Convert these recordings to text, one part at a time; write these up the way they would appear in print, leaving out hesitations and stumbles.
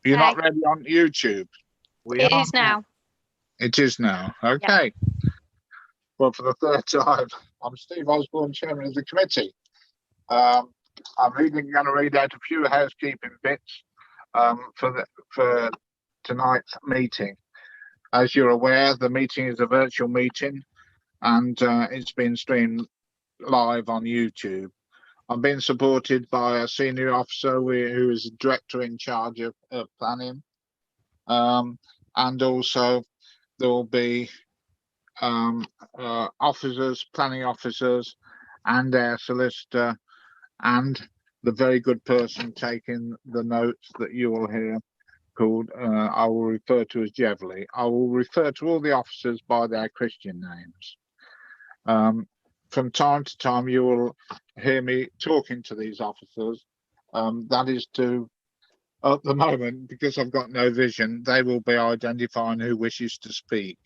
You're Aye. not ready on YouTube? We It are is now. It is now. Okay. Well, for the third time, I'm Steve Osborne, chairman of the committee. I'm going to read out a few housekeeping bits for tonight's meeting. As you're aware, the meeting is a virtual meeting, and it's been streamed live on YouTube. I'm being supported by a senior officer who is director in charge of planning, and also there will be officers, planning officers, and our solicitor, and the very good person taking the notes that you will hear, called I will refer to as Jevely. I will refer to all the officers by their Christian names. From time to time, you will hear me talking to these officers. That is to, at the moment, because I've got no vision, they will be identifying who wishes to speak.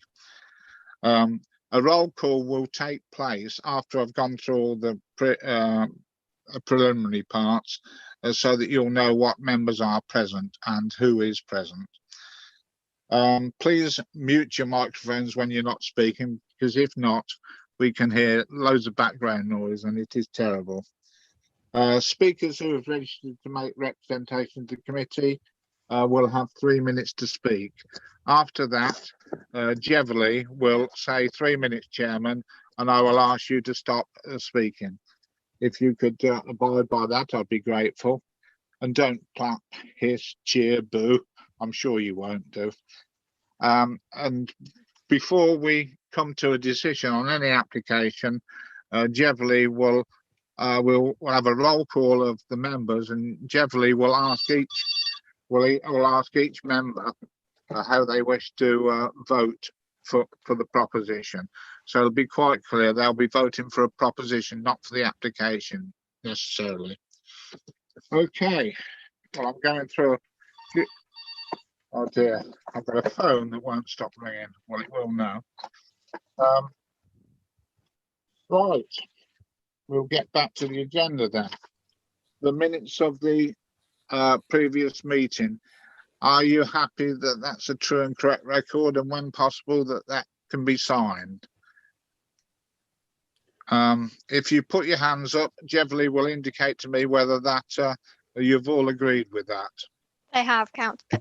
A roll call will take place after I've gone through all the preliminary parts, so that you'll know what members are present and who is present. Please mute your microphones when you're not speaking, because if not, we can hear loads of background noise and it is terrible. Speakers who have registered to make representation to the committee will have 3 minutes to speak. After that, Jevely will say 3 minutes, Chairman, and I will ask you to stop speaking. If you could abide by that, I'd be grateful. And don't clap, hiss, cheer, boo. I'm sure you won't do. And before we come to a decision on any application, Jevely will have a roll call of the members, and Jevely will ask each member how they wish to vote for the proposition. So it'll be quite clear they'll be voting for a proposition, not for the application necessarily. Okay. Well, I'm going through. Oh dear, I've got a phone that won't stop ringing. Well, it will now. Right. We'll get back to the agenda then. The minutes of the previous meeting. Are you happy that that's a true and correct record, and when possible that can be signed? If you put your hands up, Jevely will indicate to me whether that you've all agreed with that. I have,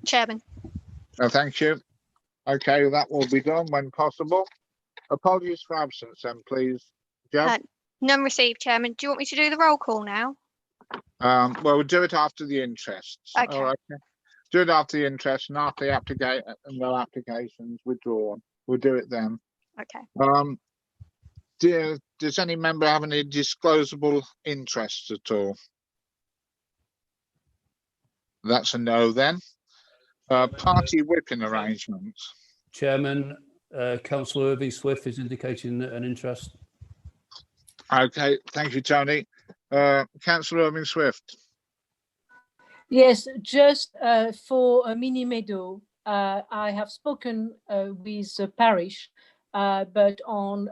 Chairman. Thank you. Okay, that will be done when possible. Apologies for absence then, please, Jeff. None received, Chairman. Do you want me to do the roll call now? Well, we'll do it after the interests. Okay. All right. Do it after the interest and after the applications withdrawn. We'll do it then. Okay. Does any member have any disclosable interests at all? That's a no then. Party whipping arrangements. Chairman, Councillor Irving Swift is indicating an interest. Okay, thank you, Tony. Councillor Irving Swift. Yes, just for a mini meadow, I have spoken with the parish, but on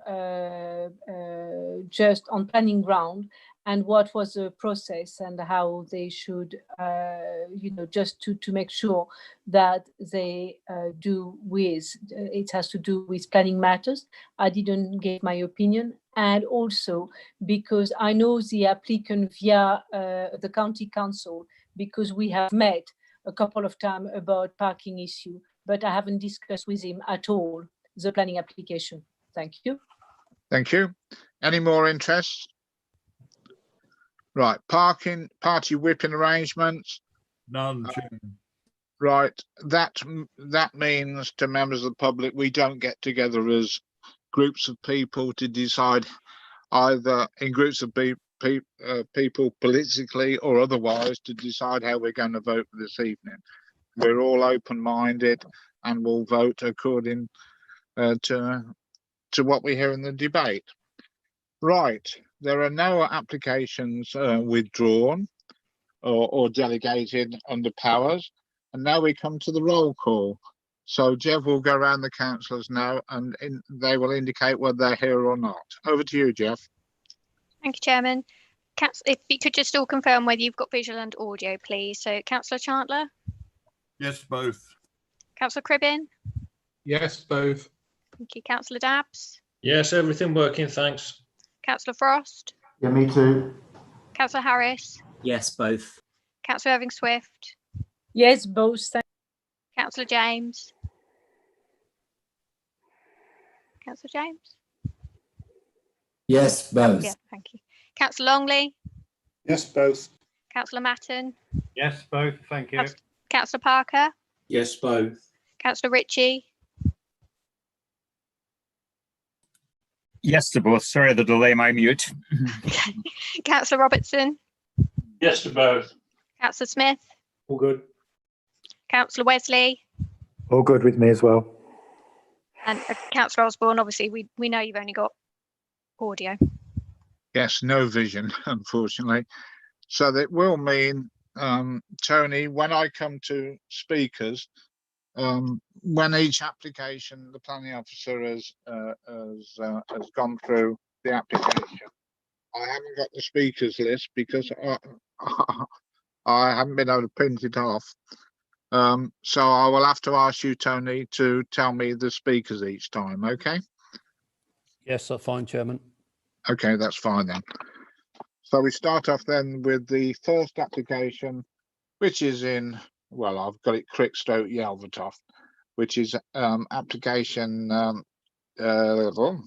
just on planning ground and what was the process and how they should, just to make sure that they do with, it has to do with planning matters. I didn't give my opinion. And also because I know the applicant via the county council, because we have met a couple of times about parking issue, but I haven't discussed with him at all the planning application. Thank you. Thank you. Any more interests? Right, party whipping arrangements. None, Chairman. Right, that means to members of the public, we don't get together as groups of people to decide either in groups of people politically or otherwise to decide how we're going to vote for this evening. We're all open-minded and we'll vote according to what we hear in the debate. Right, there are no applications withdrawn or delegated under powers, and now we come to the roll call. So Jeff will go around the councillors now and they will indicate whether they're here or not. Over to you, Jeff. Thank you, Chairman. If you could just all confirm whether you've got visual and audio, please. So Councillor Chandler? Yes, both. Councillor Cribbin? Yes, both. Thank you. Councillor Dabbs? Yes, everything working, thanks. Councillor Frost? Yeah, me too. Councillor Harris? Yes, both. Councillor Irving Swift? Yes, both. Councillor James? Councillor James? Yes, both. Yeah, thank you. Councillor Longley? Yes, both. Councillor Matton? Yes, both. Thank you. Councillor Parker? Yes, both. Councillor Ritchie? Yes to both. Sorry, the delay, my mute. Councillor Robertson? Yes to both. Councillor Smith? All good. Councillor Wesley? All good with me as well. And Councillor Osborne, obviously, we know you've only got audio. Yes, no vision, unfortunately. So that will mean, Tony, when I come to speakers, when each application, the planning officer has gone through the application, I haven't got the speakers list because I haven't been able to print it off. So I will have to ask you, Tony, to tell me the speakers each time, okay? Yes, that's fine, Chairman. Okay, that's fine then. So we start off then with the first application, which is in, well, I've got it Crickstoke, Yelvertoft, which is application 0200.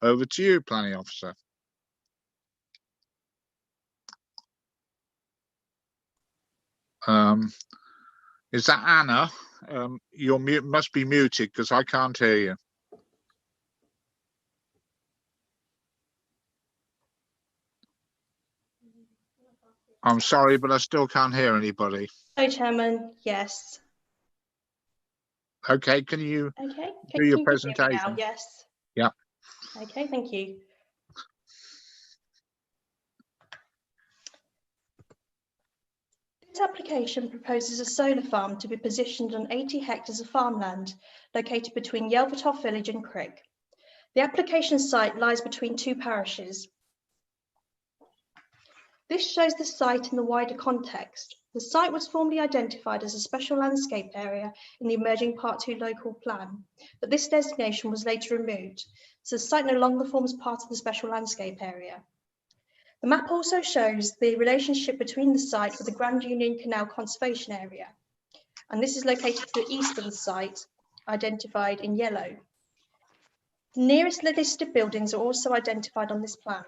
Over to you, planning officer. Is that Anna? Your mute must be muted because I can't hear you. I'm sorry, but I still can't hear anybody. Hello, Chairman. Yes. Okay, can you Okay. do your Can you hear me presentation? now? Yes. Yeah. Okay, thank you. This application proposes a solar farm to be positioned on 80 hectares of farmland located between Yelvertoft Village and Crick. The application site lies between two parishes. This shows the site in the wider context. The site was formally identified as a special landscape area in the emerging Part 2 local plan, but this designation was later removed, so the site no longer forms part of the special landscape area. The map also shows the relationship between the site with the Grand Union Canal Conservation Area, and this is located to the east of the site, identified in yellow. The nearest listed buildings are also identified on this plan.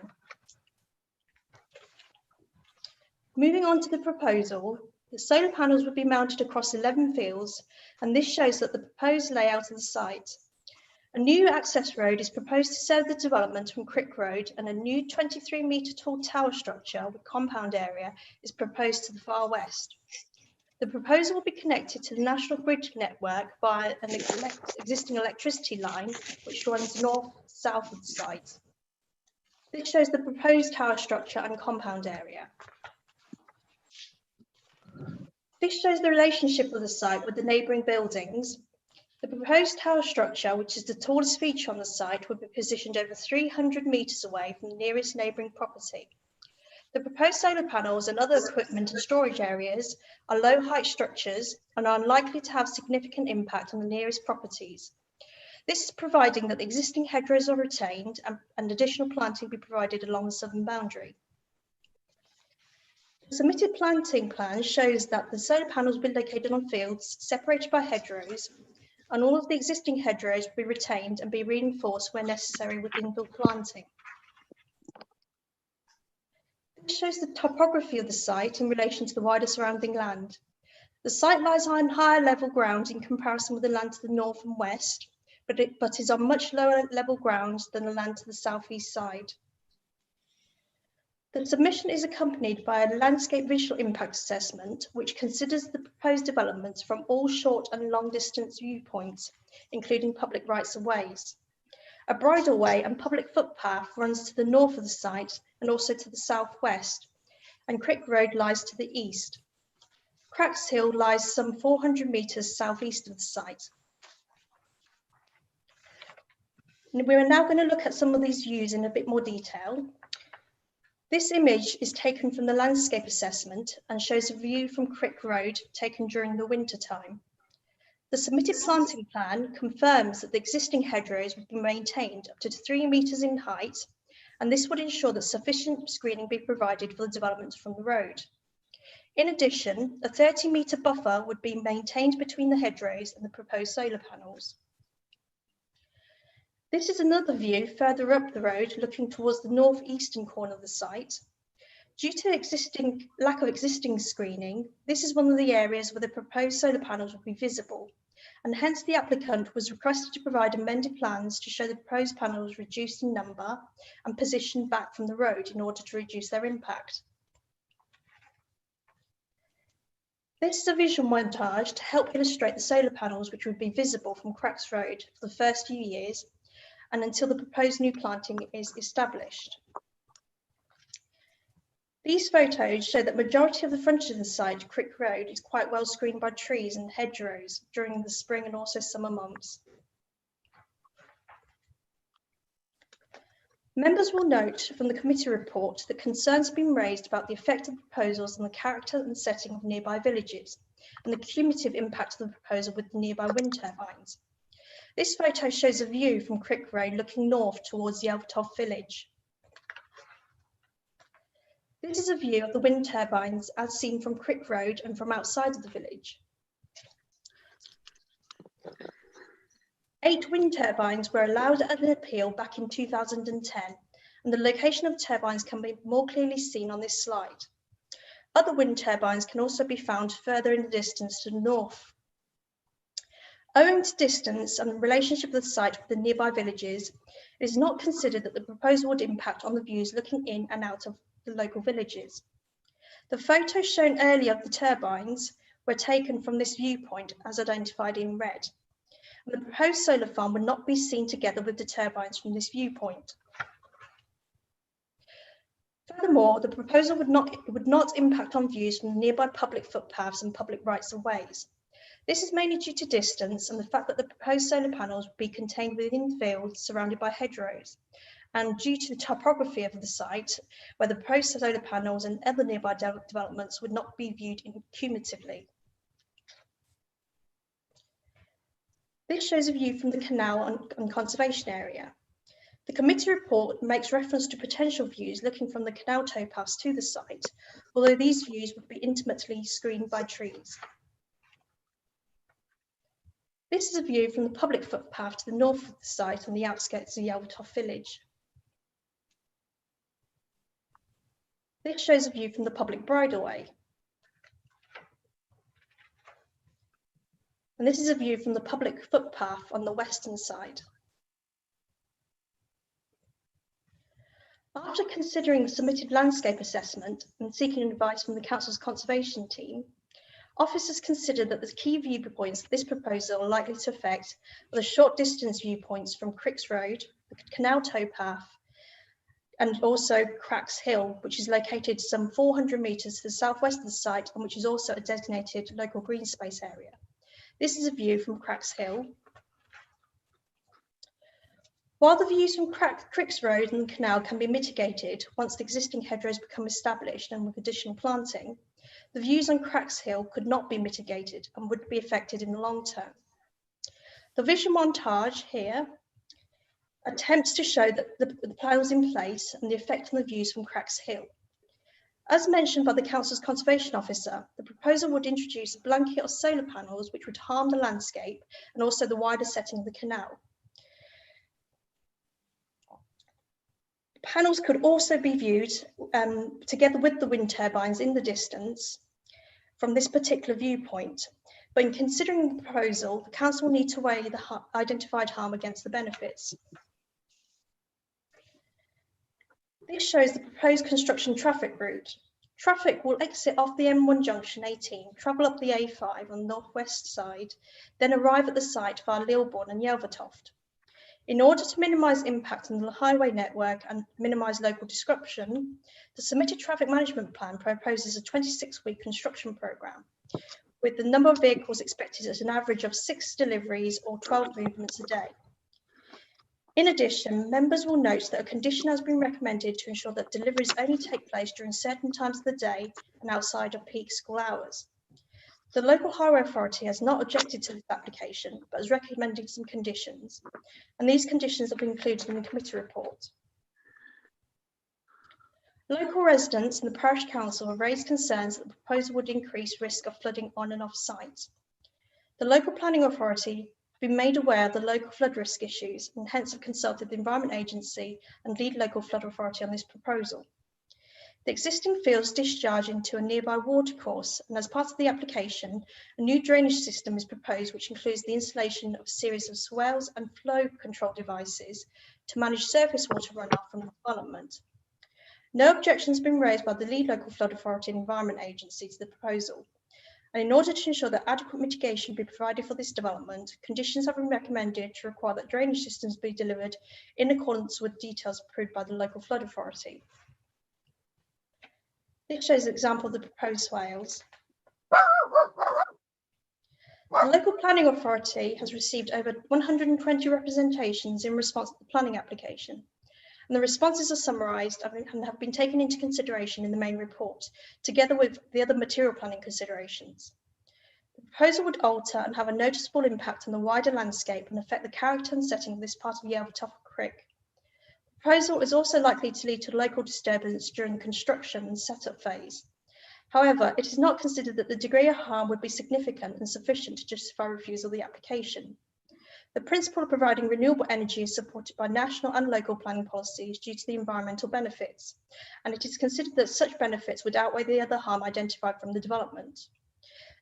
Moving on to the proposal, the solar panels would be mounted across 11 fields, and this shows that the proposed layout of the site. A new access road is proposed to serve the development from Crick Road, and a new 23-metre tall tower structure with compound area is proposed to the far west. The proposal will be connected to the national grid network via an existing electricity line which runs north-south of the site. This shows the proposed tower structure and compound area. This shows the relationship of the site with the neighbouring buildings. The proposed tower structure, which is the tallest feature on the site, would be positioned over 300 metres away from the nearest neighbouring property. The proposed solar panels and other equipment and storage areas are low height structures and are unlikely to have significant impact on the nearest properties. This is providing that the existing hedgerows are retained and additional planting be provided along the southern boundary. The submitted planting plan shows that the solar panels will be located on fields separated by hedgerows, and all of the existing hedgerows will be retained and be reinforced where necessary with infill planting. This shows the topography of the site in relation to the wider surrounding land. The site lies on higher level ground in comparison with the land to the north and west, but is on much lower level ground than the land to the southeast side. The submission is accompanied by a landscape visual impact assessment, which considers the proposed developments from all short and long distance viewpoints, including public rights of ways. A bridleway and public footpath runs to the north of the site and also to the southwest, and Crick Road lies to the east. Cracks Hill lies some 400 metres southeast of the site. And we are now going to look at some of these views in a bit more detail. This image is taken from the landscape assessment and shows a view from Crick Road taken during the winter time. The submitted planting plan confirms that the existing hedgerows would be maintained up to 3 metres in height, and this would ensure that sufficient screening be provided for the developments from the road. In addition, a 30-metre buffer would be maintained between the hedgerows and the proposed solar panels. This is another view further up the road looking towards the northeastern corner of the site. Due to lack of existing screening, this is one of the areas where the proposed solar panels would be visible, and hence the applicant was requested to provide amended plans to show the proposed panels reduced in number and positioned back from the road in order to reduce their impact. This is a visual montage to help illustrate the solar panels which would be visible from Cracks Road for the first few years and until the proposed new planting is established. These photos show that majority of the frontage of the site, Crick Road, is quite well screened by trees and hedgerows during the spring and also summer months. Members will note from the committee report that concerns have been raised about the effect of the proposals on the character and setting of nearby villages and the cumulative impact of the proposal with the nearby wind turbines. This photo shows a view from Crick Road looking north towards Yelvertoft village. This is a view of the wind turbines as seen from Crick Road and from outside of the village. 8 wind turbines were allowed at an appeal back in 2010, and the location of turbines can be more clearly seen on this slide. Other wind turbines can also be found further in the distance to the north. Owing to distance and the relationship of the site with the nearby villages, it is not considered that the proposal would impact on the views looking in and out of the local villages. The photos shown earlier of the turbines were taken from this viewpoint as identified in red. The proposed solar farm would not be seen together with the turbines from this viewpoint. Furthermore, the proposal would not impact on views from nearby public footpaths and public rights of ways. This is mainly due to distance and the fact that the proposed solar panels would be contained within fields surrounded by hedgerows, and due to the topography of the site, where the proposed solar panels and other nearby developments would not be viewed cumulatively. This shows a view from the canal and conservation area. The committee report makes reference to potential views looking from the canal towpaths to the site, although these views would be intimately screened by trees. This is a view from the public footpath to the north of the site on the outskirts of Yelvertoft village. This shows a view from the public bridleway. And this is a view from the public footpath on the western side. After considering the submitted landscape assessment and seeking advice from the Council's conservation team, officers considered that the key viewpoints of this proposal are likely to affect are the short distance viewpoints from Cricks Road, the canal towpath, and also Cracks Hill, which is located some 400 metres to the southwest of the site and which is also a designated local green space area. This is a view from Cracks Hill. While the views from Cricks Road and the canal can be mitigated once the existing hedgerows become established and with additional planting, the views on Cracks Hill could not be mitigated and would be affected in the long term. The visual montage here attempts to show that the plan was in place and the effect on the views from Cracks Hill. As mentioned by the Council's Conservation Officer, the proposal would introduce a blanket of solar panels which would harm the landscape and also the wider setting of the canal. Panels could also be viewed together with the wind turbines in the distance from this particular viewpoint. But in considering the proposal, the Council will need to weigh the identified harm against the benefits. This shows the proposed construction traffic route. Traffic will exit off the M1 junction 18, travel up the A5 on the northwest side, then arrive at the site via Lilbourne and Yelvertoft. In order to minimise impact on the highway network and minimise local disruption, the submitted traffic management plan proposes a 26-week construction programme, with the number of vehicles expected at an average of 6 deliveries or 12 movements a day. In addition, members will note that a condition has been recommended to ensure that deliveries only take place during certain times of the day and outside of peak school hours. The local highway authority has not objected to this application, but has recommended some conditions, and these conditions have been included in the committee report. Local residents and the parish council have raised concerns that the proposal would increase risk of flooding on and off site. The local planning authority have been made aware of the local flood risk issues and hence have consulted the Environment Agency and lead local flood authority on this proposal. The existing fields discharge into a nearby watercourse, and as part of the application, a new drainage system is proposed which includes the installation of a series of swales and flow control devices to manage surface water runoff from the development. No objections have been raised by the lead local flood authority and Environment Agency to the proposal. And in order to ensure that adequate mitigation be provided for this development, conditions have been recommended to require that drainage systems be delivered in accordance with details approved by the local flood authority. This shows an example of the proposed swales. The local planning authority has received over 120 representations in response to the planning application, and the responses are summarised and have been taken into consideration in the main report, together with the other material planning considerations. The proposal would alter and have a noticeable impact on the wider landscape and affect the character and setting of this part of Yelvertoft Creek. The proposal is also likely to lead to local disturbance during the construction and setup phase. However, it is not considered that the degree of harm would be significant and sufficient to justify refusal of the application. The principle of providing renewable energy is supported by national and local planning policies due to the environmental benefits, and it is considered that such benefits would outweigh the other harm identified from the development.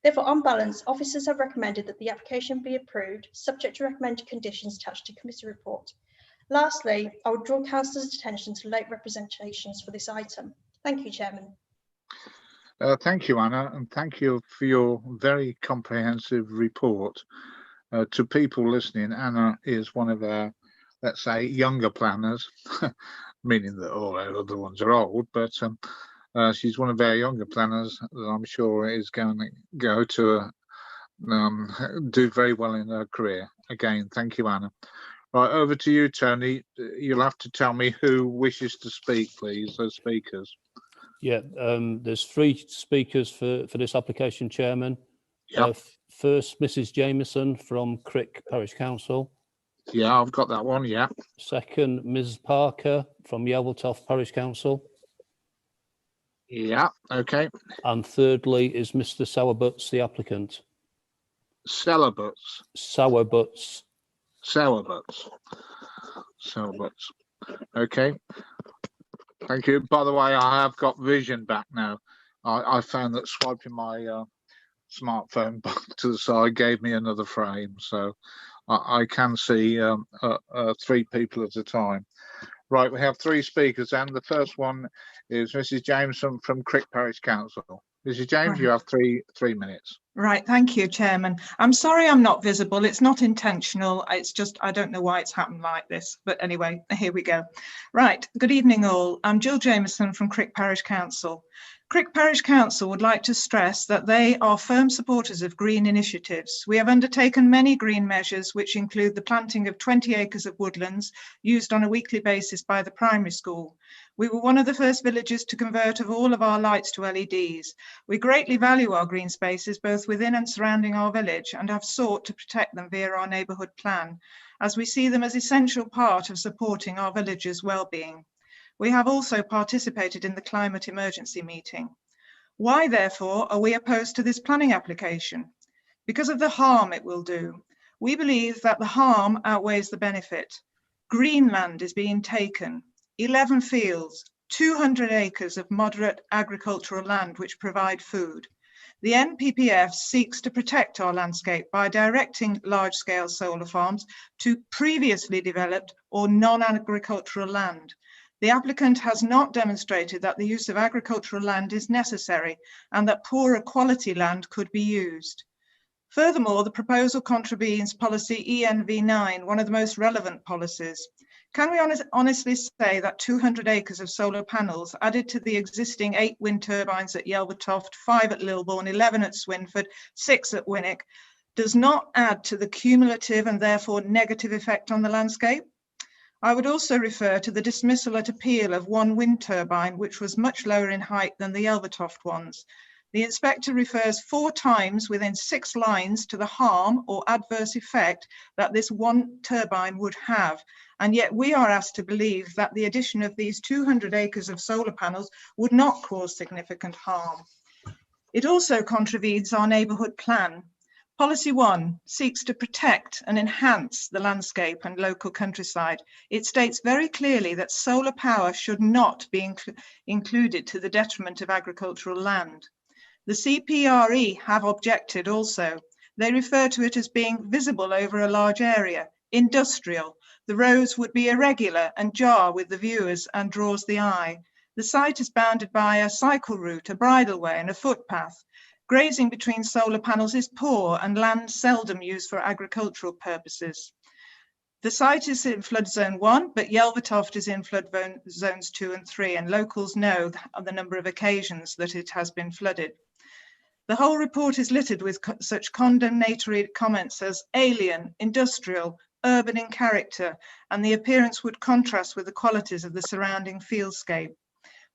Therefore, on balance, officers have recommended that the application be approved, subject to recommended conditions attached to committee report. Lastly, I would draw councillors' attention to late representations for this item. Thank you, Chairman. Thank you, Anna, and thank you for your very comprehensive report. To people listening, Anna is one of our, let's say, younger planners, meaning that all our other ones are old, but she's one of our younger planners that I'm sure is going to go to do very well in her career. Again, thank you, Anna. Right, over to you, Tony. You'll have to tell me who wishes to speak, please, those speakers. Yeah, there's 3 speakers for this application, Chairman. Yep. First, Mrs. Jameson from Crick Parish Council. Yeah, I've got that one, yeah. Second, Ms. Parker from Yelvertoft Parish Council. Yeah, okay. And thirdly is Mr. Sowerbutts, the applicant. Sowerbutts. Sowerbutts. Sowerbutts. Sowerbutts. Okay. Thank you. By the way, I have got vision back now. I found that swiping my smartphone back to the side gave me another frame, so I can see 3 people at a time. Right, we have 3 speakers, and the first one is Mrs. Jameson from Crick Parish Council. Mrs. James, you have three minutes. Right, thank you, Chairman. I'm sorry I'm not visible. It's not intentional. It's just, I don't know why it's happened like this. But anyway, here we go. Right, good evening all. I'm Jill Jameson from Crick Parish Council. Crick Parish Council would like to stress that they are firm supporters of green initiatives. We have undertaken many green measures, which include the planting of 20 acres of woodlands used on a weekly basis by the primary school. We were one of the first villages to convert all of our lights to LEDs. We greatly value our green spaces, both within and surrounding our village, and have sought to protect them via our neighbourhood plan, as we see them as an essential part of supporting our villagers' well-being. We have also participated in the climate emergency meeting. Why, therefore, are we opposed to this planning application? Because of the harm it will do. We believe that the harm outweighs the benefit. Green land is being taken, 11 fields, 200 acres of moderate agricultural land which provide food. The NPPF seeks to protect our landscape by directing large-scale solar farms to previously developed or non-agricultural land. The applicant has not demonstrated that the use of agricultural land is necessary and that poorer quality land could be used. Furthermore, the proposal contravenes policy ENV9, one of the most relevant policies. Can we honestly say that 200 acres of solar panels added to the existing 8 wind turbines at Yelvertoft, 5 at Lilbourne, 11 at Swinford, 6 at Winwick, does not add to the cumulative and therefore negative effect on the landscape? I would also refer to the dismissal at appeal of one wind turbine, which was much lower in height than the Yelvertoft ones. The inspector refers 4 times within 6 lines to the harm or adverse effect that this one turbine would have. And yet we are asked to believe that the addition of these 200 acres of solar panels would not cause significant harm. It also contravenes our neighbourhood plan. Policy 1 seeks to protect and enhance the landscape and local countryside. It states very clearly that solar power should not be included to the detriment of agricultural land. The CPRE have objected also. They refer to it as being visible over a large area, industrial. The roads would be irregular and jar with the viewers and draws the eye. The site is bounded by a cycle route, a bridleway and a footpath. Grazing between solar panels is poor and land seldom used for agricultural purposes. The site is in flood zone 1, but Yelvertoft is in flood zones 2 and 3, and locals know the number of occasions that it has been flooded. The whole report is littered with such condemnatory comments as alien, industrial, urban in character, and the appearance would contrast with the qualities of the surrounding fieldscape.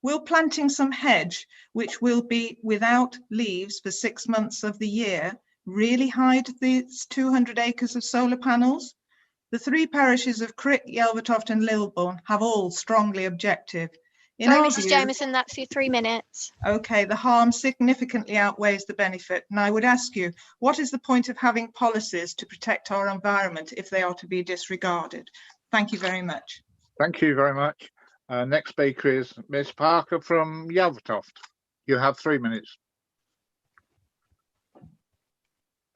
Will planting some hedge, which will be without leaves for 6 months of the year, really hide these 200 acres of solar panels? The 3 parishes of Crick, Yelvertoft and Lilburn have all strongly objected. Sorry, Mrs. Jameson, that's your 3 minutes. Okay, the harm significantly outweighs the benefit. And I would ask you, what is the point of having policies to protect our environment if they are to be disregarded? Thank you very much. Thank you very much. Next speaker is Ms. Parker from Yelvertoft. You have 3 minutes.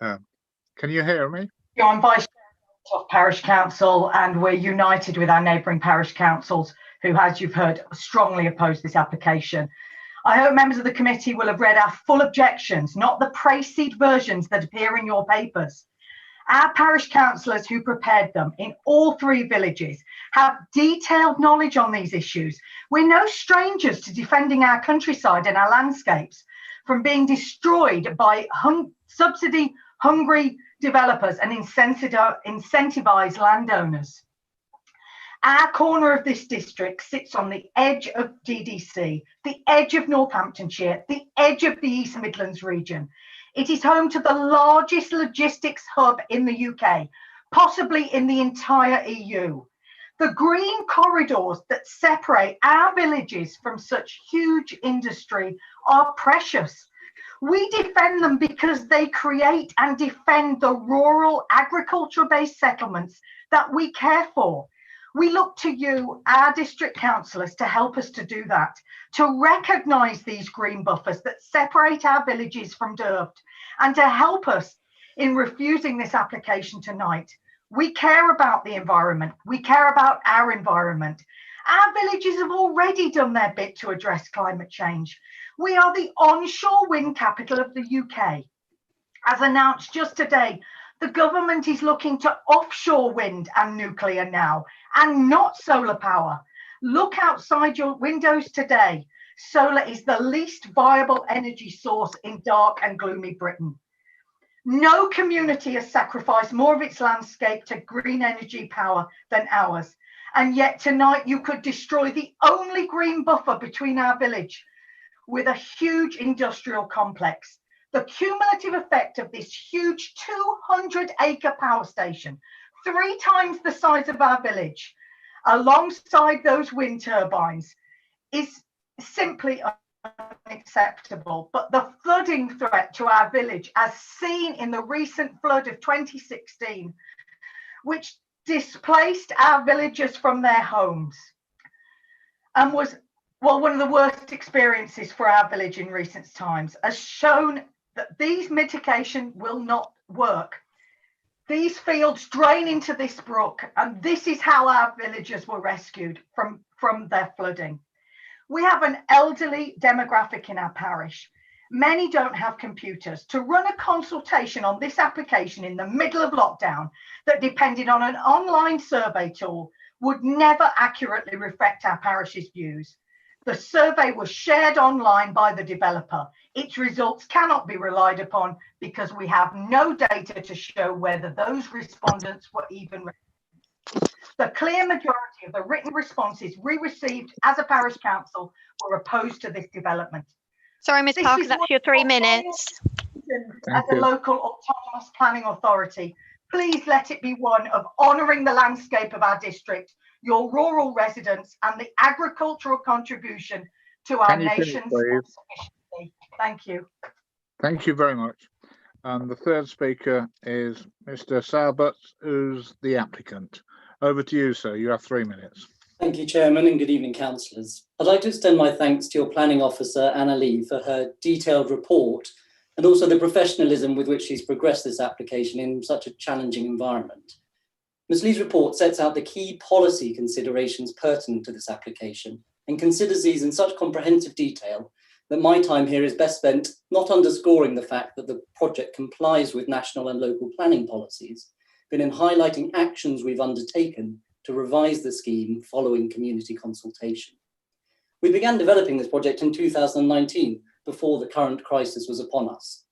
Can you hear me? Yeah, I'm Vice Chair of Parish Council, and we're united with our neighbouring parish councils who, as you've heard, strongly oppose this application. I hope members of the committee will have read our full objections, not the praise-seed versions that appear in your papers. Our parish councillors who prepared them in all 3 villages have detailed knowledge on these issues. We're no strangers to defending our countryside and our landscapes from being destroyed by subsidy-hungry developers and incentivised landowners. Our corner of this district sits on the edge of DDC, the edge of Northamptonshire, the edge of the East Midlands region. It is home to the largest logistics hub in the UK, possibly in the entire EU. The green corridors that separate our villages from such huge industry are precious. We defend them because they create and defend the rural agriculture-based settlements that we care for. We look to you, our district councillors, to help us to do that, to recognise these green buffers that separate our villages from Derved, and to help us in refusing this application tonight. We care about the environment. We care about our environment. Our villages have already done their bit to address climate change. We are the onshore wind capital of the UK. As announced just today, the government is looking to offshore wind and nuclear now, and not solar power. Look outside your windows today. Solar is the least viable energy source in dark and gloomy Britain. No community has sacrificed more of its landscape to green energy power than ours. And yet tonight you could destroy the only green buffer between our village with a huge industrial complex. The cumulative effect of this huge 200-acre power station, 3 times the size of our village, alongside those wind turbines, is simply unacceptable. But the flooding threat to our village, as seen in the recent flood of 2016, which displaced our villagers from their homes and was, well, one of the worst experiences for our village in recent times, has shown that these mitigation will not work. These fields drain into this brook, and this is how our villagers were rescued from their flooding. We have an elderly demographic in our parish. Many don't have computers. To run a consultation on this application in the middle of lockdown that depended on an online survey tool would never accurately reflect our parish's views. The survey was shared online by the developer. Its results cannot be relied upon because we have no data to show whether those respondents were even. The clear majority of the written responses we received as a parish council were opposed to this development. Sorry, Ms. This Parker, is that's what your 3 our minutes. As a local autonomous planning authority, please let it be one of honouring the landscape of our district, your rural residents, and the agricultural contribution to our nation's self-sufficiency. Thank you. Thank you very much. And the third speaker is Mr. Salbert, who's the applicant. Over to you, sir. You have 3 minutes. Thank you, Chairman, and good evening, councillors. I'd like to extend my thanks to your planning officer, Anna Lee, for her detailed report and also the professionalism with which she's progressed this application in such a challenging environment. Ms. Lee's report sets out the key policy considerations pertinent to this application and considers these in such comprehensive detail that my time here is best spent not underscoring the fact that the project complies with national and local planning policies, but in highlighting actions we've undertaken to revise the scheme following community consultation. We began developing this project in 2019, before the current crisis was upon us.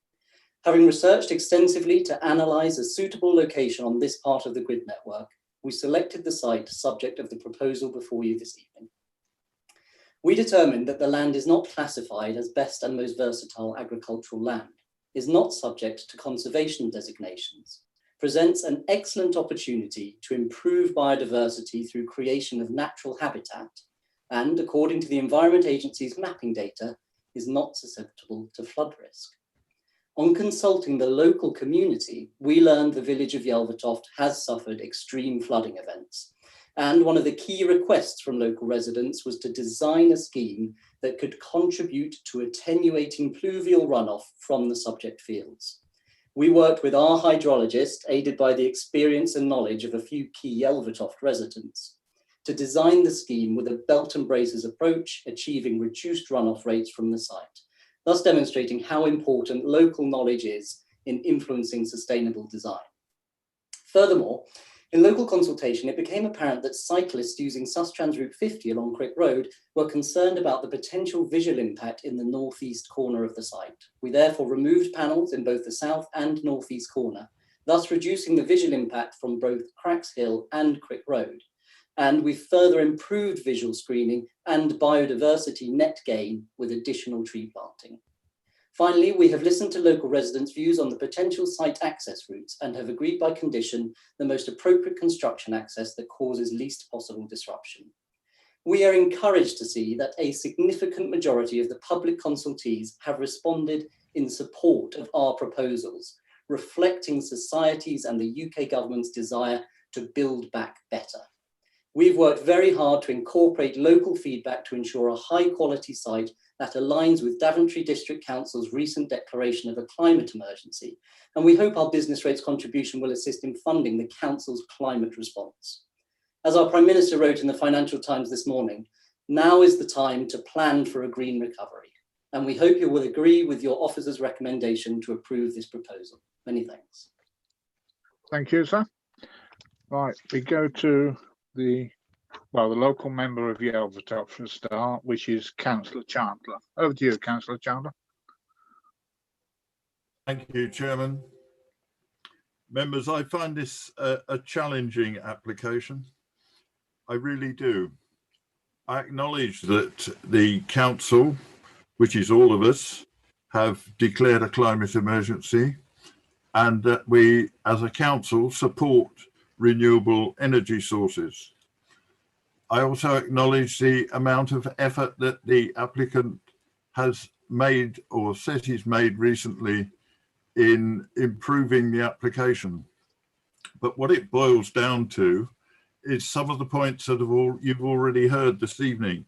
Having researched extensively to analyse a suitable location on this part of the grid network, we selected the site subject of the proposal before you this evening. We determined that the land is not classified as best and most versatile agricultural land, is not subject to conservation designations, presents an excellent opportunity to improve biodiversity through creation of natural habitat, and according to the Environment Agency's mapping data, is not susceptible to flood risk. On consulting the local community, we learned the village of Yelvertoft has suffered extreme flooding events. And one of the key requests from local residents was to design a scheme that could contribute to attenuating pluvial runoff from the subject fields. We worked with our hydrologist, aided by the experience and knowledge of a few key Yelvertoft residents, to design the scheme with a belt and braces approach, achieving reduced runoff rates from the site, thus demonstrating how important local knowledge is in influencing sustainable design. Furthermore, in local consultation, it became apparent that cyclists using Sustrans Route 50 along Crick Road were concerned about the potential visual impact in the northeast corner of the site. We therefore removed panels in both the south and northeast corner, thus reducing the visual impact from both Cracks Hill and Crick Road. And we've further improved visual screening and biodiversity net gain with additional tree planting. Finally, we have listened to local residents' views on the potential site access routes and have agreed by condition the most appropriate construction access that causes least possible disruption. We are encouraged to see that a significant majority of the public consultees have responded in support of our proposals, reflecting society's and the UK government's desire to build back better. We've worked very hard to incorporate local feedback to ensure a high quality site that aligns with Daventry District Council's recent declaration of a climate emergency, and we hope our business rates contribution will assist in funding the Council's climate response. As our Prime Minister wrote in the Financial Times this morning, now is the time to plan for a green recovery, and we hope you will agree with your officer's recommendation to approve this proposal. Many thanks. Thank you, sir. Right, we go to the local member of Yelvertoft for a start, which is Councillor Chandler. Over to you, Councillor Chandler. Thank you, Chairman. Members, I find this a challenging application. I really do. I acknowledge that the council, which is all of us, have declared a climate emergency, and that we, as a council, support renewable energy sources. I also acknowledge the amount of effort that the applicant has made or says he's made recently in improving the application. But what it boils down to is some of the points that you've already heard this evening.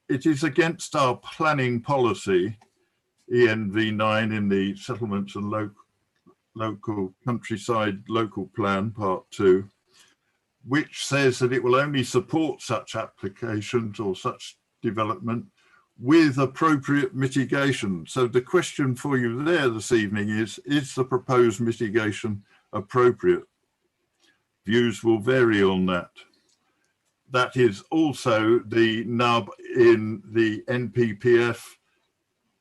It is against our planning policy, ENV9 in the Settlements and Local Countryside Local Plan, Part 2, which says that it will only support such applications or such development with appropriate mitigation. So the question for you there this evening is the proposed mitigation appropriate? Views will vary on that. That is also the nub in the NPPF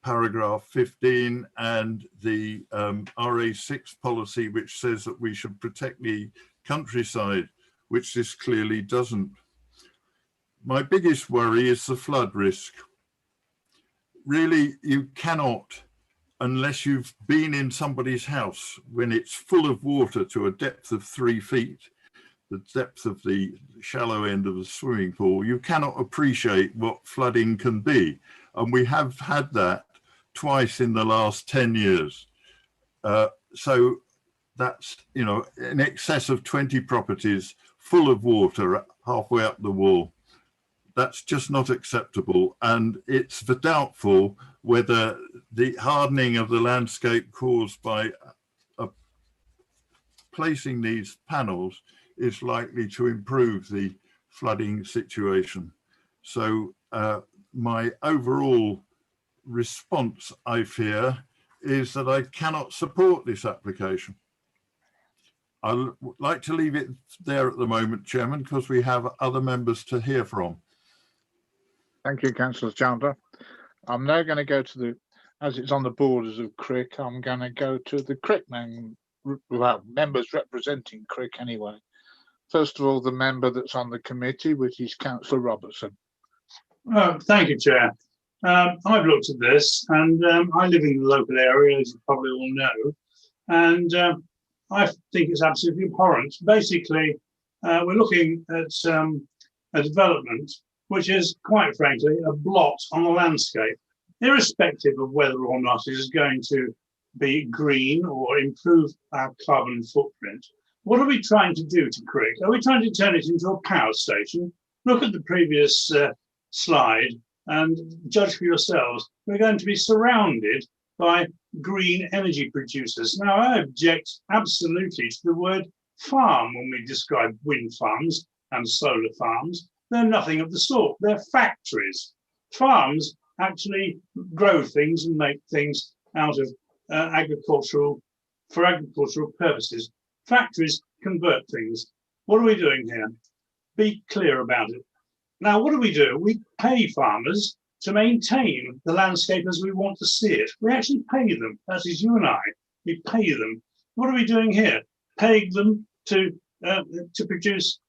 paragraph 15 and the RA6 policy, which says that we should protect the countryside. which this clearly doesn't. My biggest worry is the flood risk. Really, you cannot, unless you've been in somebody's house when it's full of water to a depth of 3 feet, the depth of the shallow end of the swimming pool, you cannot appreciate what flooding can be. And we have had that twice in the last 10 years. So that's, you know, in excess of 20 properties full of water halfway up the wall. That's just not acceptable. And it's doubtful whether the hardening of the landscape caused by placing these panels is likely to improve the flooding situation. So my overall response, I fear, is that I cannot support this application. I'd like to leave it there at the moment, Chairman, because we have other members to hear from. Thank you, Councillor Chandler. I'm now going to go to the, as it's on the borders of Crick, I'm going to go to the Crick members representing Crick anyway. First of all, the member that's on the committee, which is Councillor Robertson. Thank you, Chair. I've looked at this, and I live in the local area, as you probably all know, and I think it's absolutely abhorrent. Basically, we're looking at a development which is, quite frankly, a blot on the landscape, irrespective of whether or not it is going to be green or improve our carbon footprint. What are we trying to do to Crick? Are we trying to turn it into a power station? Look at the previous slide and judge for yourselves. We're going to be surrounded by green energy producers. Now, I object absolutely to the word farm when we describe wind farms and solar farms. They're nothing of the sort. They're factories. Farms actually grow things and make things out of agricultural purposes. Factories convert things. What are we doing here? Be clear about it. Now, what do? We pay farmers to maintain the landscape as we want to see it. We actually pay them. That is you and I. We pay them. What are we doing here? Paying them to produce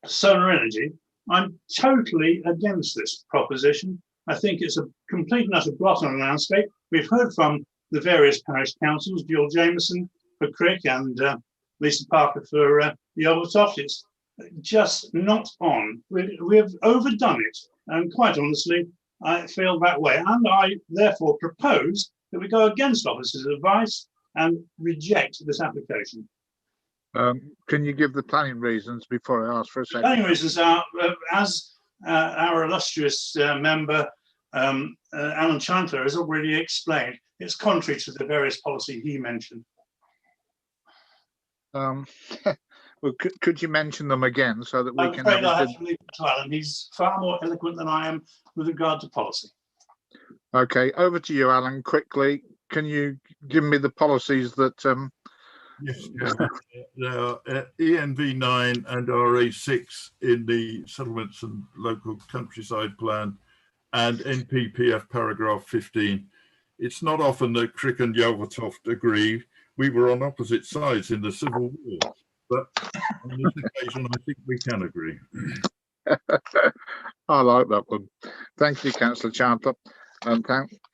solar energy. I'm totally against this proposition. I think it's a complete and utter blot on the landscape. We've heard from the various parish councils, Jill Jameson for Crick and Lisa Parker for Yelvertoft. It's just not on. We have overdone it. And quite honestly, I feel that way. And I therefore propose that we go against officers' advice and reject this application. Can you give the planning reasons before I ask for a second? Planning reasons are, as our illustrious member, Alan Chandler, has already explained, it's contrary to the various policy he mentioned. Well, could you mention them again so that we I'm can afraid I have to leave it to Alan. He's far more eloquent than I am with regard to policy. Okay, over to you, Alan. Quickly, can you give me the policies that Yes, there are ENV 9 and RA 6 in the settlements and local countryside plan, and NPPF paragraph 15. It's not often that Crick and Yelvertoft agree. We were on opposite sides in the Civil War, but on this occasion, I think we can agree. I like that one. Thank you, Councillor Chandler. And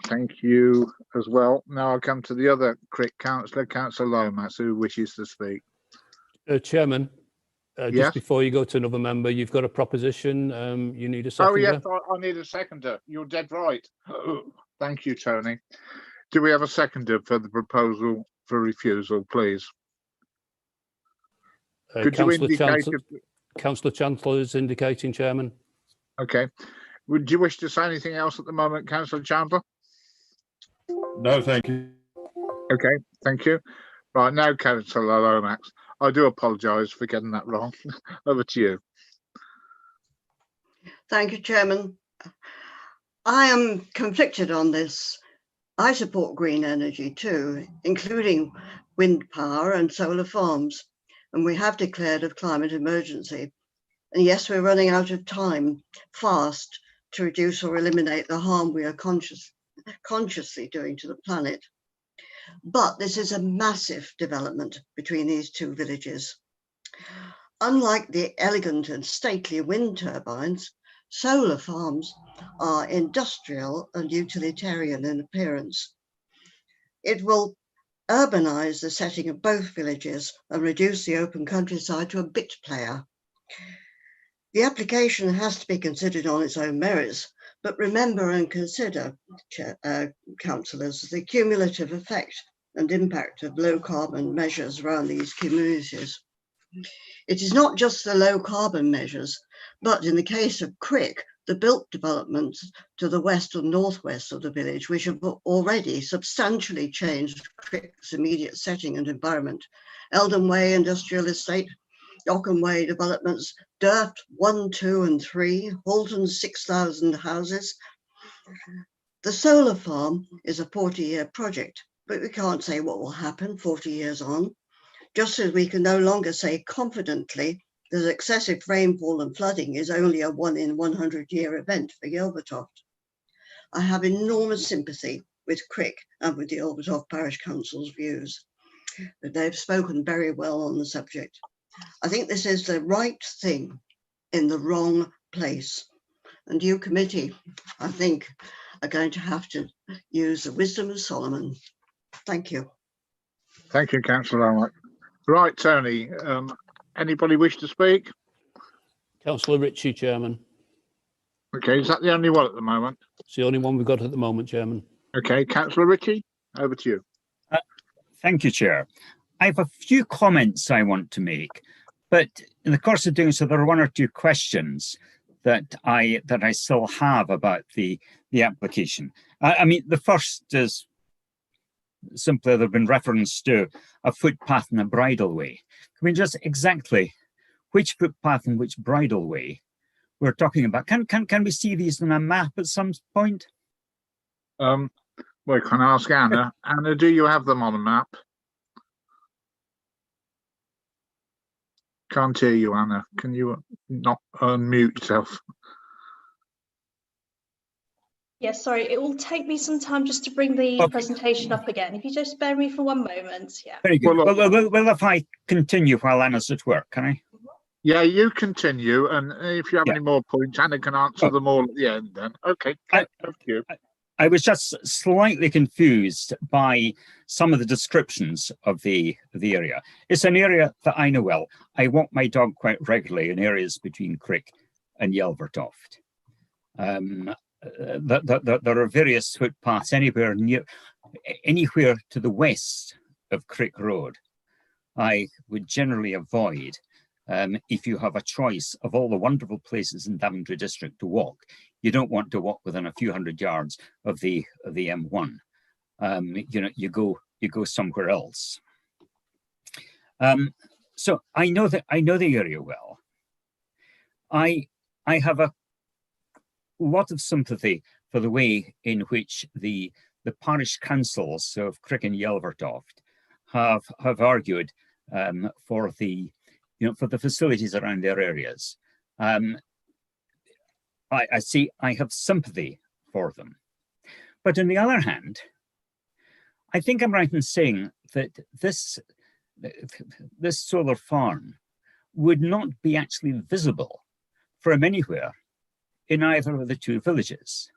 thank you as well. Now I'll come to the other Crick councillor, Councillor Lomax, who wishes to speak. Chairman, yes? Just before you go to another member, you've got a proposition. You need a seconder. Oh, yes, I need a seconder. You're dead right. Thank you, Tony. Do we have a seconder for the proposal for refusal, please? Could you indicate Councillor Chandler is indicating, Chairman. Okay. Would you wish to say anything else at the moment, Councillor Chandler? No, thank you. Okay, thank you. Right, now, Councillor Lomax, I do apologise for getting that wrong. Over to you. Thank you, Chairman. I am conflicted on this. I support green energy too, including wind power and solar farms, and we have declared a climate emergency. And yes, we're running out of time fast to reduce or eliminate the harm we are consciously doing to the planet. But this is a massive development between these two villages. Unlike the elegant and stately wind turbines, solar farms are industrial and utilitarian in appearance. It will urbanize the setting of both villages and reduce the open countryside to a bit player. The application has to be considered on its own merits, but remember and consider, councillors, the cumulative effect and impact of low carbon measures around these communities. It is not just the low carbon measures, but in the case of Crick, the built developments to the west and northwest of the village, which have already substantially changed Crick's immediate setting and environment. Eldon Way Industrial Estate, Dockham Way developments, Durft 1, 2 and 3, Halton's 6,000 houses. The solar farm is a 40-year project, but we can't say what will happen 40 years on. Just as we can no longer say confidently that excessive rainfall and flooding is only a 1 in 100-year event for Yelvertoft. I have enormous sympathy with Crick and with the Yelvertoft Parish Council's views. They've spoken very well on the subject. I think this is the right thing in the wrong place. And you committee, I think, are going to have to use the wisdom of Solomon. Thank you. Thank you, Councillor Almond. Right, Tony, anybody wish to speak? Councillor Ritchie, Chairman. Okay, is that the only one at the moment? It's the only one we've got at the moment, Chairman. Okay, Councillor Ritchie, over to you. Thank you, Chair. I have a few comments I want to make, but in the course of doing so, there are one or two questions that I still have about the application. I mean, the first is simply there have been reference to a footpath and a bridleway. I mean, just exactly which footpath and which bridleway we're talking about. Can we see these on a map at some point? Well, we can ask Anna. Anna, do you have them on a map? Can't hear you, Anna. Can you not unmute yourself? Yes, sorry, it will take me some time just to bring the presentation up again. If you just bear me for one moment, yeah. Very good. Well, if I continue while Anna's at work, can I? Yeah, you continue, and if you have any more points, Anna can answer them all at the end then. Okay, thank you. I was just slightly confused by some of the descriptions of the area. It's an area that I know well. I walk my dog quite regularly in areas between Crick and Yelvertoft. There are various footpaths anywhere to the west of Crick Road. I would generally avoid if you have a choice of all the wonderful places in Daventry District to walk. You don't want to walk within a few hundred yards of the M1. You go somewhere else. So I know the area well. I have a lot of sympathy for the way in which the parish councils of Crick and Yelvertoft have argued for the facilities around their areas. I have sympathy for them. But on the other hand, I think I'm right in saying that this solar farm would not be actually visible from anywhere in either of the two villages.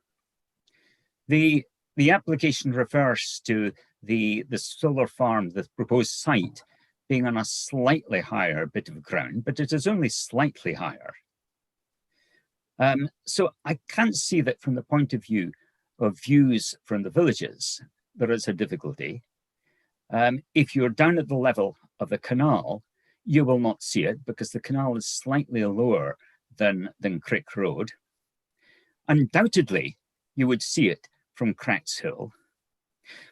The application refers to the solar farm, the proposed site, being on a slightly higher bit of ground, but it is only slightly higher. So I can't see that from the point of view of views from the villages, there is a difficulty. If you're down at the level of the canal, you will not see it because the canal is slightly lower than Crick Road. Undoubtedly, you would see it from Crack's Hill.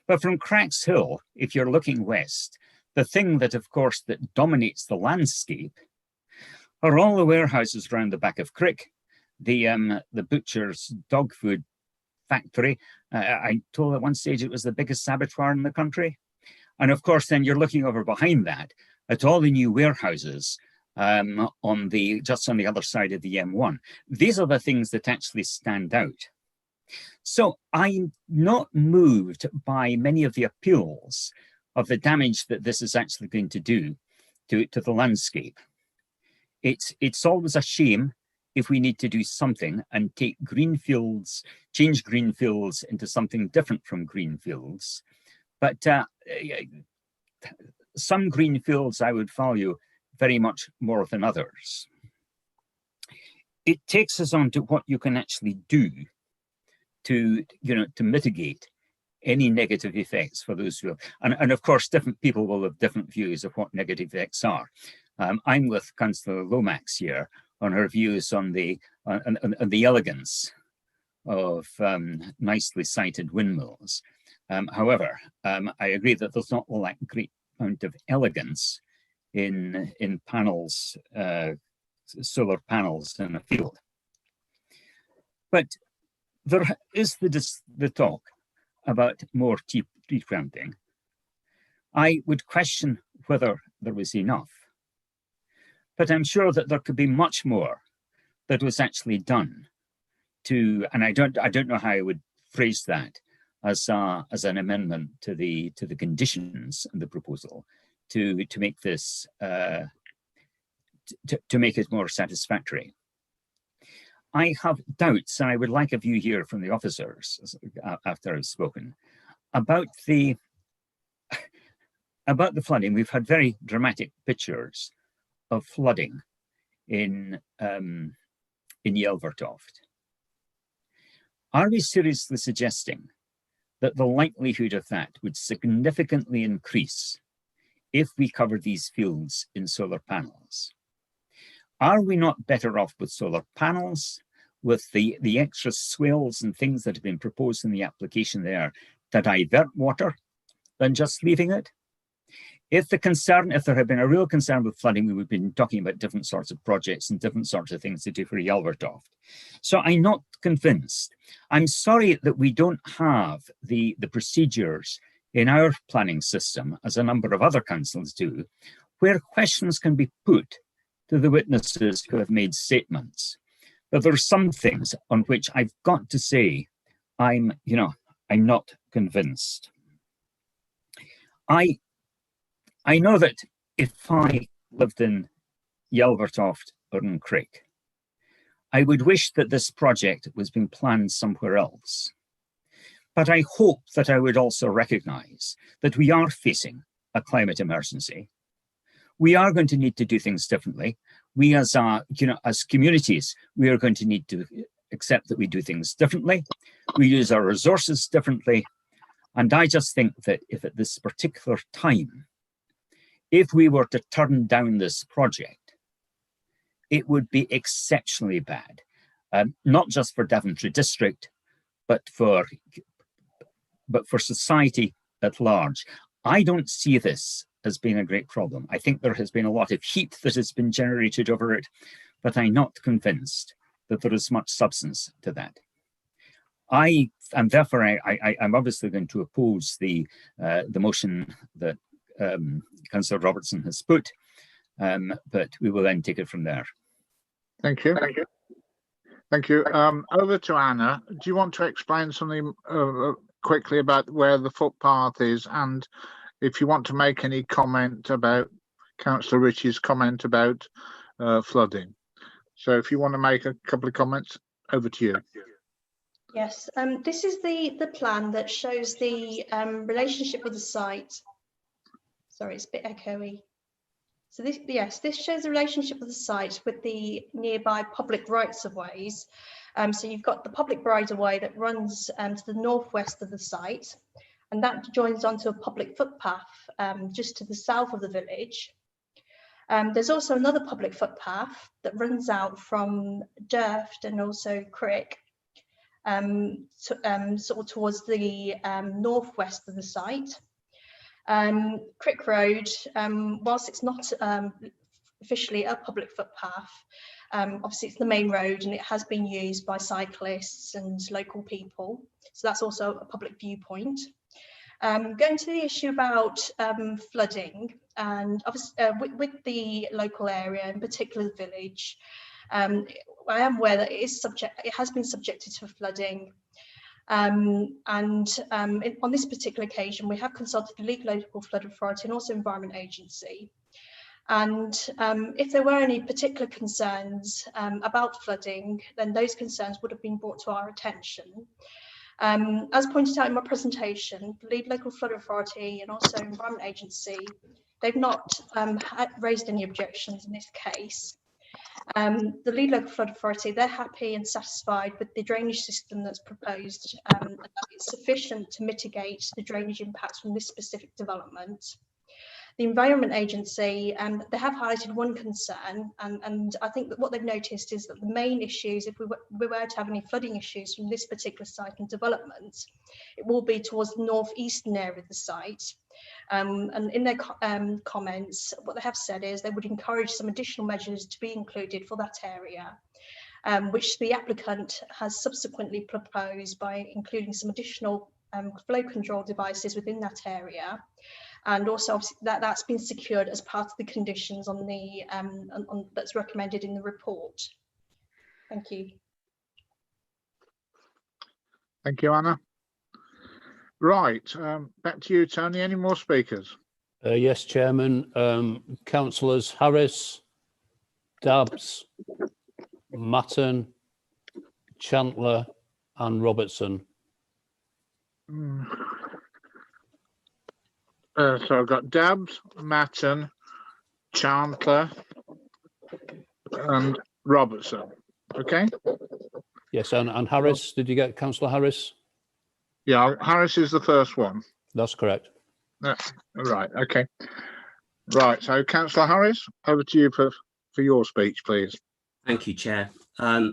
But from Crack's Hill, if you're looking west, the thing that, of course, that dominates the landscape are all the warehouses round the back of Crick, the butcher's dog food factory. I told at one stage it was the biggest abattoir in the country. And of course, then you're looking over behind that at all the new warehouses just on the other side of the M1. These are the things that actually stand out. So I'm not moved by many of the appeals of the damage that this is actually going to do to the landscape. It's always a shame if we need to do something and take green fields, change green fields into something different from green fields. But some green fields I would value very much more than others. It takes us on to what you can actually do to, to mitigate any negative effects for those who have, and of course, different people will have different views of what negative effects are. I'm with Councillor Lomax here on her views on the elegance of nicely sited windmills. However, I agree that there's not all that great amount of elegance in panels, solar panels in a field. But there is the talk about more tree planting. I would question whether there was enough, but I'm sure that there could be much more that was actually done to, and I don't know how I would phrase that as an amendment to the conditions in the proposal to make this to make it more satisfactory. I have doubts, and I would like a view here from the officers after I've spoken about the flooding. We've had very dramatic pictures of flooding in Yelvertoft. Are we seriously suggesting that the likelihood of that would significantly increase if we cover these fields in solar panels? Are we not better off with solar panels, with the extra swales and things that have been proposed in the application there to divert water, than just leaving it? If there had been a real concern with flooding, we would have been talking about different sorts of projects and different sorts of things to do for Yelvertoft. So I'm not convinced. I'm sorry that we don't have the procedures in our planning system, as a number of other councils do, where questions can be put to the witnesses who have made statements. But there are some things on which I've got to say I'm not convinced. I know that if I lived in Yelvertoft or in Crick, I would wish that this project was being planned somewhere else. But I hope that I would also recognise that we are facing a climate emergency. We are going to need to do things differently. We as communities, we are going to need to accept that we do things differently. We use our resources differently. And I just think that if at this particular time, if we were to turn down this project, it would be exceptionally bad, not just for Daventry District, but for society at large. I don't see this as being a great problem. I think there has been a lot of heat that has been generated over it, but I'm not convinced that there is much substance to that. Therefore, I'm obviously going to oppose the motion that Councillor Robertson has put, but we will then take it from there. Thank you. Thank you. Thank you. Over to Anna. Do you want to explain something quickly about where the footpath is, and if you want to make any comment about Councillor Ritchie's comment about flooding? So if you want to make a couple of comments, over to you. Yes, this is the plan that shows the relationship with the site. Sorry, it's a bit echoey. So this shows the relationship of the site with the nearby public rights of ways. So you've got the public right of way that runs to the northwest of the site, and that joins onto a public footpath just to the south of the village. There's also another public footpath that runs out from Durft and also Crick, sort of towards the northwest of the site. Crick Road, whilst it's not officially a public footpath, obviously it's the main road and it has been used by cyclists and local people, so that's also a public viewpoint. Going to the issue about flooding, and obviously with the local area, in particular the village, I am aware that it has been subjected to flooding. On this particular occasion, we have consulted the Legal Local Flood Authority and also Environment Agency. And if there were any particular concerns about flooding, then those concerns would have been brought to our attention. As pointed out in my presentation, the lead local flood authority and also Environment Agency, they've not raised any objections in this case. The lead local flood authority, they're happy and satisfied with the drainage system that's proposed, and that it's sufficient to mitigate the drainage impacts from this specific development. The Environment Agency, they have highlighted one concern, and I think that what they've noticed is that the main issues, if we were to have any flooding issues from this particular site and development, it will be towards the northeastern area of the site. And in their comments, what they have said is they would encourage some additional measures to be included for that area, which the applicant has subsequently proposed by including some additional flow control devices within that area. And also that's been secured as part of the conditions on the that's recommended in the report. Thank you. Thank you, Anna. Right, back to you, Tony. Any more speakers? Yes, Chairman. Councillors Harris, Dabbs, Matton, Chandler and Robertson. So I've got Dabbs, Matton, Chandler and Robertson. Okay. Yes, and Harris. Did you get Councillor Harris? Yeah, Harris is the first one. That's correct. Right. Okay. Right. So, Councillor Harris, over to you for your speech, please. Thank you, Chair.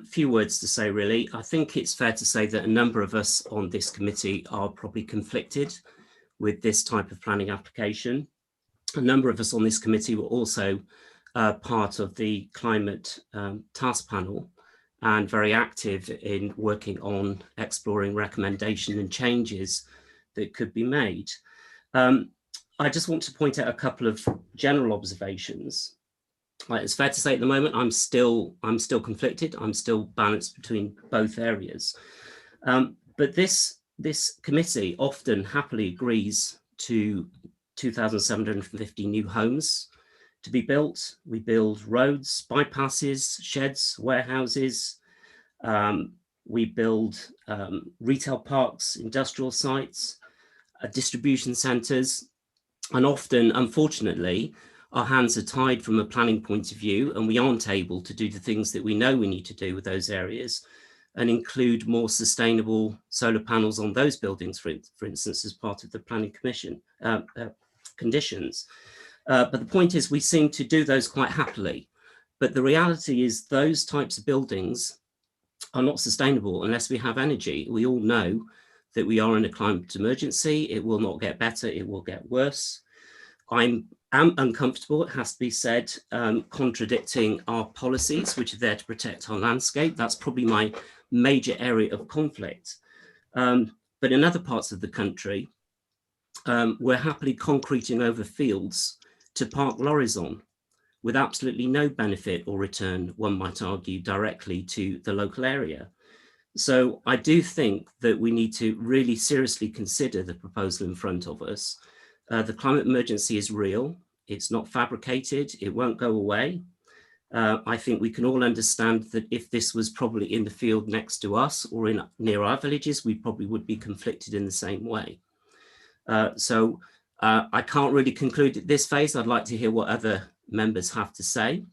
Few words to say, really. I think it's fair to say that a number of us on this committee are probably conflicted with this type of planning application. A number of us on this committee were also part of the climate task panel and very active in working on exploring recommendation and changes that could be made. I just want to point out a couple of general observations. It's fair to say at the moment I'm still conflicted. I'm still balanced between both areas. But this committee often happily agrees to 2,750 new homes to be built. We build roads, bypasses, sheds, warehouses. We build retail parks, industrial sites, distribution centres. And often, unfortunately, our hands are tied from a planning point of view, and we aren't able to do the things that we know we need to do with those areas and include more sustainable solar panels on those buildings, for instance, as part of the planning commission conditions. But the point is, we seem to do those quite happily. But the reality is those types of buildings are not sustainable unless we have energy. We all know that we are in a climate emergency. It will not get better, it will get worse. I'm uncomfortable, it has to be said, contradicting our policies, which are there to protect our landscape. That's probably my major area of conflict. But in other parts of the country, we're happily concreting over fields to park lorries on with absolutely no benefit or return, one might argue, directly to the local area. So I do think that we need to really seriously consider the proposal in front of us. The climate emergency is real. It's not fabricated. It won't go away. I think we can all understand that if this was probably in the field next to us or near our villages, we probably would be conflicted in the same way. So I can't really conclude at this phase. I'd like to hear what other members have to say.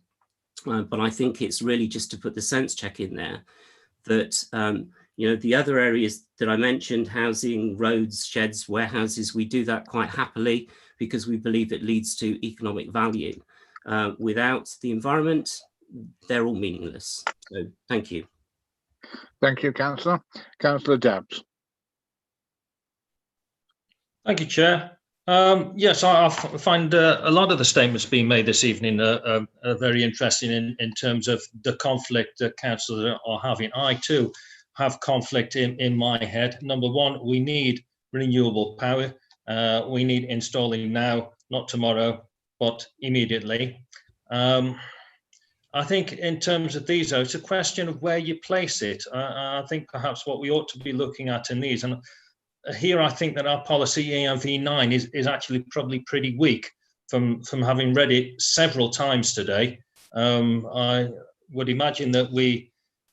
But I think it's really just to put the sense check in there that you know, the other areas that I mentioned, housing, roads, sheds, warehouses, we do that quite happily because we believe it leads to economic value. Without the environment, they're all meaningless. So thank you. Thank you, Councillor. Councillor Dabbs. Thank you, Chair. Yes, I find a lot of the statements being made this evening are very interesting in terms of the conflict that councillors are having. I too have conflict in my head. Number one, we need renewable power. We need installing now, not tomorrow, but immediately. I think in terms of these, it's a question of where you place it. I think perhaps what we ought to be looking at in these, and here I think that our policy EMV9 is actually probably pretty weak. from having read it several times today, I would imagine that we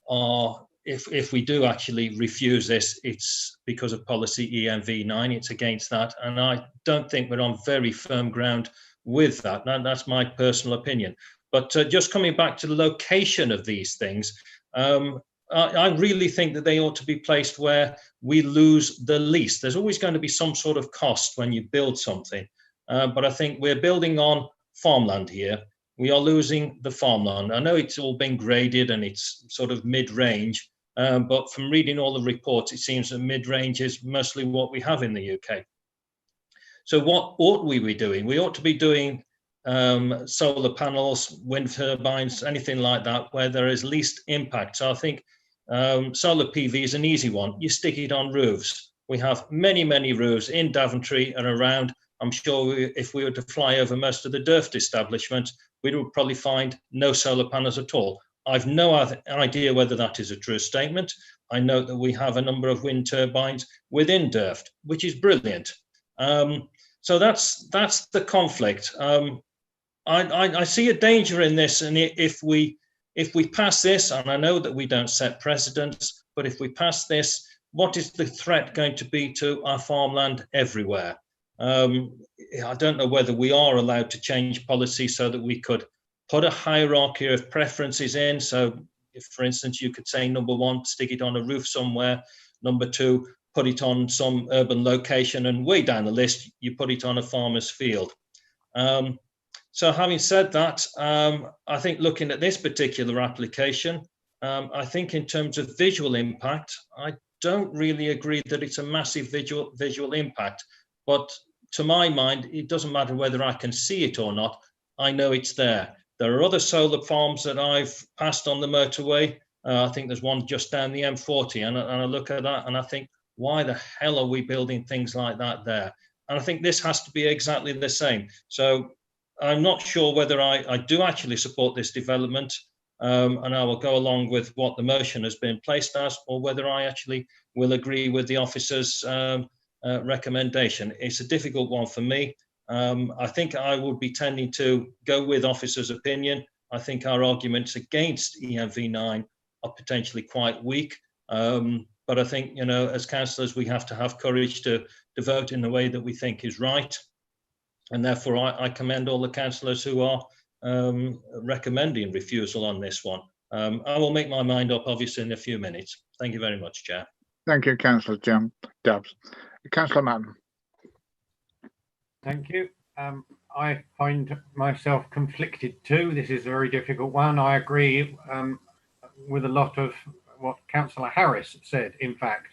are, if we do actually refuse this, it's because of policy ENV9. It's against that, and I don't think we're on very firm ground with that. That's my personal opinion. But just coming back to the location of these things, I really think that they ought to be placed where we lose the least. There's always going to be some sort of cost when you build something, but I think we're building on farmland here. We are losing the farmland. I know it's all been graded and it's sort of mid-range, but from reading all the reports, it seems that mid-range is mostly what we have in the UK. So what ought we be doing? We ought to be doing solar panels, wind turbines, anything like that, where there is least impact. So I think solar PV is an easy one. You stick it on roofs. We have many, many roofs in Daventry and around. I'm sure if we were to fly over most of the Durft establishment, we would probably find no solar panels at all. I've no idea whether that is a true statement. I know that we have a number of wind turbines within Durft, which is brilliant. So that's the conflict. I see a danger in this, and if we pass this, and I know that we don't set precedents, but if we pass this, what is the threat going to be to our farmland everywhere? I don't know whether we are allowed to change policy so that we could put a hierarchy of preferences in. So if, for instance, you could say, number one, stick it on a roof somewhere. Number two, put it on some urban location, and way down the list, you put it on a farmer's field. So having said that, I think looking at this particular application, I think in terms of visual impact, I don't really agree that it's a massive visual impact. But to my mind, it doesn't matter whether I can see it or not. I know it's there. There are other solar farms that I've passed on the motorway. I think there's one just down the M40, and I look at that and I think, why the hell are we building things like that there? And I think this has to be exactly the same. So I'm not sure whether I do actually support this development, and I will go along with what the motion has been placed as, or whether I actually will agree with the officer's recommendation. It's a difficult one for me. I think I would be tending to go with officer's opinion. I think our arguments against ENV9 are potentially quite weak. But I think, you know, as councillors, we have to have courage to vote in the way that we think is right. And therefore, I commend all the councillors who are recommending refusal on this one. I will make my mind up, obviously, in a few minutes. Thank you very much, Chair. Thank you, Councillor Dabbs. Councillor Madden. Thank you. I find myself conflicted too. This is a very difficult one. I agree with a lot of what Councillor Harris said, in fact.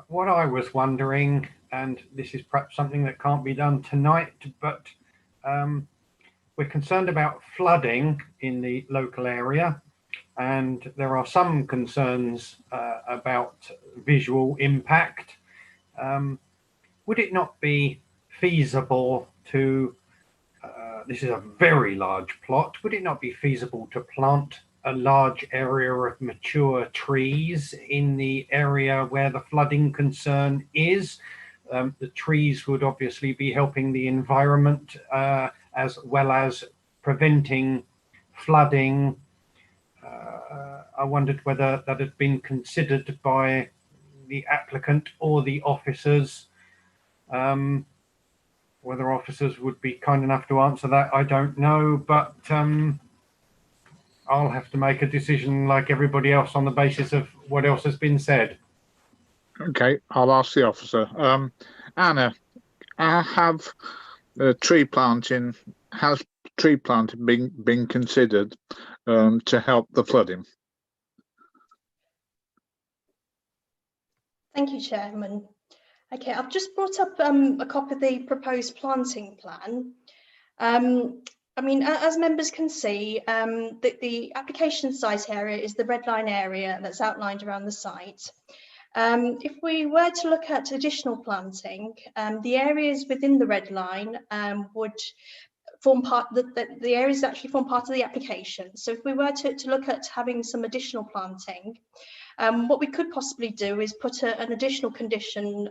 What I was wondering, and this is perhaps something that can't be done tonight, but we're concerned about flooding in the local area, and there are some concerns about visual impact. Would it not be feasible to, this is a very large plot, would it not be feasible to plant a large area of mature trees in the area where the flooding concern is? The trees would obviously be helping the environment as well as preventing flooding. I wondered whether that had been considered by the applicant or the officers. Whether officers would be kind enough to answer that, I don't know, but I'll have to make a decision like everybody else on the basis of what else has been said. Okay, I'll ask the officer. Anna, has tree planting been considered to help the flooding? Thank you, Chairman. Okay, I've just brought up a copy of the proposed planting plan. I mean, as members can see, the application site area is the red line area that's outlined around the site. If we were to look at additional planting, the areas within the red line would form part, the areas actually form part of the application. So if we were to look at having some additional planting, what we could possibly do is put an additional condition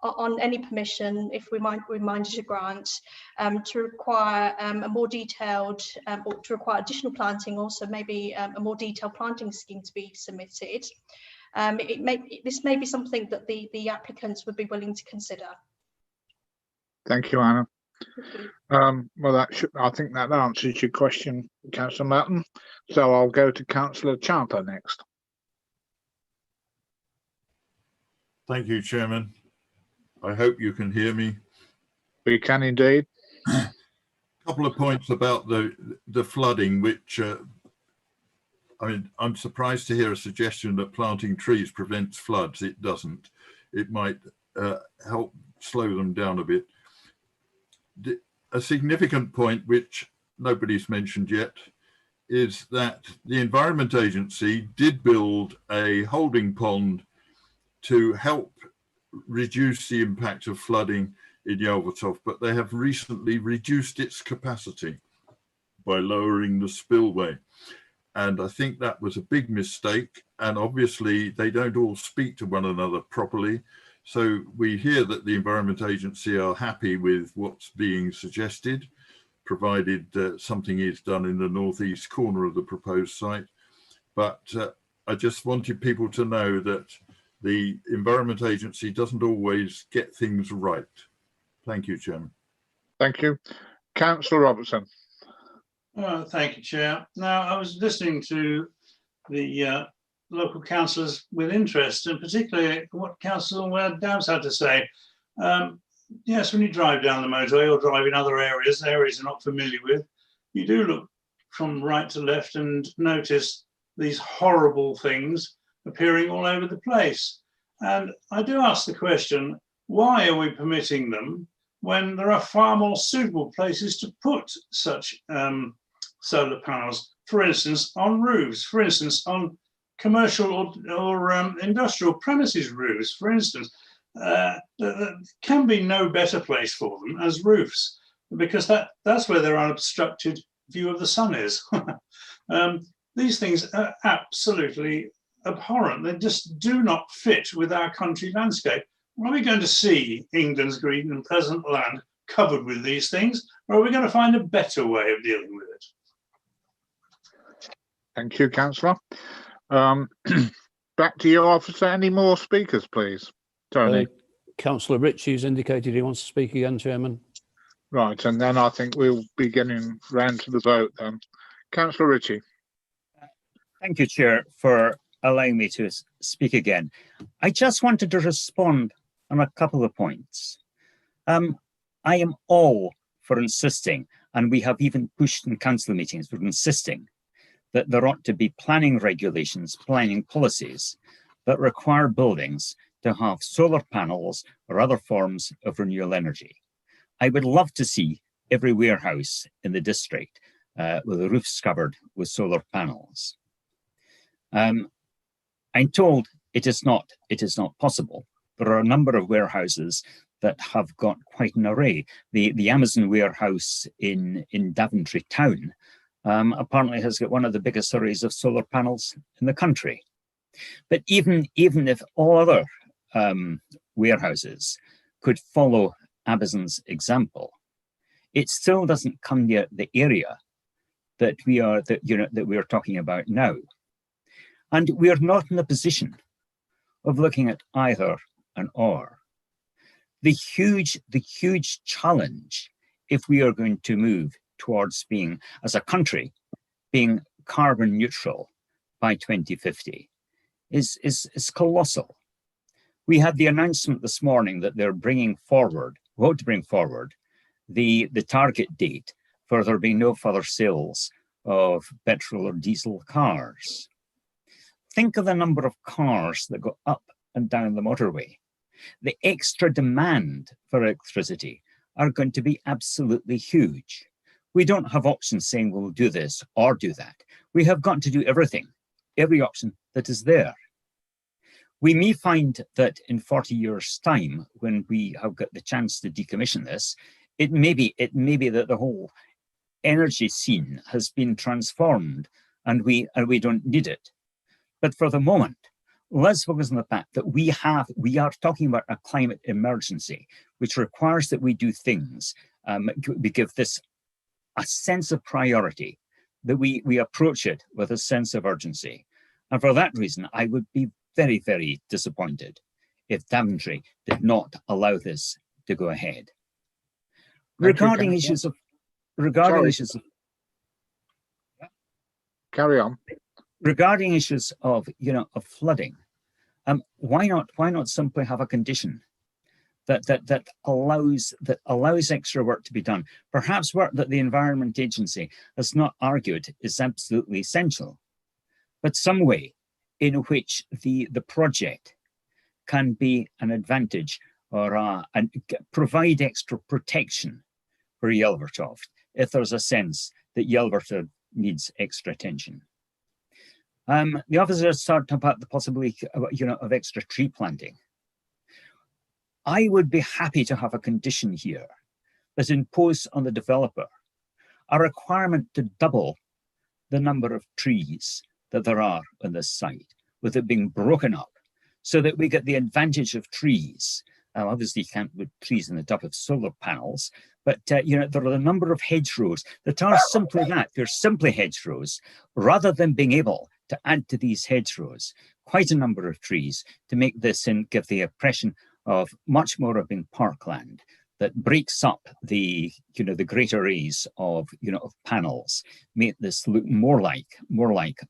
on any permission, if we minded to grant, to require a more detailed, or to require additional planting, also maybe a more detailed planting scheme to be submitted. This may be something that the applicants would be willing to consider. Thank you, Anna. Well, I think that answers your question, Councillor Melton. So I'll go to Councillor Charter next. Thank you, Chairman. I hope you can hear me. We can indeed. A couple of points about the flooding, which I mean, I'm surprised to hear a suggestion that planting trees prevents floods. It doesn't. It might help slow them down a bit. A significant point, which nobody's mentioned yet, is that the Environment Agency did build a holding pond to help reduce the impact of flooding in Yelvertoft, but they have recently reduced its capacity by lowering the spillway. And I think that was a big mistake. And obviously they don't all speak to one another properly. So we hear that the Environment Agency are happy with what's being suggested, provided something is done in the northeast corner of the proposed site. But I just wanted people to know that the Environment Agency doesn't always get things right. Thank you, Chairman. Thank you. Councillor Robertson. Thank you, Chair. Now, I was listening to the local councillors with interest, and particularly what Councillor Downs had to say. Yes, when you drive down the motorway or drive in other areas you're not familiar with, you do look from right to left and notice these horrible things appearing all over the place. And I do ask the question, why are we permitting them when there are far more suitable places to put such solar panels, for instance, on roofs, for instance, on commercial or industrial premises roofs, for instance. There can be no better place for them as roofs, because that's where their unobstructed view of the sun is. These things are absolutely abhorrent. They just do not fit with our country landscape. Are we going to see England's green and pleasant land covered with these things, or are we going to find a better way of dealing with it? Thank you, Councillor. Back to you, officer. Any more speakers, please? Tony. Councillor Ritchie's indicated he wants to speak again, Chairman. Right, and then I think we'll be getting round to the vote then. Councillor Ritchie. Thank you, Chair, for allowing me to speak again. I just wanted to respond on a couple of points. I am all for insisting, and we have even pushed in council meetings for insisting, that there ought to be planning regulations, planning policies that require buildings to have solar panels or other forms of renewable energy. I would love to see every warehouse in the district with the roofs covered with solar panels. I'm told it is not possible. There are a number of warehouses that have got quite an array. The Amazon warehouse in Daventry town apparently has got one of the biggest arrays of solar panels in the country. But even if all other warehouses could follow Amazon's example, it still doesn't come near the area that we are talking about now. And we are not in a position of looking at either and or. The huge challenge, if we are going to move towards being, as a country, being carbon neutral by 2050, is colossal. We had the announcement this morning that they're bringing forward, vote to bring forward, the target date for there being no further sales of petrol or diesel cars. Think of the number of cars that go up and down the motorway. The extra demand for electricity are going to be absolutely huge. We don't have options saying we'll do this or do that. We have got to do everything, every option that is there. We may find that in 40 years' time, when we have got the chance to decommission this, it may be that the whole energy scene has been transformed and we don't need it. But for the moment, let's focus on the fact that we are talking about a climate emergency, which requires that we do things. We give this a sense of priority, that we approach it with a sense of urgency. And for that reason, I would be very, very disappointed if Daventry did not allow this to go ahead. Regarding issues of carry on. Regarding issues of of flooding, why not simply have a condition that allows extra work to be done, perhaps work that the Environment Agency has not argued is absolutely essential, but some way in which the project can be an advantage or and provide extra protection for Yelvertoft if there's a sense that Yelvertoft needs extra attention. The officers talked about the possibility of extra tree planting. I would be happy to have a condition here that imposed on the developer a requirement to double the number of trees that there are on this site, with it being broken up, so that we get the advantage of trees. Obviously, you can't put trees in the top of solar panels, but there are a number of hedgerows that are simply that. They're simply hedgerows, rather than being able to add to these hedgerows quite a number of trees to make this and give the impression of much more of being parkland that breaks up the the great arrays of of panels, make this look more like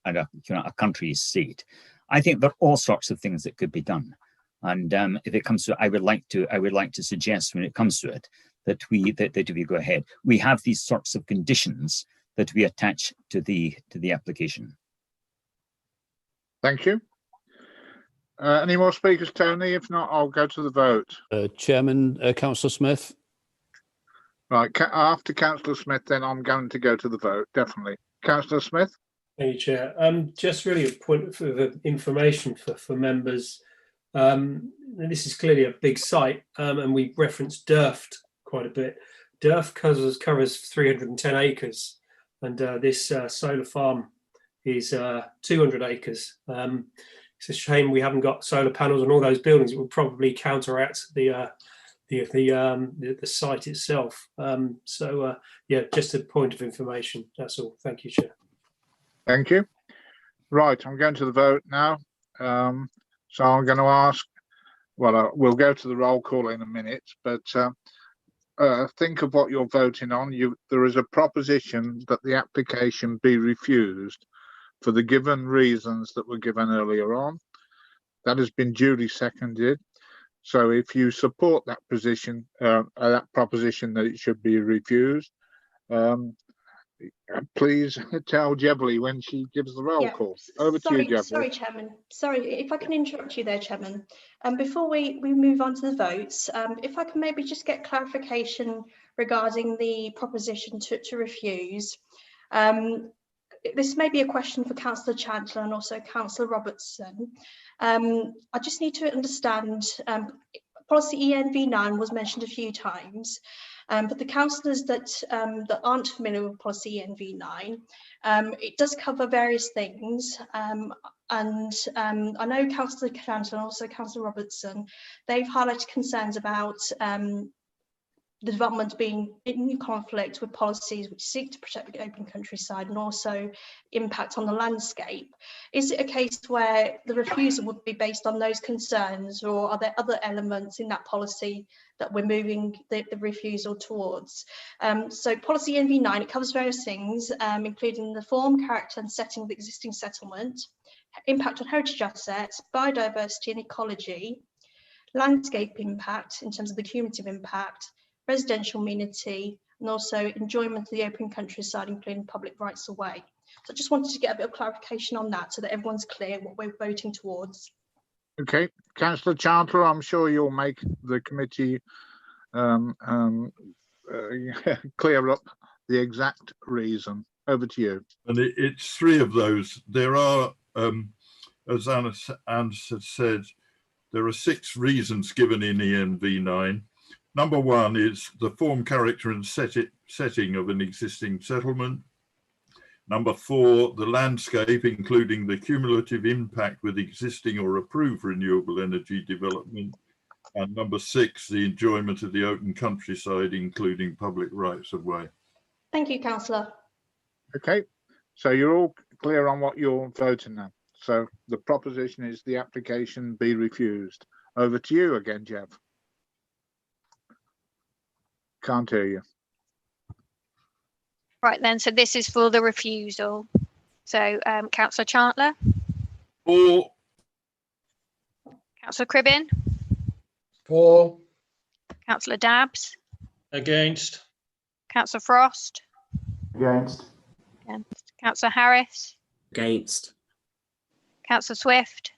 a country estate. I think there are all sorts of things that could be done, and if it comes to, I would like to suggest when it comes to it that we go ahead. We have these sorts of conditions that we attach to the application. Thank you. Any more speakers, Tony? If not, I'll go to the vote. Chairman, Councillor Smith. Right, after Councillor Smith, then I'm going to go to the vote, definitely. Councillor Smith? Thank you, Chair. Just really a point of information for members. This is clearly a big site, and we referenced Durft quite a bit. Durft covers 310 acres, and this solar farm is 200 acres. It's a shame we haven't got solar panels on all those buildings. It would probably counteract the site itself. Yeah, just a point of information. That's all. Thank you, Chair. Thank you. Right, I'm going to the vote now. So I'm going to ask. Well, we'll go to the roll call in a minute, but think of what you're voting on. There is a proposition that the application be refused for the given reasons that were given earlier on. That has been duly seconded. So if you support that position, that proposition that it should be refused, please tell Jebly when she gives the roll call. Over to you, Jebly. Sorry, Chairman. Sorry, if I can interrupt you there, Chairman. Before we move on to the votes, if I can maybe just get clarification regarding the proposition to refuse. This may be a question for Councillor Chandler and also Councillor Robertson. I just need to understand, policy ENV9 was mentioned a few times, but the councillors that aren't familiar with policy ENV9, it does cover various things. And I know Councillor Chandler and also Councillor Robertson, they've highlighted concerns about the development being in conflict with policies which seek to protect the open countryside and also impact on the landscape. Is it a case where the refusal would be based on those concerns, or are there other elements in that policy that we're moving the refusal towards? So policy NV9, it covers various things, including the form, character and setting of the existing settlement, impact on heritage assets, biodiversity and ecology, landscape impact in terms of the cumulative impact, residential amenity, and also enjoyment of the open countryside, including public rights of way. So I just wanted to get a bit of clarification on that so that everyone's clear what we're voting towards. Okay, Councillor Chandler, I'm sure you'll make the committee clear up the exact reason. Over to you. And it's three of those. There are, as Anna has said, there are 6 reasons given in ENV9. Number 1 is the form, character and setting of an existing settlement. Number 4, the landscape, including the cumulative impact with existing or approved renewable energy development. And number 6, the enjoyment of the open countryside, including public rights of way. Thank you, councillor. Okay, so you're all clear on what you're voting now. So the proposition is the application be refused. Over to you again, Jeff. Can't hear you. Right then, so this is for the refusal. So Councillor Chandler. For. Councillor Cribbin. For. Councillor Dabbs. Against. Councillor Frost. Against. Against. Councillor Harris. Against. Councillor Swift.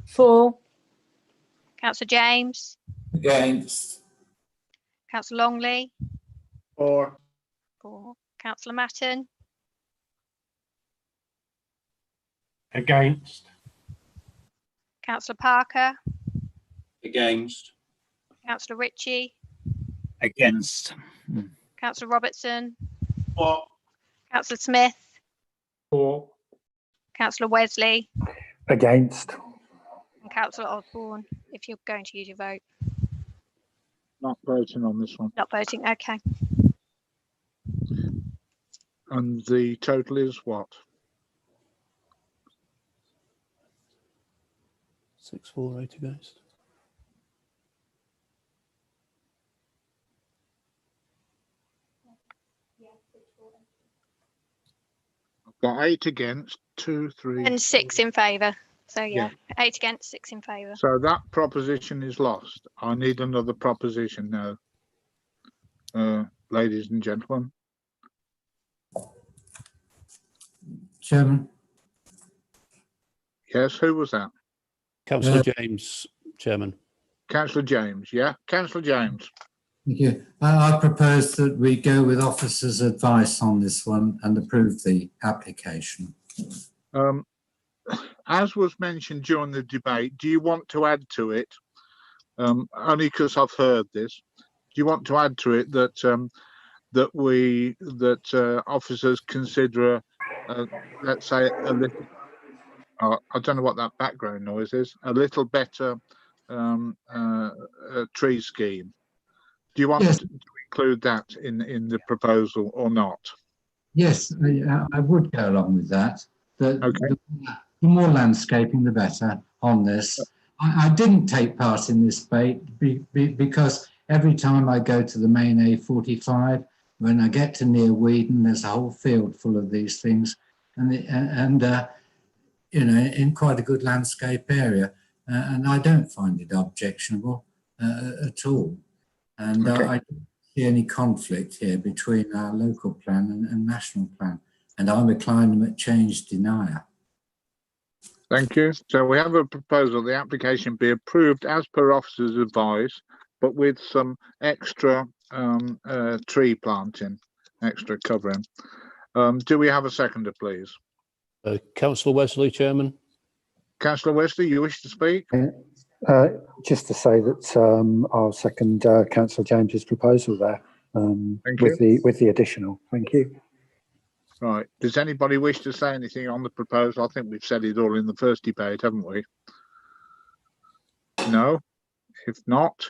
For. Councillor James. Against. Councillor Longley. For. For. Councillor Matton. Against. Councillor Parker. Against. Councillor Ritchie. Against. Councillor Robertson. For. Councillor Smith. For. Councillor Wesley. Against. And Councillor Osborne, if you're going to use your vote. Not voting on this one. Not voting, okay. And the total is what? 6, 4, 8 against. I've got 8 against, 2, 3. And 6 in favour. So yeah, Yeah. 8 against, 6 in favour. So that proposition is lost. I need another proposition now, ladies and gentlemen. Chairman. Yes, who was that? Councillor James, Chairman. Councillor James, yeah? Councillor James. Thank you. I propose that we go with officers' advice on this one and approve the application. As was mentioned during the debate, do you want to add to it, only because I've heard this, do you want to add to it that officers consider, let's say, a little, I don't know what that background noise is, a little better tree scheme? Do you want to include that in the proposal or not? Yes, I would go along with that. The more landscaping, the better on this. I didn't take part in this debate because every time I go to the main A45, when I get to near Weedon, there's a whole field full of these things, and you know, in quite a good landscape area, and I don't find it objectionable at all. And I don't see any conflict here between our local plan and national plan, and I'm a climate change denier. Thank you. So we have a proposal, the application be approved as per officer's advice, but with some extra tree planting, extra covering. Do we have a seconder, please? Councillor Wesley, Chairman. Councillor Wesley, you wish to speak? Just to say that I'll second Councillor James's proposal there with the additional. Thank you. Right. Does anybody wish to say anything on the proposal? I think we've said it all in the first debate, haven't we? No. If not,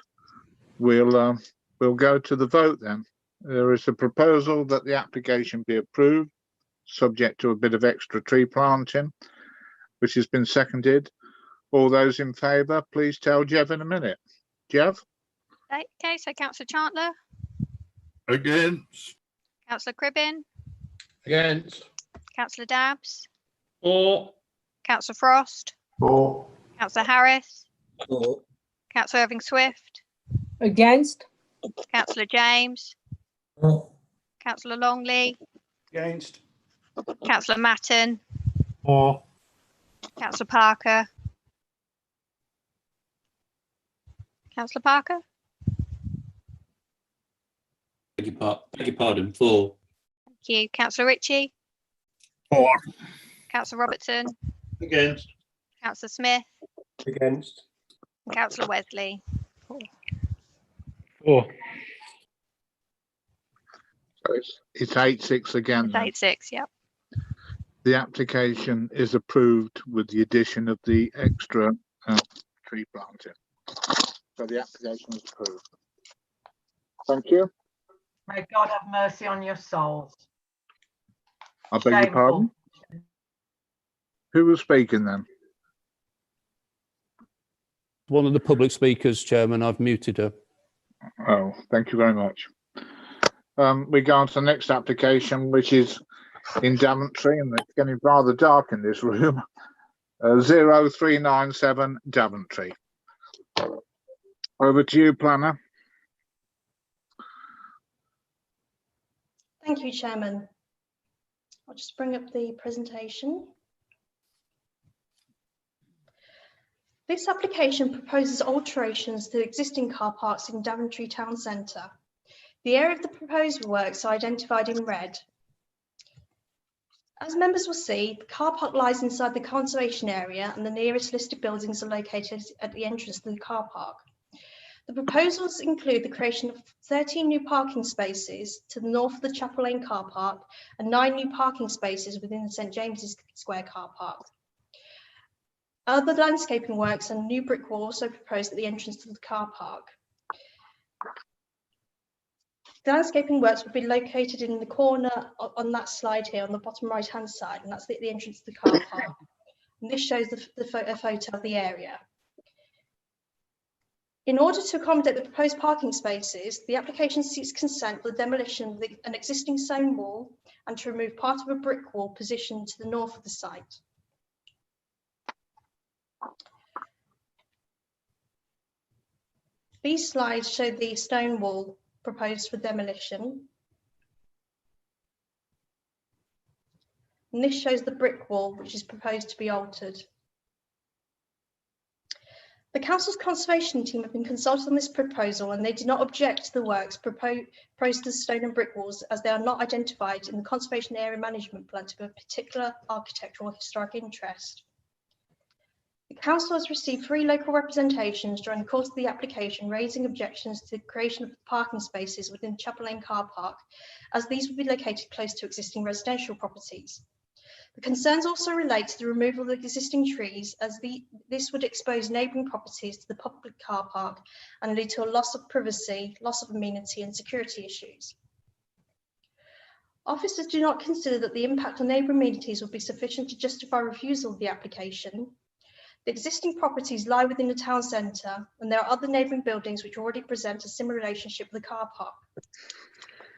we'll go to the vote then. There is a proposal that the application be approved, subject to a bit of extra tree planting, which has been seconded. All those in favour, please tell Jev in a minute. Jev? Okay, so Councillor Chandler. Against. Councillor Cribbin. Against. Councillor Dabbs. For. Councillor Frost. For. Councillor Harris. For. Councillor Irving Swift. Against. Councillor James. For. Councillor Longley. Against. Councillor Matton. For. Councillor Parker. Councillor Parker. Beg your pardon. For. Thank you. Councillor Ritchie. For. Councillor Robertson. Against. Councillor Smith. Against. And Councillor Wesley. For. So it's 8-6 again. It's 8-6, yep. the application is approved with the addition of the extra tree planting. So the application is approved. Thank you. May God have mercy on your souls. I beg your pardon? Who was speaking then? One of the public speakers, Chairman. I've muted her. Oh, thank you very much. We go on to the next application, which is in Daventry, and it's getting rather dark in this room. 0397 Daventry. Over to you, planner. Thank you, Chairman. I'll just bring up the presentation. This application proposes alterations to existing car parks in Daventry Town Centre. The area of the proposed works are identified in red. As members will see, the car park lies inside the conservation area and the nearest listed buildings are located at the entrance to the car park. The proposals include the creation of 13 new parking spaces to the north of the Chapel Lane car park and 9 new parking spaces within the St James's Square car park. Other landscaping works and new brick wall also proposed at the entrance to the car park. The landscaping works will be located in the corner on that slide here on the bottom right hand side, and that's the entrance to the car park. And this shows a photo of the area. In order to accommodate the proposed parking spaces, the application seeks consent for the demolition of an existing stone wall and to remove part of a brick wall positioned to the north of the site. These slides show the stone wall proposed for demolition. And this shows the brick wall, which is proposed to be altered. The Council's conservation team have been consulted on this proposal and they did not object to the works proposed to the stone and brick walls as they are not identified in the Conservation Area Management Plan to be of particular architectural or historic interest. The Council has received 3 local representations during the course of the application raising objections to the creation of parking spaces within Chapel Lane car park, as these will be located close to existing residential properties. The concerns also relate to the removal of the existing trees, as this would expose neighbouring properties to the public car park and lead to a loss of privacy, loss of amenity and security issues. Officers do not consider that the impact on neighbouring amenities will be sufficient to justify refusal of the application. The existing properties lie within the town centre and there are other neighbouring buildings which already present a similar relationship with the car park.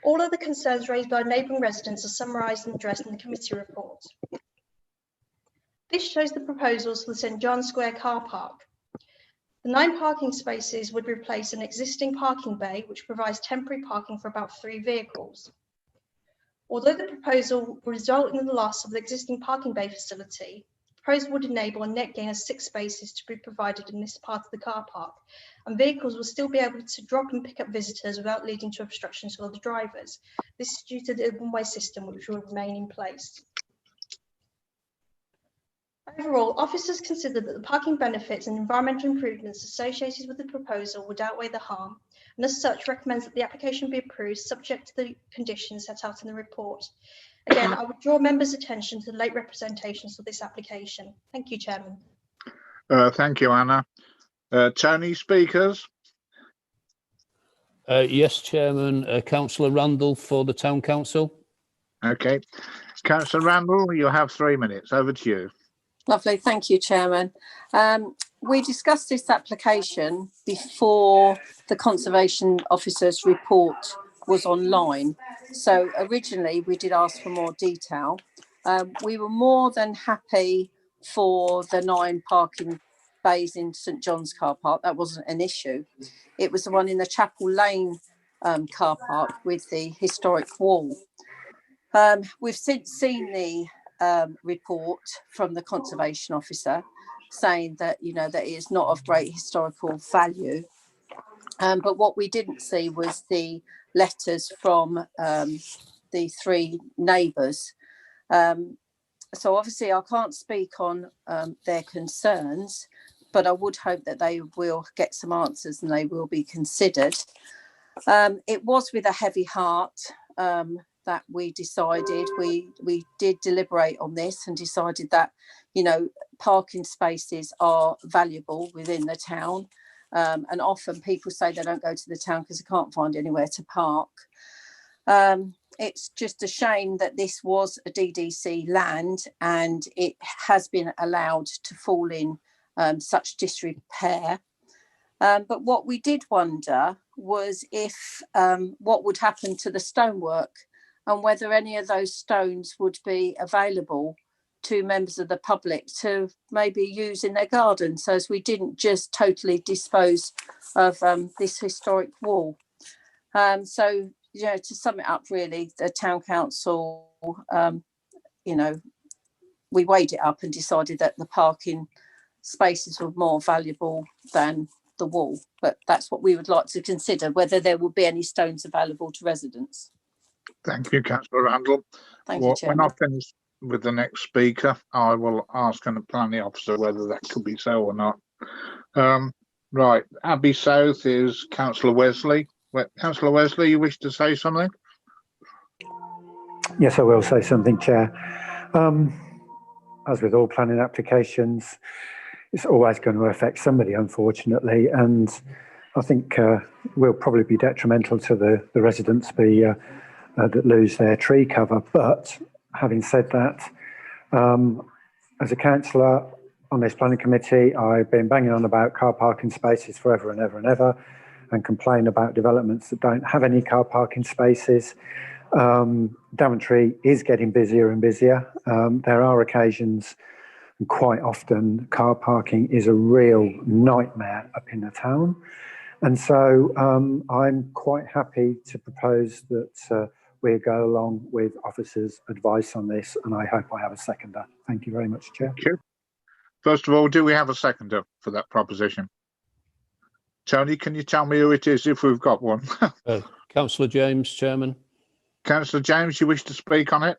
All other concerns raised by neighbouring residents are summarised and addressed in the committee report. This shows the proposals for the St John's Square car park. The 9 parking spaces would replace an existing parking bay which provides temporary parking for about 3 vehicles. Although the proposal will result in the loss of the existing parking bay facility, the proposal would enable a net gain of 6 spaces to be provided in this part of the car park, and vehicles will still be able to drop and pick up visitors without leading to obstructions for the drivers. This is due to the one-way system which will remain in place. Overall, officers consider that the parking benefits and environmental improvements associated with the proposal would outweigh the harm, and as such recommends that the application be approved subject to the conditions set out in the report. Again, I would draw members' attention to the late representations for this application. Thank you, Chairman. Thank you, Anna. Tony, speakers? Yes, Chairman. Councillor Randall for the Town Council. Okay. Councillor Randall, you have 3 minutes. Over to you. Lovely. Thank you, Chairman. We discussed this application before the Conservation Officer's report was online. So originally we did ask for more detail. We were more than happy for the 9 parking bays in St John's car park. That wasn't an issue. It was the one in the Chapel Lane car park with the historic wall. We've since seen the report from the Conservation Officer saying that, you know, that it is not of great historical value. But what we didn't see was the letters from the 3 neighbours. So obviously I can't speak on their concerns, but I would hope that they will get some answers and they will be considered. It was with a heavy heart that we decided we did deliberate on this and decided that, you know, parking spaces are valuable within the town. And often people say they don't go to the town because they can't find anywhere to park. It's just a shame that this was a DDC land and it has been allowed to fall in such disrepair. But what we did wonder was if what would happen to the stonework and whether any of those stones would be available to members of the public to maybe use in their garden, so as we didn't just totally dispose of this historic wall. So, you know, to sum it up, really, the town council, you know, we weighed it up and decided that the parking spaces were more valuable than the wall. But that's what we would like to consider, whether there will be any stones available to residents. Thank you, Councillor Randall. Thank you, When I Chairman. finish with the next speaker, I will ask the planning officer whether that could be so or not. Right, Abbey South is Councillor Wesley. Councillor Wesley, you wish to say something? Yes, I will say something, Chair. As with all planning applications, it's always going to affect somebody, unfortunately, and I think will probably be detrimental to the residents that lose their tree cover. But having said that, as a councillor on this planning committee, I've been banging on about car parking spaces forever and ever and ever, and complain about developments that don't have any car parking spaces. Daventry is getting busier and busier. There are occasions, and quite often, car parking is a real nightmare up in the town. And so I'm quite happy to propose that we go along with officers' advice on this, and I hope I have a seconder. Thank you very much, Chair. Thank you. First of all, do we have a seconder for that proposition? Tony, can you tell me who it is if we've got one? Councillor James, Chairman. Councillor James, you wish to speak on it?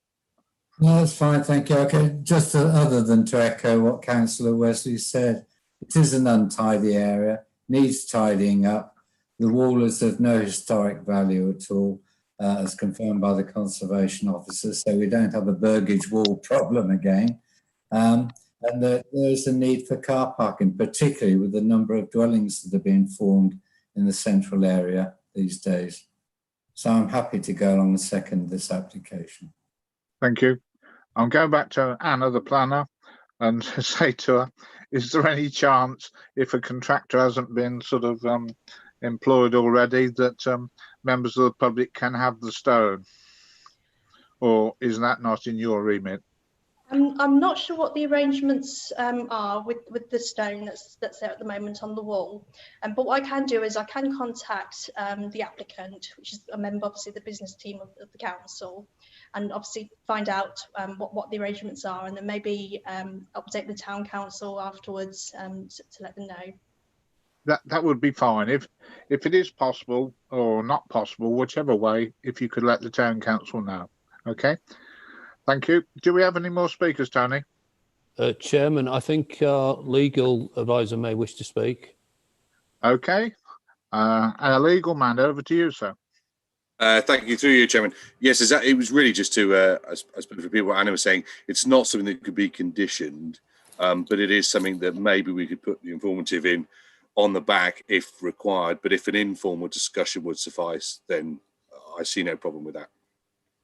No, that's fine, thank you. Okay, just other than to echo what Councillor Wesley said, it is an untidy area, needs tidying up. The wall is of no historic value at all, as confirmed by the conservation officer, so we don't have a Burgage wall problem again. And there is a need for car parking, particularly with the number of dwellings that are being formed in the central area these days. So I'm happy to go along and second this application. Thank you. I'll go back to Anna, the planner, and say to her, is there any chance, if a contractor hasn't been sort of employed already, that members of the public can have the stone? Or is that not in your remit? I'm not sure what the arrangements are with the stone that's there at the moment on the wall. But what I can do is I can contact the applicant, which is a member, obviously, of the business team of the council, and obviously find out what the arrangements are, and then maybe update the town council afterwards to let them know. That would be fine. If it is possible or not possible, whichever way, if you could let the town council know. Okay. Thank you. Do we have any more speakers, Tony? Chairman, I think our legal advisor may wish to speak. Okay. Our legal man, over to you, sir. Thank you, through you, Chairman. Yes, it was really just to, I suppose, repeat what Anna was saying. It's not something that could be conditioned, but it is something that maybe we could put the informative in on the back if required. But if an informal discussion would suffice, then I see no problem with that.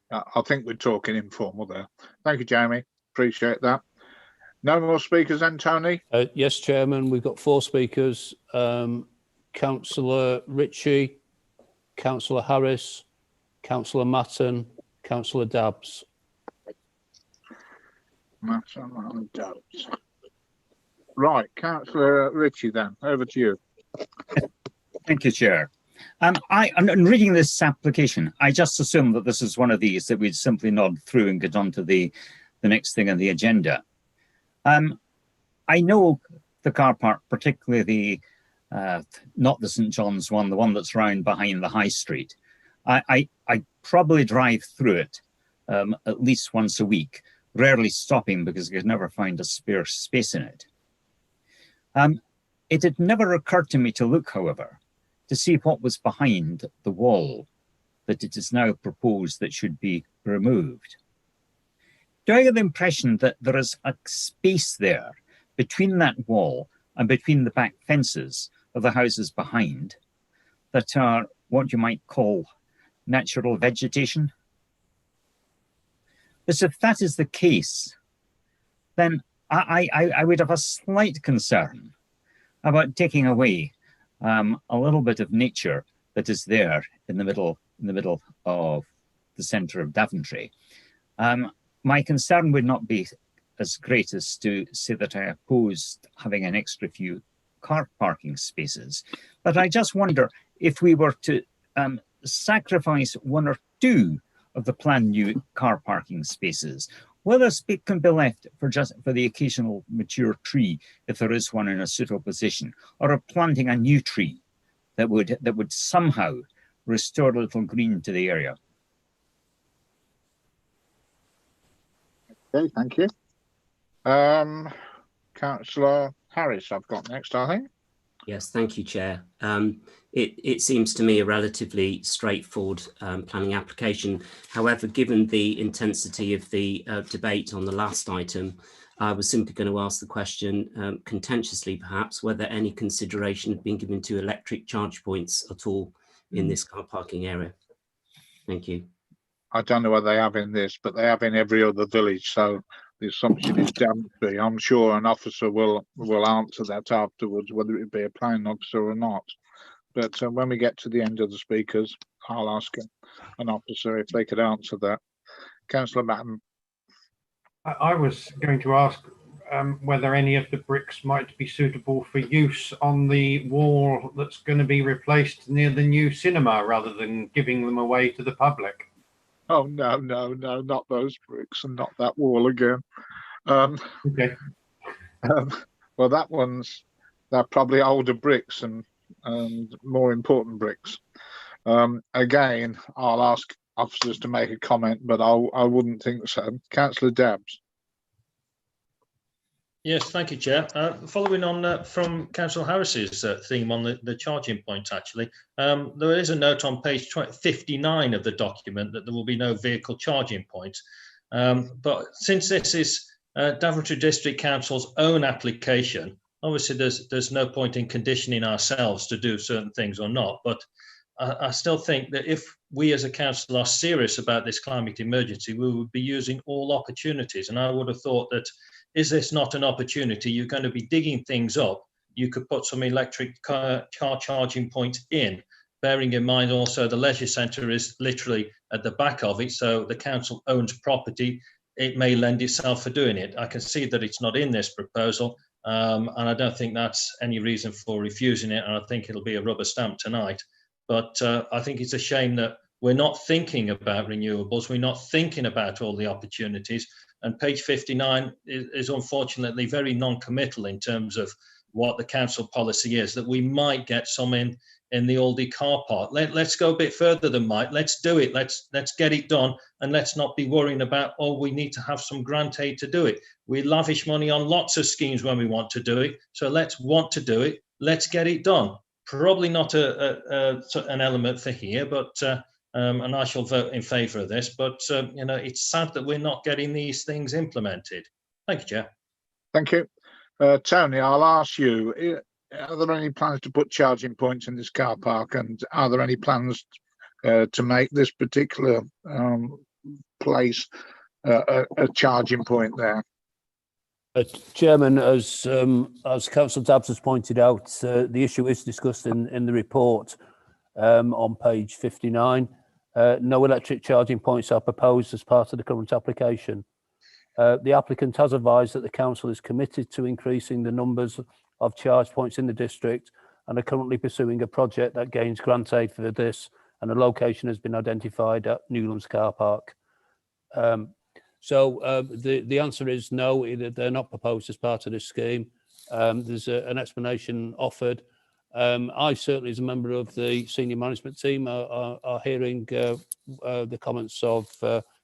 I think we're talking informal there. Thank you, Jamie. Appreciate that. No more speakers then, Tony? Yes, Chairman, we've got 4 speakers. Councillor Ritchie, Councillor Harris, Councillor Matton, Councillor Dabbs. Matton and Dabbs. Right, Councillor Ritchie then, over to you. Thank you, Chair. I'm reading this application. I just assumed that this is one of these that we'd simply nod through and get on to the next thing on the agenda. I know the car park, particularly the not the St John's one, the one that's round behind the High Street. I probably drive through it at least once a week, rarely stopping because I could never find a spare space in it. It had never occurred to me to look, however, to see what was behind the wall. that it is now proposed that should be removed. Do I get the impression that there is a space there between that wall and between the back fences of the houses behind that are what you might call natural vegetation? Because if that is the case, then I would have a slight concern about taking away a little bit of nature that is there in the middle of the centre of Daventry. My concern would not be as great as to say that I opposed having an extra few car parking spaces, but I just wonder if we were to sacrifice one or two of the planned new car parking spaces, whether space can be left for the occasional mature tree, if there is one in a suitable position, or of planting a new tree that would somehow restore a little green to the area. Okay, thank you. Councillor Harris, I've got next, I think. Yes, thank you, Chair. It seems to me a relatively straightforward planning application. However, given the intensity of the debate on the last item, I was simply going to ask the question, contentiously perhaps, whether any consideration had been given to electric charge points at all in this car parking area. Thank you. I don't know what they have in this, but they have in every other village. So the assumption is Daventry. I'm sure an officer will answer that afterwards, whether it be a planning officer or not. But when we get to the end of the speakers, I'll ask an officer if they could answer that. Councillor Batten. I was going to ask whether any of the bricks might be suitable for use on the wall that's going to be replaced near the new cinema, rather than giving them away to the public. Oh, no, not those bricks and not that wall again. Okay. Well, they're probably older bricks and more important bricks. Again, I'll ask officers to make a comment, but I wouldn't think so. Councillor Dabbs. Yes, thank you, Chair. Following on from Councillor Harris's theme on the charging point, actually, there is a note on page 59 of the document that there will be no vehicle charging points. But since this is Daventry District Council's own application, obviously there's no point in conditioning ourselves to do certain things or not. But I still think that if we as a council are serious about this climate emergency, we would be using all opportunities. And I would have thought that, is this not an opportunity? You're going to be digging things up. You could put some electric car charging points in, bearing in mind also the leisure centre is literally at the back of it. So the council owns property. It may lend itself for doing it. I can see that it's not in this proposal. And I don't think that's any reason for refusing it. And I think it'll be a rubber stamp tonight. But I think it's a shame that we're not thinking about renewables. We're not thinking about all the opportunities. And page 59 is unfortunately very non-committal in terms of what the council policy is, that we might get some in the Aldi car park. Let's go a bit further than might. Let's do it. Let's get it done. And let's not be worrying about, oh, we need to have some grant aid to do it. We lavish money on lots of schemes when we want to do it. So let's want to do it. Let's get it done. Probably not an element for here, but and I shall vote in favour of this. But you know, it's sad that we're not getting these things implemented. Thank you, Chair. Thank you, Tony. I'll ask you: are there any plans to put charging points in this car park, and are there any plans to make this particular place a charging point there? Chairman, as Councillor Dabbs has pointed out, the issue is discussed in the report on page 59. No electric charging points are proposed as part of the current application. The applicant has advised that the council is committed to increasing the numbers of charge points in the district and are currently pursuing a project that gains grant aid for this, and a location has been identified at Newlands Car Park. So the answer is no, they're not proposed as part of this scheme. There's an explanation offered. I certainly, as a member of the senior management team, are hearing the comments of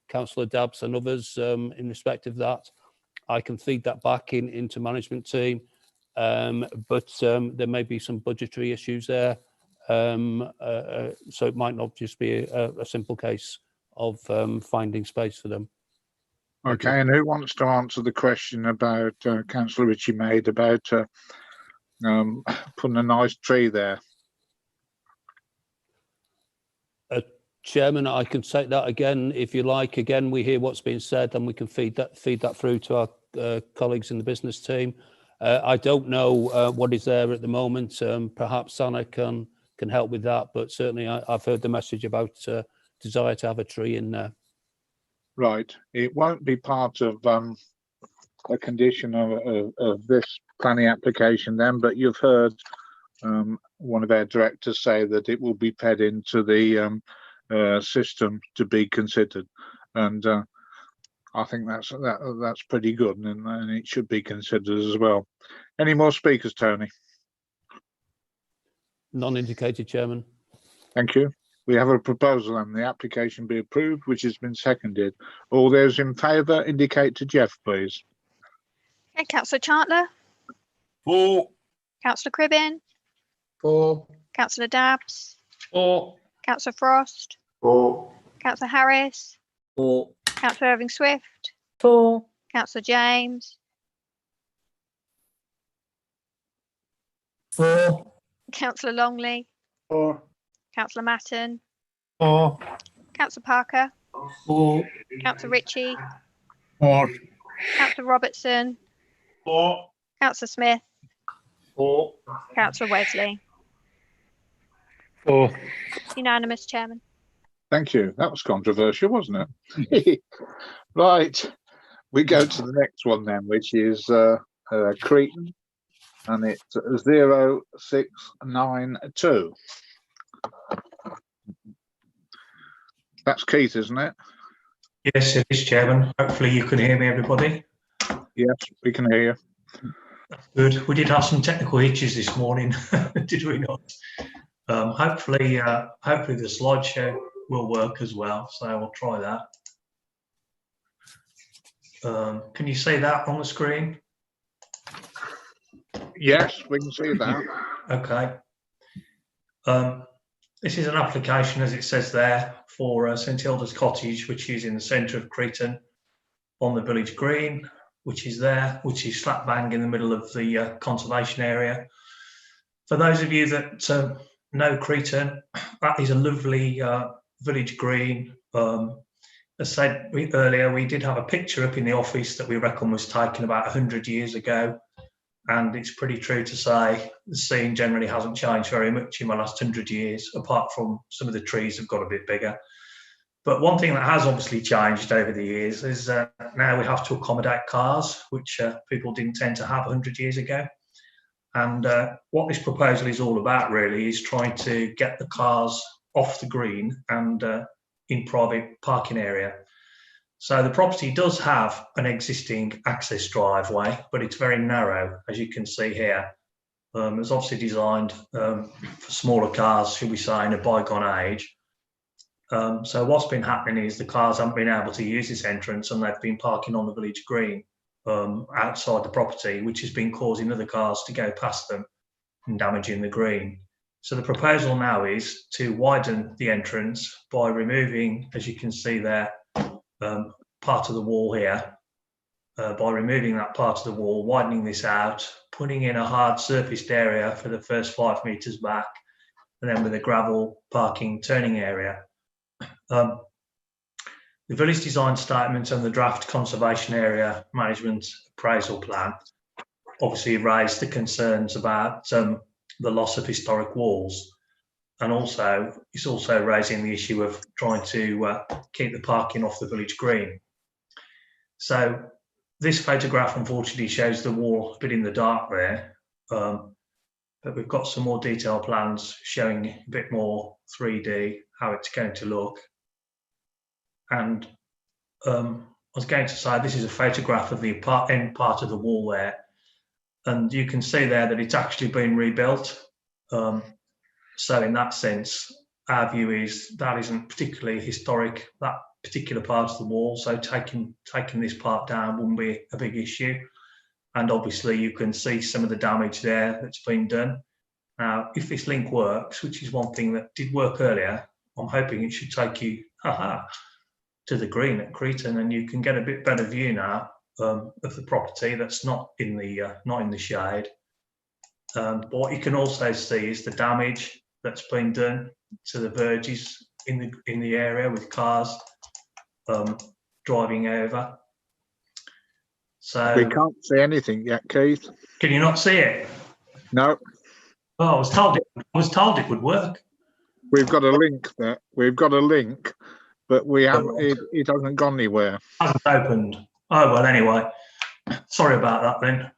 Councillor Dabbs and others in respect of that. I can feed that back into management team, but there may be some budgetary issues there. So it might not just be a simple case of finding space for them. Okay, and who wants to answer the question about Councillor Ritchie made about putting a nice tree there? Chairman, I can say that again if you like. Again, we hear what's been said, and we can feed that through to our colleagues in the business team. I don't know what is there at the moment. Perhaps Anna can help with that, but certainly I've heard the message about desire to have a tree in there. Right, it won't be part of a condition of this planning application then, but you've heard one of our directors say that it will be fed into the system to be considered, and I think that's pretty good, and it should be considered as well. Any more speakers, Tony? None indicated, Chairman. Thank you. We have a proposal and the application be approved, which has been seconded. All those in favour indicate to Jeff, please. Okay, Councillor Chartler. For. Councillor Cribbin. For. Councillor Dabbs. For. Councillor Frost. For. Councillor Harris. For. Councillor Irving Swift. For. Councillor James. For. Councillor Longley. For. Councillor Matton. For. Councillor Parker. For. Councillor Ritchie. For. Councillor Robertson. For. Councillor Smith. For. Councillor Wesley. For. Unanimous, Chairman. Thank you. That was controversial, wasn't it? Right. We go to the next one then, which is Cretan, and it's 0692. That's Keith, isn't it? Yes, it is, Chairman. Hopefully you can hear me, everybody. Yes, we can hear you. Good. We did have some technical hitches this morning, did we not? Hopefully the slideshow will work as well, so I'll try that. Can you see that on the screen? Yes, we can see that. Okay. This is an application, as it says there, for St Hilda's Cottage, which is in the centre of Cretan on the village green, which is slap bang in the middle of the conservation area. For those of you that know Cretan, that is a lovely village green. As said earlier, we did have a picture up in the office that we reckon was taken about 100 years ago. And it's pretty true to say the scene generally hasn't changed very much in the last 100 years, apart from some of the trees have got a bit bigger. But one thing that has obviously changed over the years is now we have to accommodate cars, which people didn't tend to have 100 years ago. And what this proposal is all about really is trying to get the cars off the green and in private parking area. So the property does have an existing access driveway, but it's very narrow, as you can see here. It's obviously designed for smaller cars, should we say, in a bygone age. So what's been happening is the cars haven't been able to use this entrance and they've been parking on the village green outside the property, which has been causing other cars to go past them and damaging the green. So the proposal now is to widen the entrance by removing, as you can see there, part of the wall here, by removing that part of the wall, widening this out, putting in a hard surfaced area for the first 5 metres back, and then with a gravel parking turning area. The village design statement and the draft conservation area management appraisal plan obviously raised the concerns about the loss of historic walls. And also, it's also raising the issue of trying to keep the parking off the village green. So this photograph unfortunately shows the wall a bit in the dark there, but we've got some more detailed plans showing a bit more 3D how it's going to look. And I was going to say this is a photograph of the end part of the wall there, and you can see there that it's actually been rebuilt. So in that sense, our view is that isn't particularly historic, that particular part of the wall. So taking this part down wouldn't be a big issue. And obviously you can see some of the damage there that's been done. Now, if this link works, which is one thing that did work earlier, I'm hoping it should take you to the green at Cretan, and you can get a bit better view now of the property that's not in the shade. But what you can also see is the damage that's been done to the verges in the area with cars driving over. So we can't see anything yet, Keith. Can you not see it? No. Oh, I was told it would work. We've got a link there. We've got a link, but we haven't. It hasn't gone anywhere. Hasn't opened. Oh well. Anyway, sorry about that then.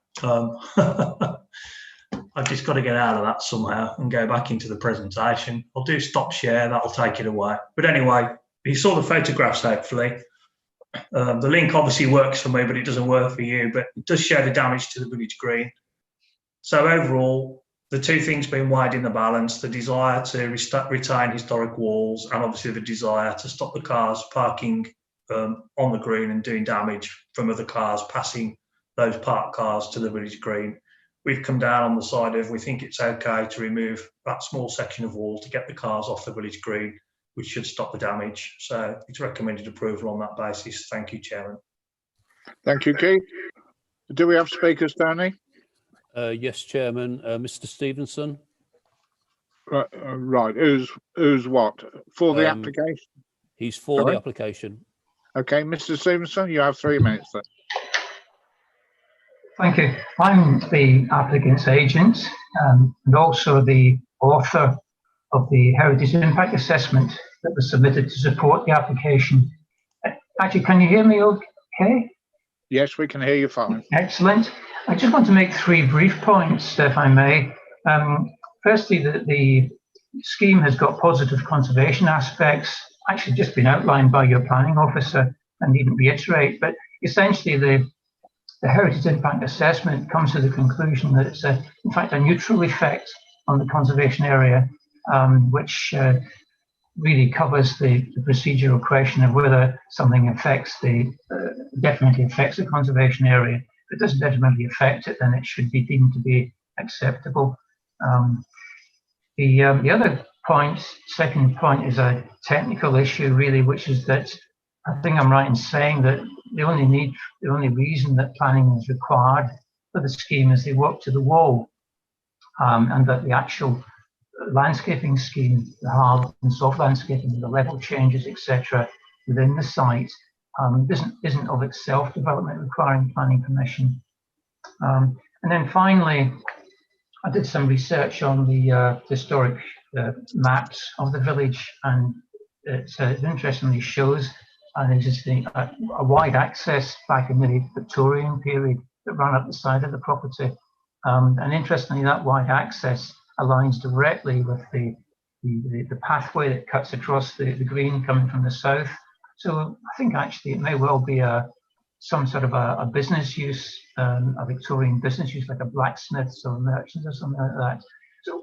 I've just got to get out of that somehow and go back into the presentation. I'll do stop share. That'll take it away. But anyway, you saw the photographs hopefully. The link obviously works for me, but it doesn't work for you. But it does show the damage to the village green. So overall, the two things being weighed in the balance, the desire to retain historic walls and obviously the desire to stop the cars parking on the green and doing damage from other cars passing those parked cars to the village green. We've come down on the side of we think it's okay to remove that small section of wall to get the cars off the village green, which should stop the damage. So it's recommended approval on that basis. Thank you, Chairman. Thank you, Keith. Do we have speakers, Tony? Yes, Chairman. Mr. Stevenson. Right. Who's what? For the application? He's for the application. Okay, Mr. Stevenson, you have 3 minutes then. Thank you. I'm the applicant's agent and also the author of the Heritage Impact Assessment that was submitted to support the application. Actually, can you hear me okay? Yes, we can hear you fine. Excellent. I just want to make 3 brief points, if I may. Firstly, the scheme has got positive conservation aspects, actually just been outlined by your planning officer, I needn't reiterate, but essentially the Heritage Impact Assessment comes to the conclusion that it's in fact a neutral effect on the conservation area, which really covers the procedural question of whether something affects definitely affects the conservation area. If it doesn't detrimentally affect it, then it should be deemed to be acceptable. The other point, second point, is a technical issue really, which is that I think I'm right in saying that the only reason that planning is required for the scheme is they work to the wall, and that the actual landscaping scheme, the hard and soft landscaping, the level changes, etc., within the site isn't of itself development requiring planning permission. And then finally, I did some research on the historic maps of the village, and it interestingly shows an existing a wide access back in the Victorian period that ran up the side of the property. And interestingly, that wide access aligns directly with the pathway that cuts across the green coming from the south. So I think actually it may well be some sort of a business use, a Victorian business use, like a blacksmiths or merchants or something like that. So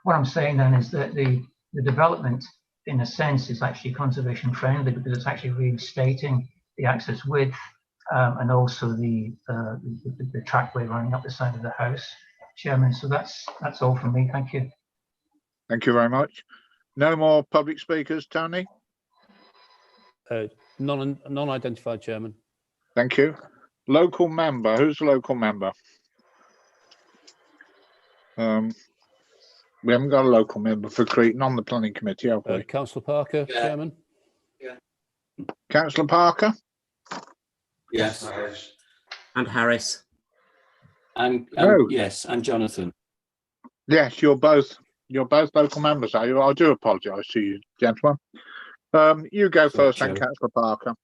what I'm saying then is that the development, in a sense, is actually conservation friendly because it's actually reinstating the access width and also the trackway running up the side of the house, Chairman. So that's all from me. Thank you. Thank you very much. No more public speakers, Tony? Non-identified, Chairman. Thank you. Local member. Who's the local member? We haven't got a local member for Cretan on the planning committee, have we? Councillor Parker, Chairman. Councillor Parker? Yes. And Harris. And No. yes, and Jonathan. Yes, you're both local members, are you? I do apologise to you, gentlemen. You go first, then, Councillor Parker.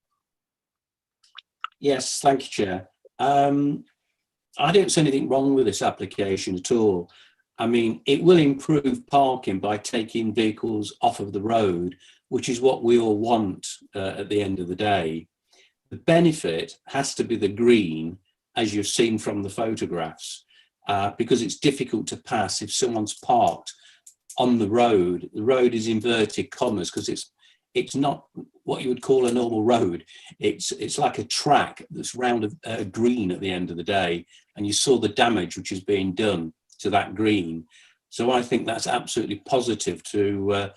Yes, thank you, Chair. I don't see anything wrong with this application at all. I mean, it will improve parking by taking vehicles off of the road, which is what we all want at the end of the day. The benefit has to be the green, as you've seen from the photographs, because it's difficult to pass if someone's parked on the road. The road is inverted commas because it's not what you would call a normal road. It's like a track that's round a green at the end of the day, and you saw the damage which is being done to that green. So I think that's absolutely positive to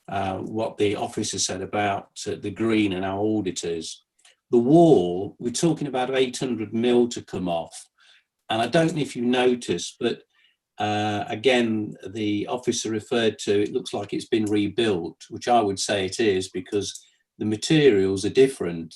what the officer said about the green and our auditors. The wall, we're talking about 800 mil to come off. And I don't know if you noticed, but again, the officer referred to, it looks like it's been rebuilt, which I would say it is, because the materials are different.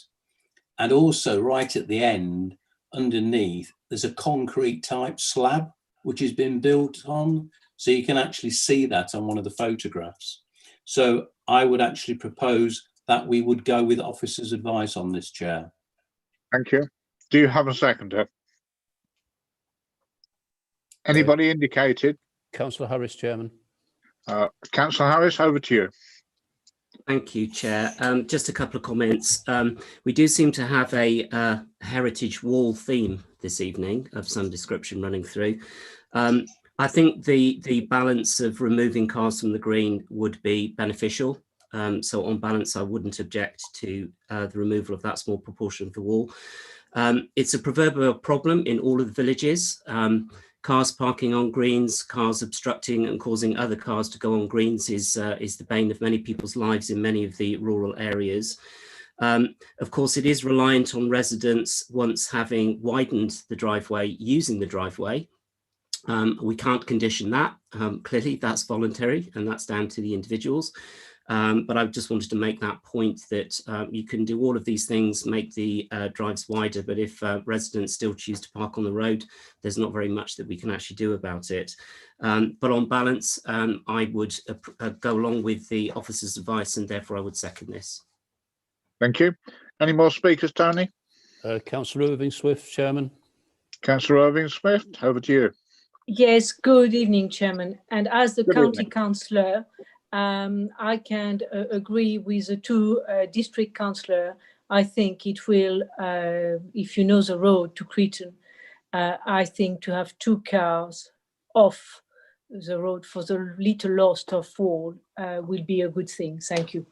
And also right at the end, underneath, there's a concrete type slab, which has been built on. So you can actually see that on one of the photographs. So I would actually propose that we would go with officer's advice on this, Chair. Thank you. Do you have a seconder? Anybody indicated? Councillor Harris, Chairman. Councillor Harris, over to you. Thank you, Chair. Just a couple of comments. We do seem to have a heritage wall theme this evening of some description running through. I think the balance of removing cars from the green would be beneficial. So on balance, I wouldn't object to the removal of that small proportion of the wall. It's a proverbial problem in all of the villages. Cars parking on greens, cars obstructing and causing other cars to go on greens is the bane of many people's lives in many of the rural areas. Of course, it is reliant on residents once having widened the driveway, using the driveway. We can't condition that. Clearly, that's voluntary and that's down to the individuals. But I just wanted to make that point that you can do all of these things, make the drives wider, but if residents still choose to park on the road, there's not very much that we can actually do about it. But on balance, I would go along with the officer's advice, and therefore I would second this. Thank you. Any more speakers, Tony? Councillor Irving Swift, Chairman. Councillor Irving Swift, over to you. Yes, good evening, Chairman. And as the Good county evening. councillor, I can agree with the two district councillor. I think it will, if you know the road to Cretan, I think to have two cars off the road for the little loss of wall will be a good thing. Thank you.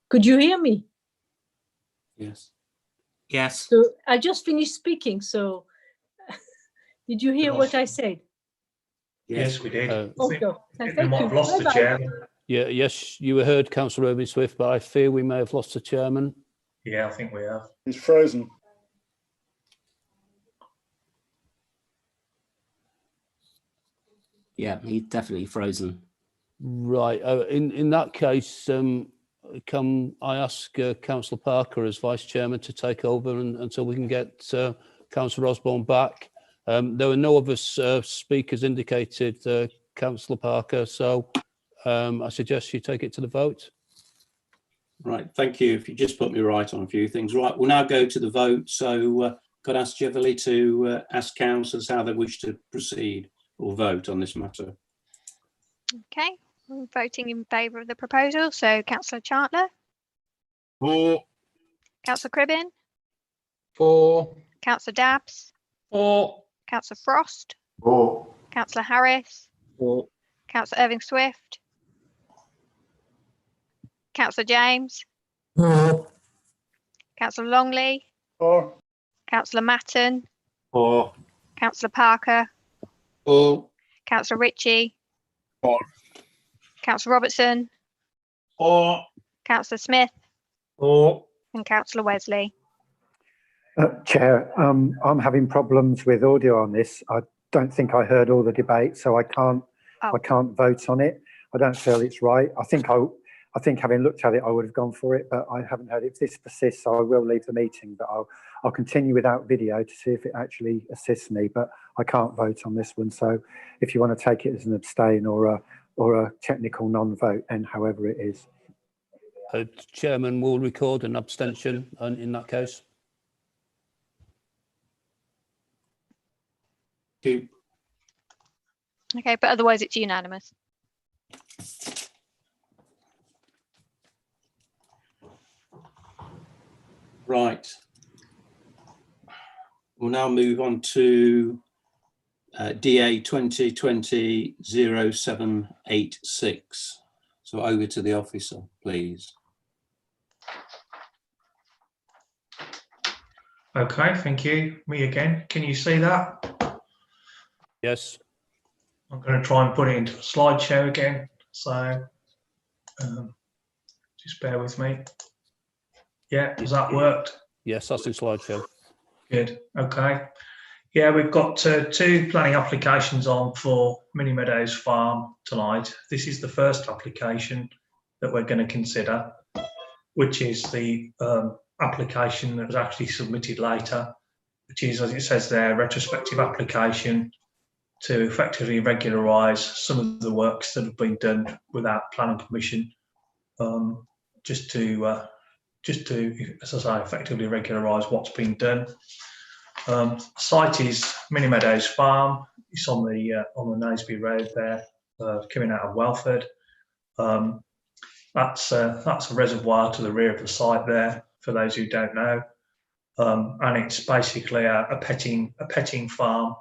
Could you hear me? Yes. Yes. So I just finished speaking. So did you hear what I said? Yes, we did. Okay. We Thank might you. have lost the Bye-bye. chair. Yeah, yes, you were heard, Councillor Irving Swift, but I fear we may have lost the chairman. Yeah, I think we have. He's frozen. Yeah, he's definitely frozen. Right. In that case, can I ask Councillor Parker as Vice Chairman to take over until we can get Councillor Osborne back? There were no other speakers indicated, Councillor Parker, so I suggest you take it to the vote. Right, thank you. If you just put me right on a few things. Right, we'll now go to the vote. So could I ask Jevely to ask councillors how they wish to proceed or vote on this matter? Okay, we're voting in favour of the proposal. So Councillor Chartler, For. Councillor Cribbin, For. Councillor Dabbs, For. Councillor Frost, For. Councillor Harris, For. Councillor Irving Swift, Councillor James, For. Councillor Longley, For. Councillor Matton, For. Councillor Parker, For. Councillor Ritchie, For. Councillor Robertson, For. Councillor Smith, For. and Councillor Wesley. Chair, I'm having problems with audio on this. I don't think I heard all the debate, so I can't vote on it. I don't feel it's right. I think having looked at it, I would have gone for it, but I haven't heard it. If this persists, I will leave the meeting, but I'll continue without video to see if it actually assists me, but I can't vote on this one. So if you want to take it as an abstain or a technical non-vote, and however it is. Chairman will record an abstention in that case. Thank you. Okay, but otherwise it's unanimous. Right. We'll now move on to DA 2020-0786. So over to the officer, please. Okay, thank you. Me again. Can you see that? Yes. I'm going to try and put it into a slideshow again. So just bear with me. Yeah, has that worked? Yes, that's in slideshow. Good. Okay. Yeah, we've got two planning applications on for Mini Meadows Farm tonight. This is the first application that we're going to consider, which is the application that was actually submitted later, which is, as it says there, retrospective application to effectively regularise some of the works that have been done without planning permission, just to, as I say, effectively regularise what's been done. Site is Mini Meadows Farm. It's on the Naseby Road there, coming out of Welford. That's a reservoir to the rear of the site there, for those who don't know, and it's basically a petting farm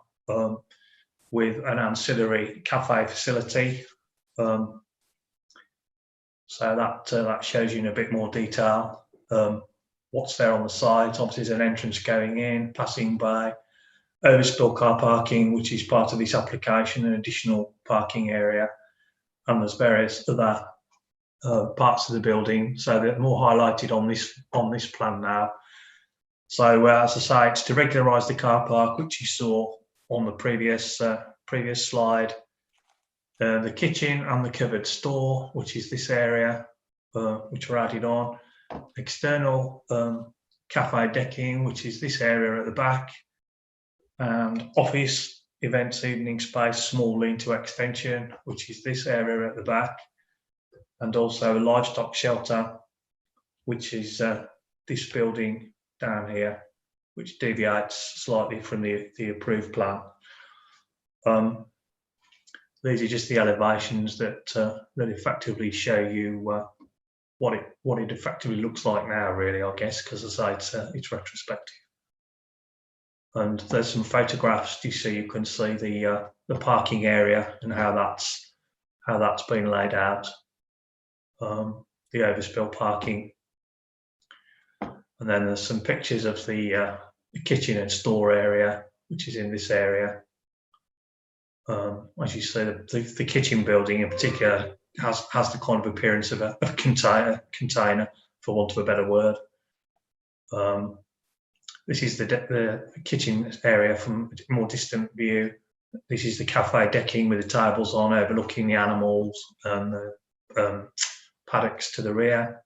with an ancillary cafe facility. So that shows you in a bit more detail what's there on the site. Obviously, there's an entrance going in, passing by, overspill car parking, which is part of this application, an additional parking area, and there's various other parts of the building, so they're more highlighted on this plan now. So as I say, it's to regularise the car park, which you saw on the previous slide. The kitchen and the covered store, which is this area, which were added on. External cafe decking, which is this area at the back. And office, events, evening space, small lean-to extension, which is this area at the back. And also a livestock shelter, which is this building down here, which deviates slightly from the approved plan. These are just the elevations that effectively show you what it effectively looks like now, really, I guess, because as I say, it's retrospective. And there's some photographs just so you can see the parking area and how that's been laid out. The overspill parking, and then there's some pictures of the kitchen and store area, which is in this area. As you see, the kitchen building in particular has the kind of appearance of a container, for want of a better word. This is the kitchen area from a more distant view. This is the cafe decking with the tables on, overlooking the animals and the paddocks to the rear.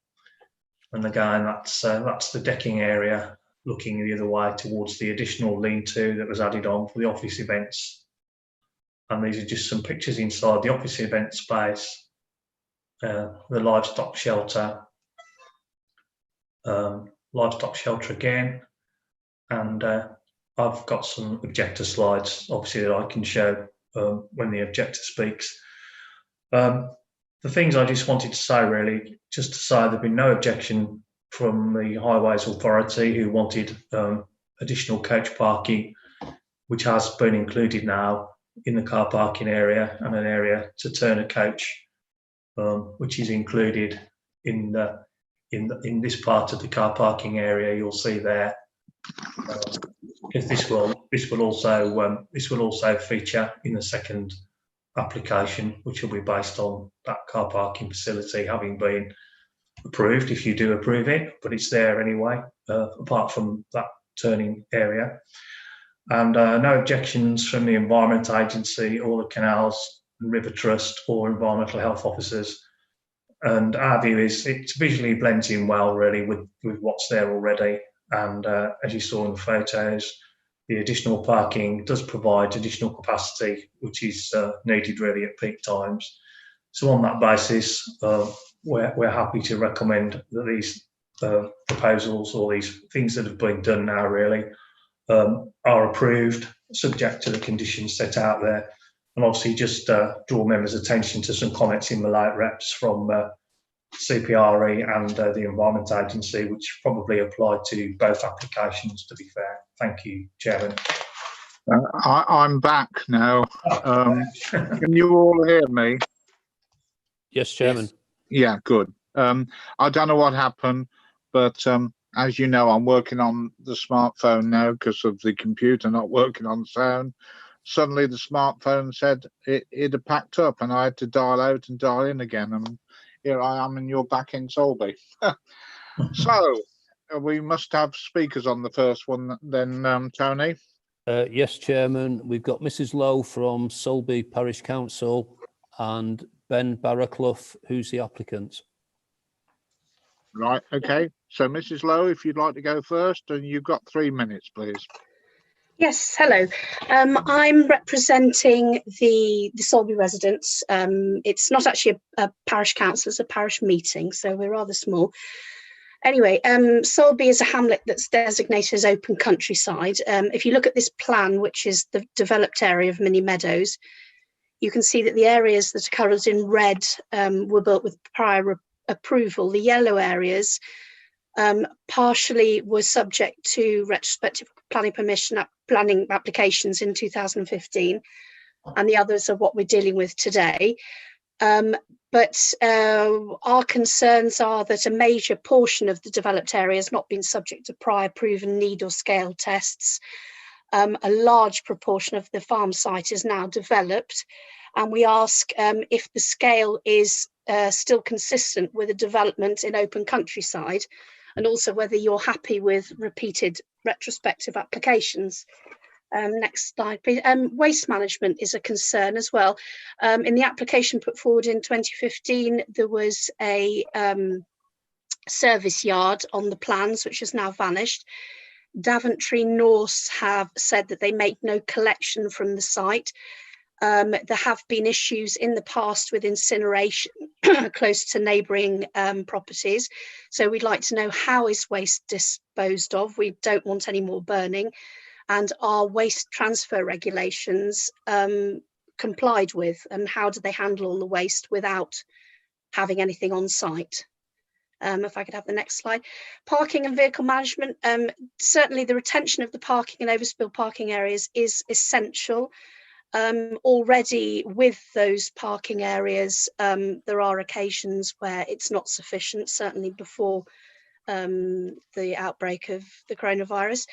And again, that's the decking area, looking the other way towards the additional lean-to that was added on for the office events. And these are just some pictures inside the office event space, the livestock shelter again. And I've got some objector slides, obviously, that I can show when the objector speaks. The things I just wanted to say, really, just to say there've been no objection from the Highways Authority, who wanted additional coach parking, which has been included now in the car parking area, and an area to turn a coach, which is included in this part of the car parking area. You'll see there, because this will also feature in the second application, which will be based on that car parking facility having been approved, if you do approve it, but it's there anyway, apart from that turning area. And no objections from the Environment Agency or the Canals and River Trust or environmental health officers. And our view is it visually blends in well, really, with what's there already. And as you saw in the photos, the additional parking does provide additional capacity, which is needed really at peak times. So on that basis, we're happy to recommend that these proposals, or these things that have been done now, really, are approved, subject to the conditions set out there. And obviously just draw members' attention to some comments in the late reps from CPRE and the Environment Agency, which probably apply to both applications, to be fair. Thank you, Chairman. I'm back now. Can you all hear me? Yes, Chairman. Yeah, good. I don't know what happened, but as you know, I'm working on the smartphone now because of the computer not working on sound. Suddenly the smartphone said it had packed up and I had to dial out and dial in again. And here I am and you're back in Solby. So we must have speakers on the first one then, Tony. Yes, Chairman. We've got Mrs. Lowe from Solby Parish Council and Ben Barraclough, who's the applicant. Right, okay. So Mrs. Lowe, if you'd like to go first, and you've got 3 minutes, please. Yes, hello. I'm representing the Solby residents. It's not actually a parish council, it's a parish meeting, so we're rather small. Anyway, Solby is a hamlet that's designated as open countryside. If you look at this plan, which is the developed area of Mini Meadows, you can see that the areas that are coloured in red were built with prior approval. The yellow areas partially were subject to retrospective planning permission planning applications in 2015, and the others are what we're dealing with today. But our concerns are that a major portion of the developed area has not been subject to prior proven need or scale tests. A large proportion of the farm site is now developed, and we ask if the scale is still consistent with a development in open countryside, and also whether you're happy with repeated retrospective applications. Next slide, please. Waste management is a concern as well. In the application put forward in 2015, there was a service yard on the plans, which has now vanished. Daventry Norse have said that they make no collection from the site. There have been issues in the past with incineration close to neighbouring properties. So we'd like to know, how is waste disposed of? We don't want any more burning. And are waste transfer regulations complied with, and how do they handle all the waste without having anything on site? If I could have the next slide. Parking and vehicle management. Certainly the retention of the parking and overspill parking areas is essential. Already with those parking areas, there are occasions where it's not sufficient, certainly before the outbreak of the coronavirus.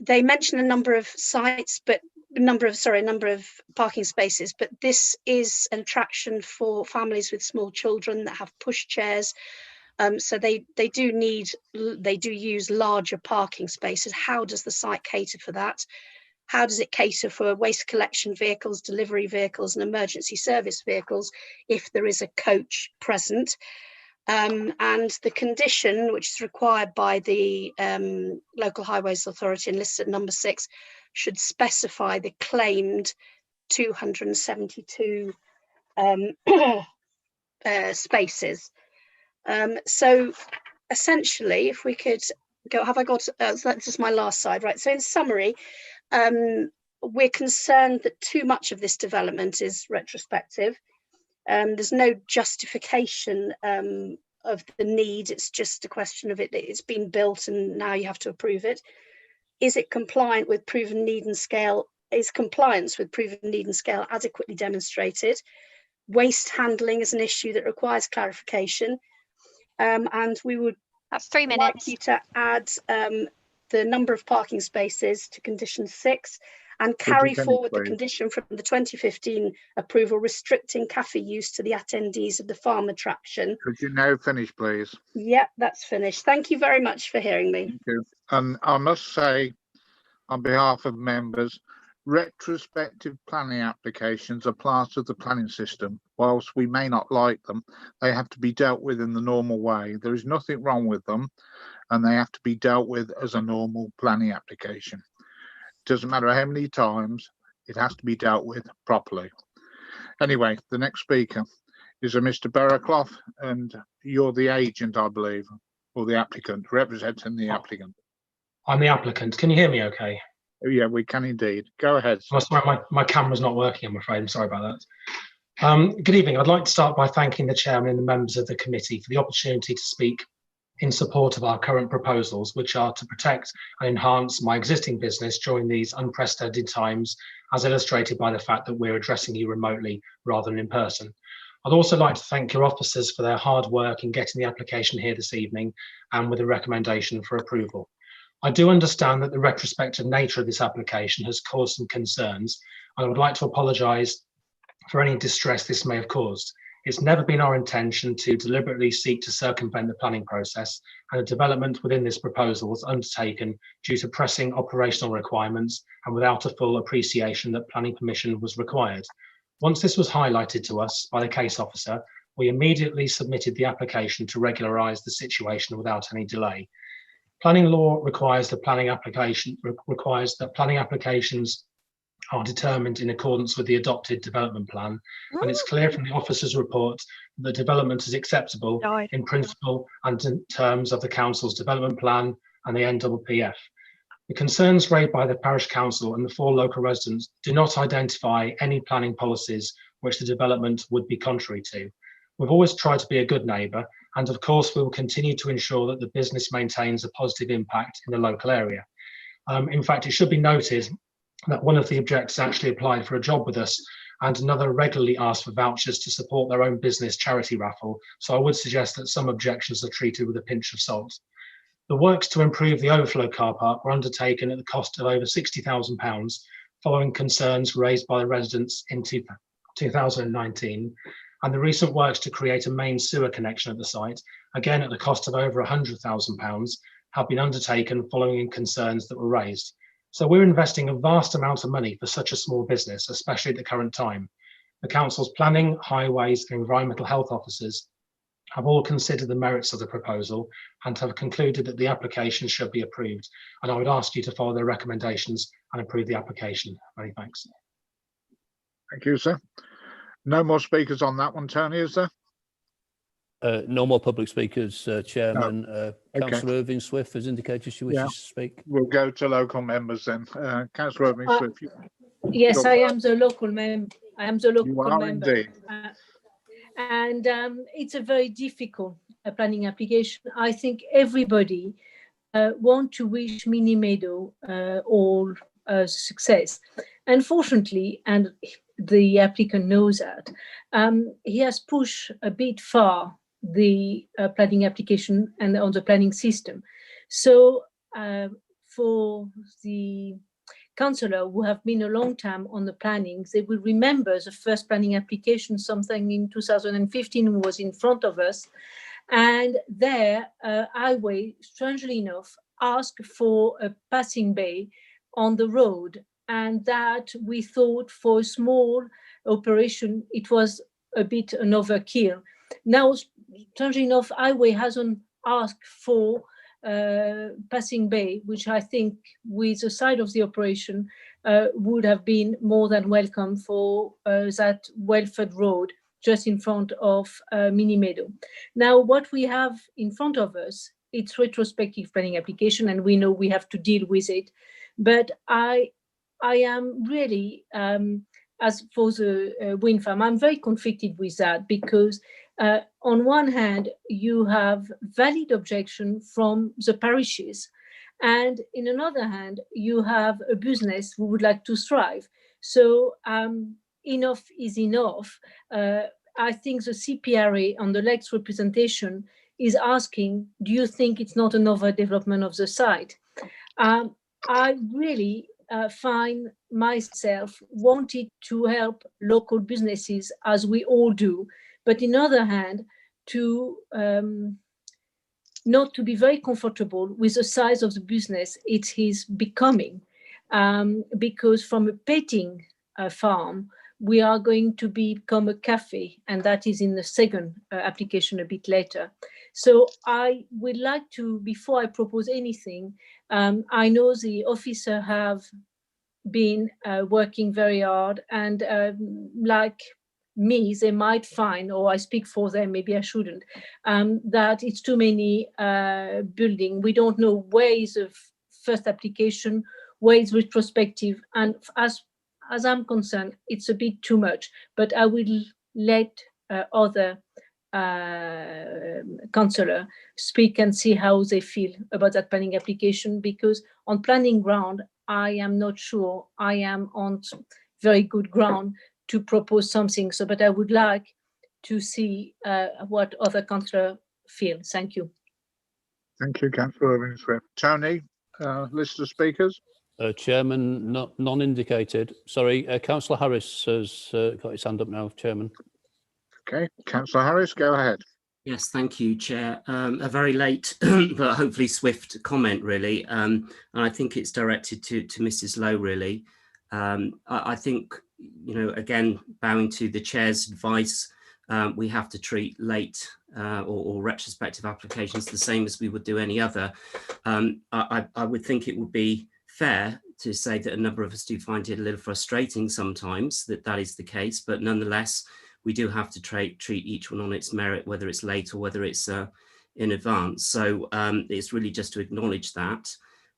They mention a number of sites, but a number of parking spaces, but this is an attraction for families with small children that have push chairs. So they do use larger parking spaces. How does the site cater for that? How does it cater for waste collection vehicles, delivery vehicles, and emergency service vehicles if there is a coach present? And the condition, which is required by the Local Highways Authority and listed at number 6, should specify the claimed 272 spaces. So essentially, if we could go, have I got, so that's just my last slide, right? So in summary, we're concerned that too much of this development is retrospective. There's no justification of the need. It's just a question of it's been built and now you have to approve it. Is it compliant with proven need and scale? Is compliance with proven need and scale adequately demonstrated? Waste handling is an issue that requires clarification. And we would have 3 minutes. Like you to add the number of parking spaces to condition 6 and carry forward the condition from the 2015 approval restricting cafe use to the attendees of the farm attraction. Could you now finish, please? Yep, that's finished. Thank you very much for hearing me. Thank you. And I must say, on behalf of members, retrospective planning applications are part of the planning system. Whilst we may not like them, they have to be dealt with in the normal way. There is nothing wrong with them, and they have to be dealt with as a normal planning application. Doesn't matter how many times, it has to be dealt with properly. Anyway, the next speaker is a Mr. Barraclough, and you're the agent, I believe, or the applicant, representing the applicant. I'm the applicant. Can you hear me okay? Yeah, we can indeed. Go ahead. My camera's not working, I'm afraid. I'm sorry about that. Good evening. I'd like to start by thanking the chairman and the members of the committee for the opportunity to speak in support of our current proposals, which are to protect and enhance my existing business during these unprecedented times, as illustrated by the fact that we're addressing you remotely rather than in person. I'd also like to thank your officers for their hard work in getting the application here this evening and with a recommendation for approval. I do understand that the retrospective nature of this application has caused some concerns, and I would like to apologise for any distress this may have caused. It's never been our intention to deliberately seek to circumvent the planning process, and the development within this proposal was undertaken due to pressing operational requirements and without a full appreciation that planning permission was required. Once this was highlighted to us by the case officer, we immediately submitted the application to regularise the situation without any delay. Planning law requires that planning applications are determined in accordance with the adopted development plan, and it's clear from the officer's report that development is acceptable in principle and in terms of the council's development plan and the NPPF. The concerns raised by the parish council and the 4 local residents do not identify any planning policies which the development would be contrary to. We've always tried to be a good neighbour, and of course we will continue to ensure that the business maintains a positive impact in the local area. In fact, it should be noted that one of the objectors actually applied for a job with us, and another regularly asked for vouchers to support their own business charity raffle, so I would suggest that some objections are treated with a pinch of salt. The works to improve the overflow car park were undertaken at the cost of over £60,000 following concerns raised by the residents in 2019, and the recent works to create a main sewer connection at the site, again at the cost of over £100,000, have been undertaken following concerns that were raised. So we're investing a vast amount of money for such a small business, especially at the current time. The council's planning, highways and environmental health officers have all considered the merits of the proposal and have concluded that the application should be approved. And I would ask you to follow their recommendations and approve the application. Many thanks. Thank you, sir. No more speakers on that one, Tony, is there? No more public speakers, Chairman. Okay. Councillor Irving Swift has indicated she wishes to speak. We'll go to local members then. Councillor Irving Swift. Yes, I am the local member. I am the local member. Indeed. And it's a very difficult planning application. I think everybody want to wish Mini Meadow all success. Unfortunately, and the applicant knows that, he has pushed a bit far the planning application and on the planning system. So for the councillor who have been a long time on the planning, they will remember the first planning application, something in 2015 was in front of us. And there, highway, strangely enough, asked for a passing bay on the road. And that we thought for a small operation, it was a bit an overkill. Now, strangely enough, highway hasn't asked for passing bay, which I think with the side of the operation would have been more than welcome for that Welford Road just in front of Mini Meadow. Now, what we have in front of us, it's retrospective planning application, and we know we have to deal with it. But I am really, as for the wind farm, I'm very conflicted with that because on one hand, you have valid objection from the parishes, and in another hand, you have a business who would like to thrive. So enough is enough. I think the CPRA on the Lex representation is asking, do you think it's not an overdevelopment of the site? I really find myself wanted to help local businesses as we all do, but in other hand, to not to be very comfortable with the size of the business it is becoming, because from a petting farm, we are going to become a cafe, and that is in the second application a bit later. So I would like to, before I propose anything, I know the officer have been working very hard, and like me, they might find, or I speak for them, maybe I shouldn't, that it's too many building. We don't know where is the first application, where is retrospective, and as I'm concerned, it's a bit too much, but I will let other councillor speak and see how they feel about that planning application, because on planning ground, I am not sure I am on very good ground to propose something. So, but I would like to see what other councillor feel. Thank you. Thank you, Councillor Irving-Swift. Tony, list of speakers. Chairman, none indicated. Sorry, Councillor Harris has got his hand up now, Chairman. Okay, Councillor Harris, go ahead. Yes, thank you, Chair. A very late but hopefully swift comment, really. And I think it's directed to Mrs. Lowe, really. I think, you know, again, bowing to the Chair's advice, we have to treat late or retrospective applications the same as we would do any other. I would think it would be fair to say that a number of us do find it a little frustrating sometimes that is the case, but nonetheless, we do have to treat each one on its merit, whether it's late or whether it's in advance. So it's really just to acknowledge that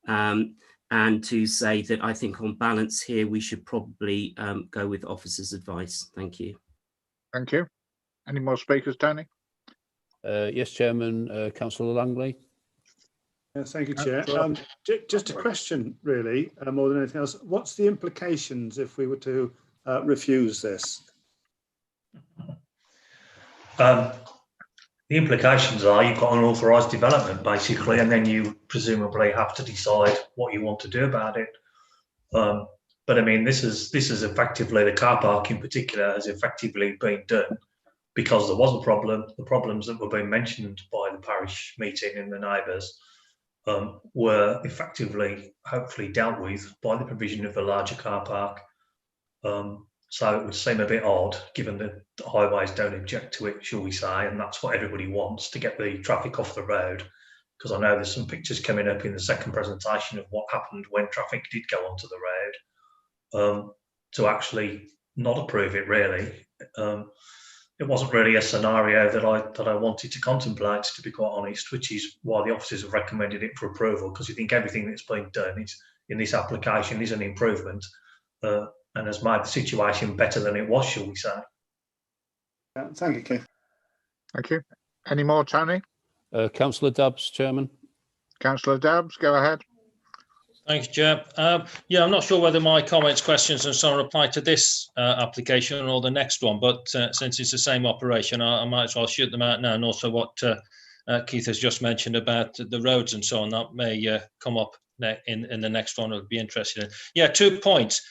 and to say that I think on balance here, we should probably go with officer's advice. Thank you. Thank you. Any more speakers, Tony? Yes, Chairman, Councillor Langley. Thank you, Chair. Just a question, really, more than anything else. What's the implications if we were to refuse this? The implications are you've got an authorised development, basically, and then you presumably have to decide what you want to do about it. But I mean, this is effectively, the car park in particular has effectively been done because there was a problem. The problems that were being mentioned by the parish meeting and the neighbours were effectively, hopefully, dealt with by the provision of a larger car park. So it would seem a bit odd, given that the highways don't object to it, shall we say, and that's what everybody wants, to get the traffic off the road. Because I know there's some pictures coming up in the second presentation of what happened when traffic did go onto the road. To actually not approve it, really, it wasn't really a scenario that I wanted to contemplate, to be quite honest, which is why the officers have recommended it for approval, because you think everything that's been done in this application is an improvement. And has made the situation better than it was, shall we say. Thank you, Keith. Thank you. Any more, Tony? Councillor Dabbs, Chairman. Councillor Dabbs, go ahead. Thanks, Chair. Yeah, I'm not sure whether my comments, questions and so on apply to this application or the next one, but since it's the same operation, I might as well shoot them out now. And also what Keith has just mentioned about the roads and so on, that may come up in the next one. I'd be interested in. Yeah, 2 points.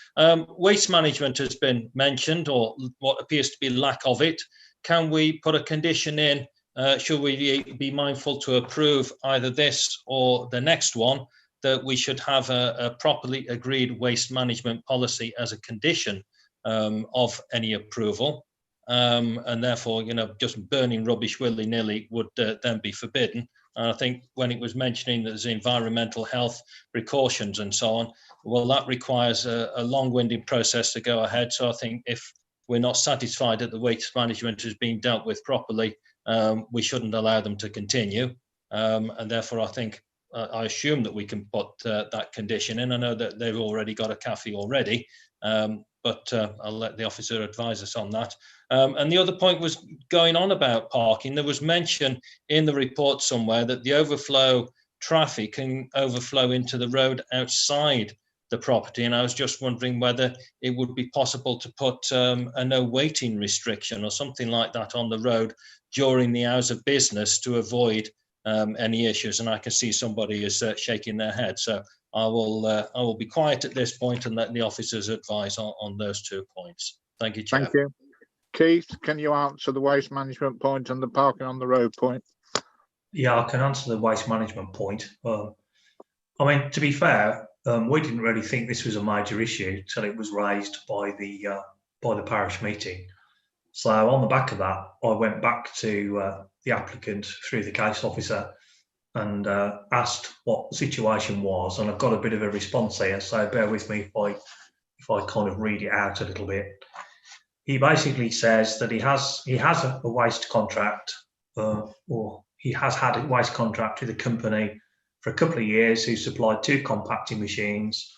Waste management has been mentioned, or what appears to be lack of it. Can we put a condition in? Should we be mindful to approve either this or the next one, that we should have a properly agreed waste management policy as a condition of any approval? And therefore, you know, just burning rubbish willy-nilly would then be forbidden. And I think when it was mentioning that there's environmental health precautions and so on, well, that requires a long-winded process to go ahead. So I think if we're not satisfied that the waste management is being dealt with properly, we shouldn't allow them to continue. And therefore, I think, I assume that we can put that condition in. I know that they've already got a cafe already, but I'll let the officer advise us on that. And the other point was going on about parking. There was mention in the report somewhere that the overflow traffic can overflow into the road outside the property. And I was just wondering whether it would be possible to put a no waiting restriction or something like that on the road during the hours of business to avoid any issues. And I can see somebody is shaking their head. So I will be quiet at this point and let the officers advise on those 2 points. Thank you, Chair. Thank you. Keith, can you answer the waste management point and the parking on the road point? Yeah, I can answer the waste management point. I mean, to be fair, we didn't really think this was a major issue till it was raised by the parish meeting. So on the back of that, I went back to the applicant through the case officer and asked what the situation was, and I've got a bit of a response here, so bear with me if I kind of read it out a little bit. He basically says that he has a waste contract, or he has had a waste contract with a company for a couple of years who supplied 2 compacting machines.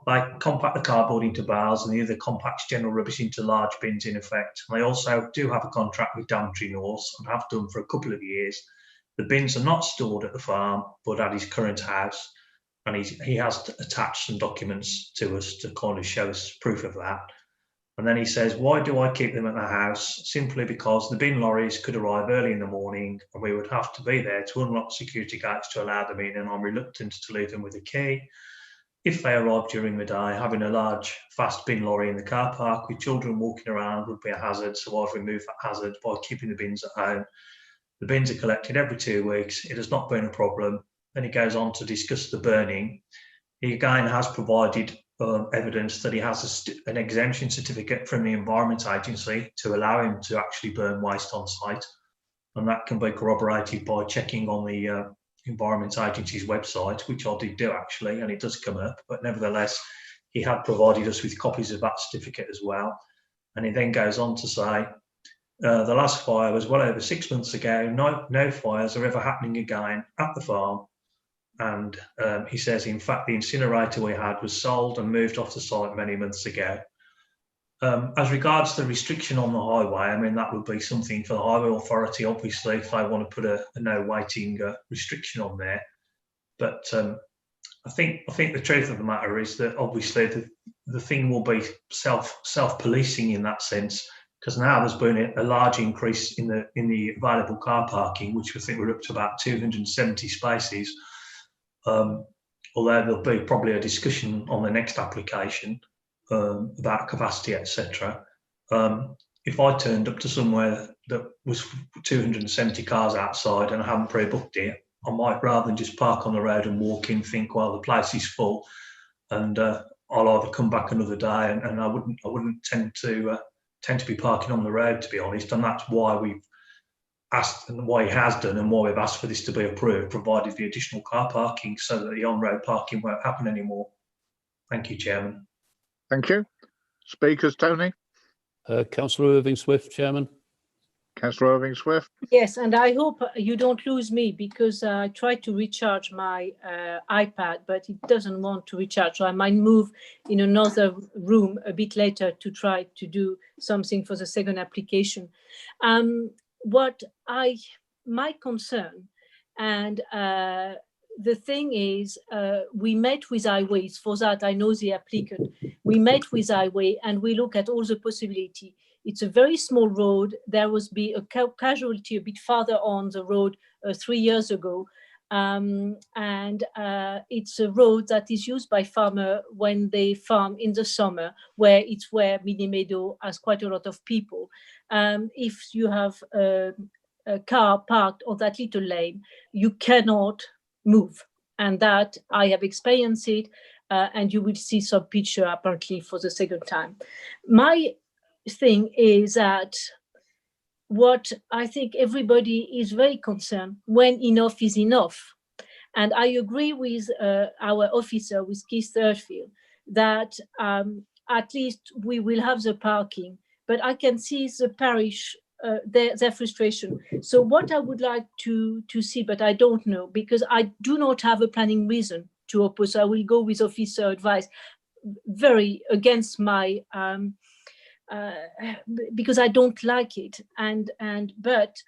They compact the cardboard into bales and the other compacts general rubbish into large bins, in effect. And they also do have a contract with Daventry North and have done for a couple of years. The bins are not stored at the farm, but at his current house. And he has attached some documents to us to kind of show us proof of that. And then he says, why do I keep them at the house? Simply because the bin lorries could arrive early in the morning and we would have to be there to unlock security gates to allow them in, and I'm reluctant to leave them with a key. If they arrive during the day, having a large, fast bin lorry in the car park with children walking around would be a hazard, so I've removed that hazard by keeping the bins at home. The bins are collected every 2 weeks. It has not been a problem. Then he goes on to discuss the burning. He again has provided evidence that he has an exemption certificate from the Environment Agency to allow him to actually burn waste on site. And that can be corroborated by checking on the Environment Agency's website, which I did do actually, and it does come up. But nevertheless, he had provided us with copies of that certificate as well. And he then goes on to say, the last fire was well over 6 months ago. No fires are ever happening again at the farm. And he says, in fact, the incinerator we had was sold and moved off the site many months ago. As regards the restriction on the highway, I mean, that would be something for the highway authority, obviously, if they want to put a no waiting restriction on there. But I think the truth of the matter is that obviously the thing will be self-policing in that sense, because now there's been a large increase in the available car parking, which I think we're up to about 270 spaces. Although there'll be probably a discussion on the next application about capacity, etc. If I turned up to somewhere that was 270 cars outside and I haven't pre-booked it, I might, rather than just park on the road and walk in, think, well, the place is full, and I'll either come back another day, and I wouldn't tend to be parking on the road, to be honest. And that's why we've asked, and why he has done, and why we've asked for this to be approved, provided the additional car parking, so that the on-road parking won't happen anymore. Thank you, Chairman. Thank you. Speakers, Tony. Councillor Irving Swift, Chairman. Councillor Irving Swift. Yes, and I hope you don't lose me, because I tried to recharge my iPad, but it doesn't want to recharge. So I might move in another room a bit later to try to do something for the second application. My concern, and the thing is, we met with Highways. For that, I know the applicant. We met with Highway and we look at all the possibility. It's a very small road. There was be a casualty a bit farther on the road 3 years ago. It's a road that is used by farmers when they farm in the summer, where Mini Meadows has quite a lot of people. If you have a car parked on that little lane, you cannot move. And that I have experienced it, and you will see some picture apparently for the second time. My thing is that what I think everybody is very concerned, when enough is enough. And I agree with our officer, with Keith Thirlfield, that at least we will have the parking, but I can see the parish, their frustration. So what I would like to see, but I don't know, because I do not have a planning reason to oppose. I will go with officer advice, very against my, because I don't like it. But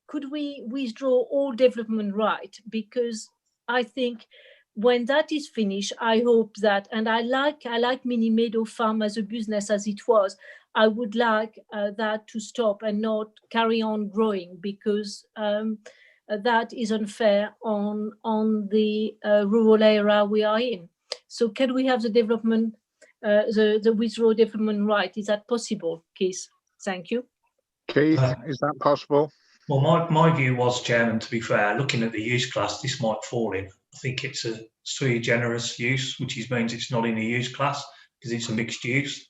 could we withdraw all development right? Because I think when that is finished, I hope that, and I like Mini Meadow Farm as a business as it was. I would like that to stop and not carry on growing, because that is unfair on the rural area we are in. So can we have the development, the withdraw development right? Is that possible, Keith? Thank you. Keith, is that possible? Well, my view was, Chairman, to be fair, looking at the use class, this might fall in. I think it's a sui generis use, which means it's not in the use class because it's a mixed use.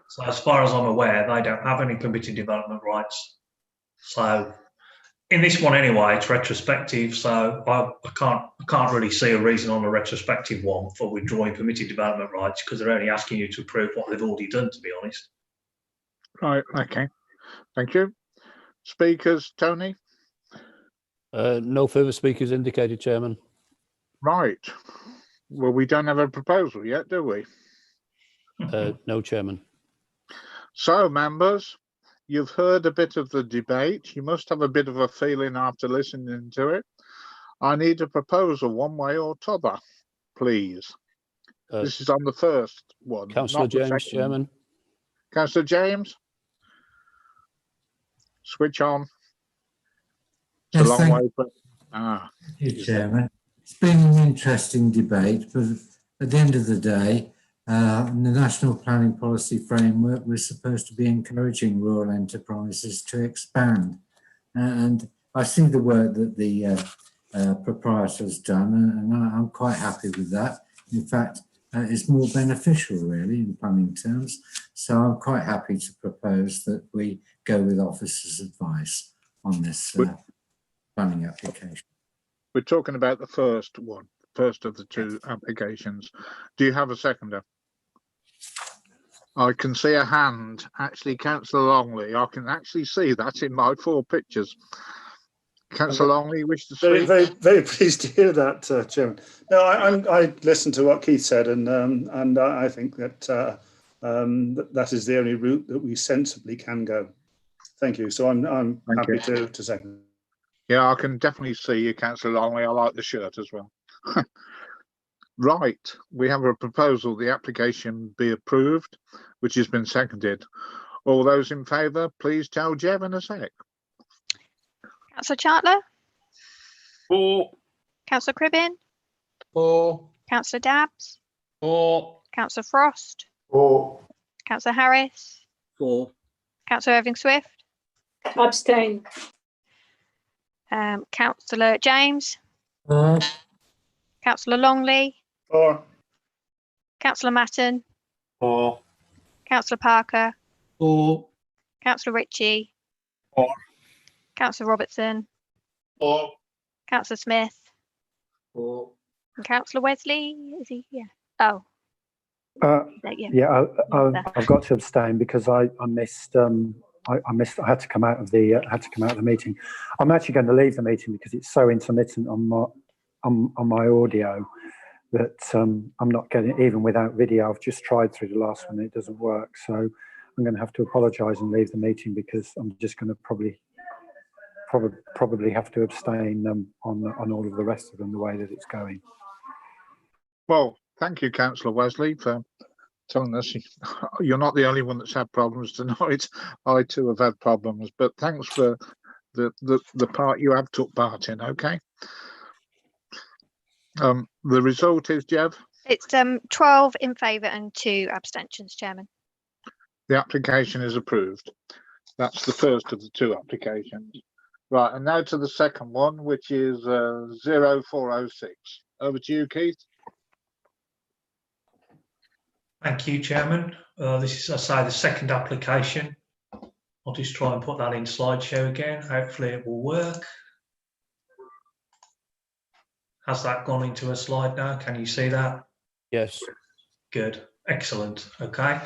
So as far as I'm aware, they don't have any permitted development rights. So in this one anyway, it's retrospective. So I can't really see a reason on a retrospective one for withdrawing permitted development rights, because they're only asking you to prove what they've already done, to be honest. Right, okay. Thank you. Speakers, Tony? No further speakers indicated, Chairman. Right. Well, we don't have a proposal yet, do we? No, Chairman. So, members, you've heard a bit of the debate. You must have a bit of a feeling after listening to it. I need a proposal one way or t'other, please. This is on the first one. Councillor James, Chairman. Councillor James, switch on. It's Yes, a long thank way, but Thank you, Chairman. It's been an interesting debate, but at the end of the day, the National Planning Policy Framework was supposed to be encouraging rural enterprises to expand. And I see the work that the proprietor's done, and I'm quite happy with that. In fact, it's more beneficial, really, in planning terms. So I'm quite happy to propose that we go with officers' advice on this planning application. we're talking about the first one, first of the two applications. Do you have a seconder? I can see a hand. Actually, Councillor Longley, I can actually see that in my 4 pictures. Councillor Longley, you wish to speak? Very pleased to hear that, Chairman. No, I listened to what Keith said, and I think that that is the only route that we sensibly can go. Thank you. So I'm happy to second. Yeah, I can definitely see you, Councillor Longley. I like the shirt as well. Right, we have a proposal. The application be approved, which has been seconded. All those in favour, please tell Jev in a sec. Councillor Chartler? For. Councillor Cribbin? For. Councillor Dabbs? For. Councillor Frost? For. Councillor Harris? For. Councillor Irving Swift? Abstain. Councillor James? For. Councillor Longley? For. Councillor Matton? For. Councillor Parker? For. Councillor Ritchie? For. Councillor Robertson? For. Councillor Smith? For. And Councillor Wesley? Is he? Yeah. Oh. Yeah, I've got to abstain because I missed. I had to come out of the meeting. I'm actually going to leave the meeting because it's so intermittent on my audio that I'm not getting, even without video. I've just tried through the last one, it doesn't work. So I'm going to have to apologise and leave the meeting because I'm just going to probably have to abstain on all of the rest of them the way that it's going. Well, thank you, Councillor Wesley, for telling us you're not the only one that's had problems tonight. I too have had problems, but thanks for the part you have took part in. Okay. The result is, Jev? It's 12 in favour and 2 abstentions, Chairman. The application is approved. That's the first of the 2 applications. Right, and now to the second one, which is 0406. Over to you, Keith. Thank you, Chairman. This is, I say, the second application. I'll just try and put that in slideshow again. Hopefully it will work. Has that gone into a slide now? Can you see that? Yes. Good. Excellent. Okay.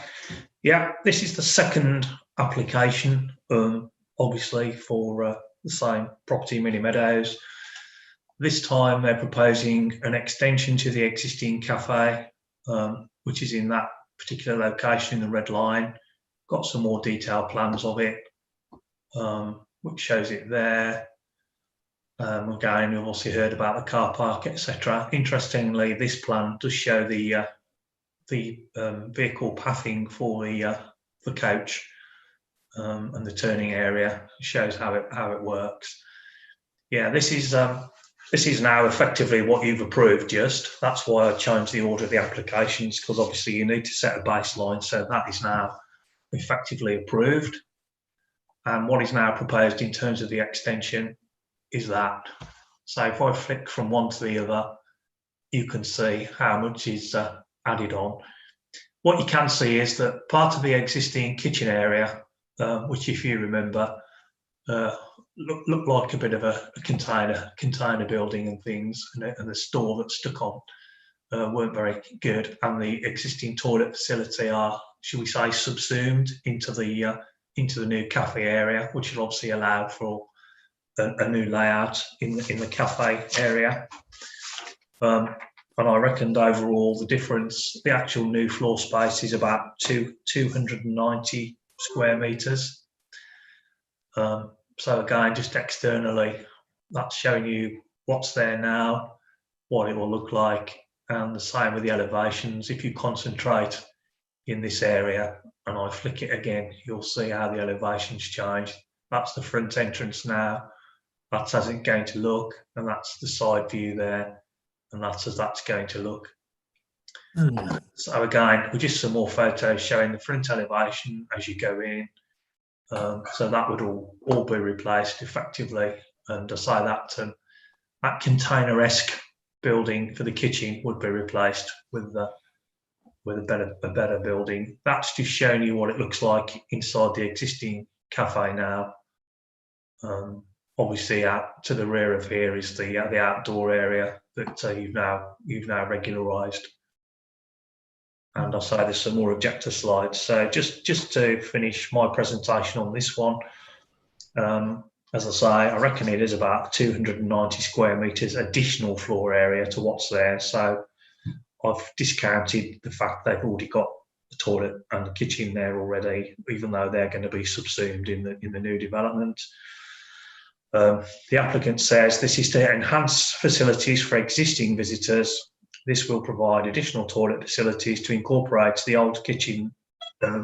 Yeah, this is the second application, obviously, for the same property, Mini Meadows. This time they're proposing an extension to the existing cafe, which is in that particular location in the red line. Got some more detailed plans of it, which shows it there. Again, we've also heard about the car park, etc. Interestingly, this plan does show the vehicle pathing for the coach and the turning area. It shows how it works. Yeah, this is now effectively what you've approved. Just that's why I changed the order of the applications, because obviously you need to set a baseline. So that is now effectively approved, and what is now proposed in terms of the extension is that. So if I flick from one to the other, you can see how much is added on. What you can see is that part of the existing kitchen area, which if you remember, looked like a bit of a container building and things, and the store that stuck on weren't very good, and the existing toilet facility are, shall we say, subsumed into the new cafe area, which will obviously allow for a new layout in the cafe area. And I reckoned overall the difference, the actual new floor space is about 290 square metres. So again, just externally, that's showing you what's there now, what it will look like, and the same with the elevations. If you concentrate in this area, and I flick it again, you'll see how the elevations change. That's the front entrance now. That's as it's going to look, and that's the side view there, and that's as that's going to look. So again, with just some more photos showing the front elevation as you go in. So that would all be replaced effectively. And I say that container-esque building for the kitchen would be replaced with a better building. That's just showing you what it looks like inside the existing cafe now. Obviously, out to the rear of here is the outdoor area that you've now regularised. And I'll say there's some more objective slides. So just to finish my presentation on this one, as I say, I reckon it is about 290 square metres additional floor area to what's there. So I've discounted the fact they've already got the toilet and the kitchen there already, even though they're going to be subsumed in the new development. The applicant says this is to enhance facilities for existing visitors. This will provide additional toilet facilities to incorporate the old kitchen,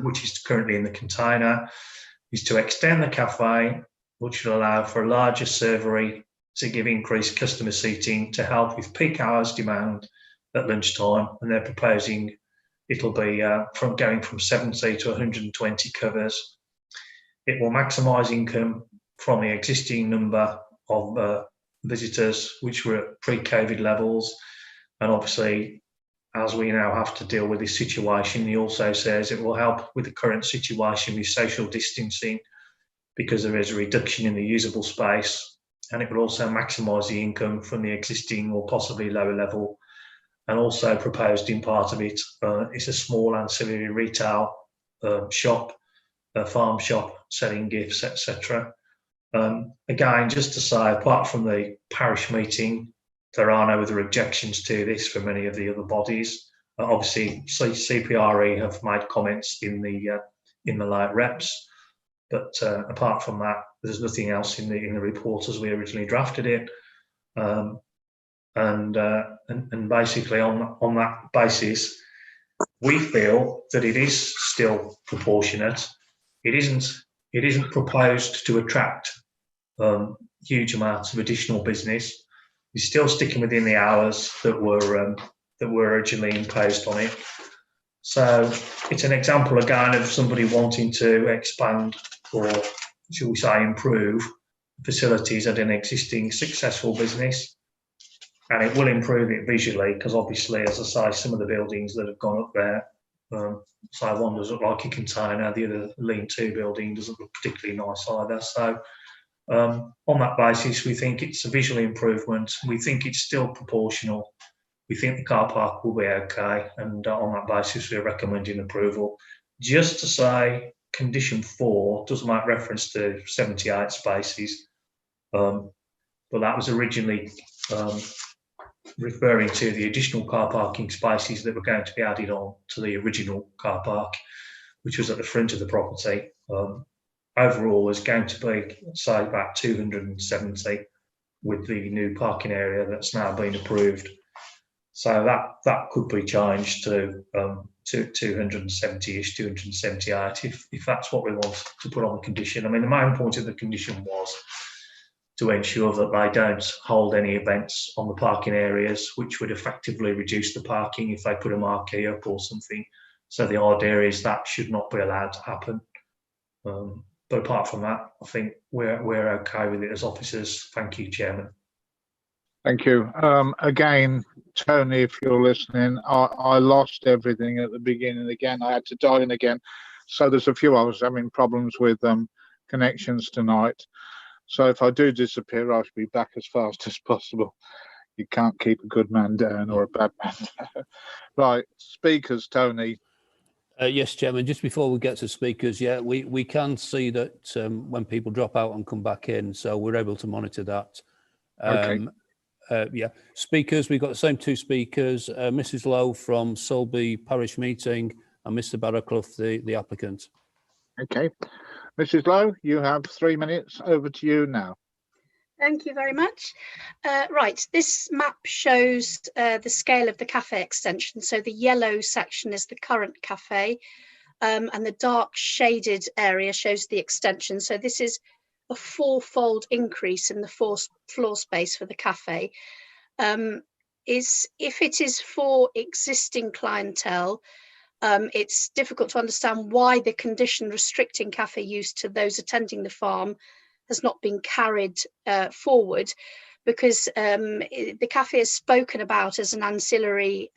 which is currently in the container, is to extend the cafe, which will allow for a larger servery to give increased customer seating to help with peak hours demand at lunchtime. And they're proposing it'll be going from 70 to 120 covers. It will maximise income from the existing number of visitors, which were at pre-COVID levels. And obviously, as we now have to deal with this situation, he also says it will help with the current situation with social distancing because there is a reduction in the usable space, and it will also maximise the income from the existing or possibly lower level. And also proposed in part of it is a small ancillary retail shop, a farm shop selling gifts, etc. Again, just to say, apart from the parish meeting, there are no other objections to this from any of the other bodies. Obviously, CPRE have made comments in the late reps, but apart from that, there's nothing else in the report as we originally drafted it. And basically on that basis, we feel that it is still proportionate. It isn't proposed to attract huge amounts of additional business. We're still sticking within the hours that were originally imposed on it. So it's an example again of somebody wanting to expand, or shall we say improve, facilities at an existing successful business. And it will improve it visually because obviously, as I say, some of the buildings that have gone up there, so one doesn't look like a container, the other lean-to building doesn't look particularly nice either. So on that basis, we think it's a visual improvement. We think it's still proportional. We think the car park will be okay. And on that basis, we're recommending approval. Just to say, condition 4 does make reference to 78 spaces. But that was originally referring to the additional car parking spaces that were going to be added on to the original car park, which was at the front of the property. Overall, there's going to be, say, about 270 with the new parking area that's now been approved. So that could be changed to 270-ish, 278, if that's what we want to put on the condition. I mean, the main point of the condition was to ensure that they don't hold any events on the parking areas, which would effectively reduce the parking if they put a marquee up or something. So the idea is that should not be allowed to happen. But apart from that, I think we're okay with it as officers. Thank you, Chairman. Thank you. Again, Tony, if you're listening, I lost everything at the beginning again. I had to dial in again. So there's a few of us having problems with connections tonight. So if I do disappear, I should be back as fast as possible. You can't keep a good man down or a bad man down. Right, speakers, Tony. Yes, Chairman, just before we get to speakers, yeah, we can see that when people drop out and come back in, so we're able to monitor that. Okay. Yeah, speakers, we've got the same 2 speakers, Mrs. Lowe from Sulby Parish Meeting and Mr. Barraclough, the applicant. Okay. Mrs. Lowe, you have 3 minutes. Over to you now. Thank you very much. Right, this map shows the scale of the cafe extension. So the yellow section is the current cafe. and the dark shaded area shows the extension. So this is a 4-fold increase in the floor space for the cafe. If it is for existing clientele, it's difficult to understand why the condition restricting cafe use to those attending the farm has not been carried forward, because the cafe is spoken about as an ancillary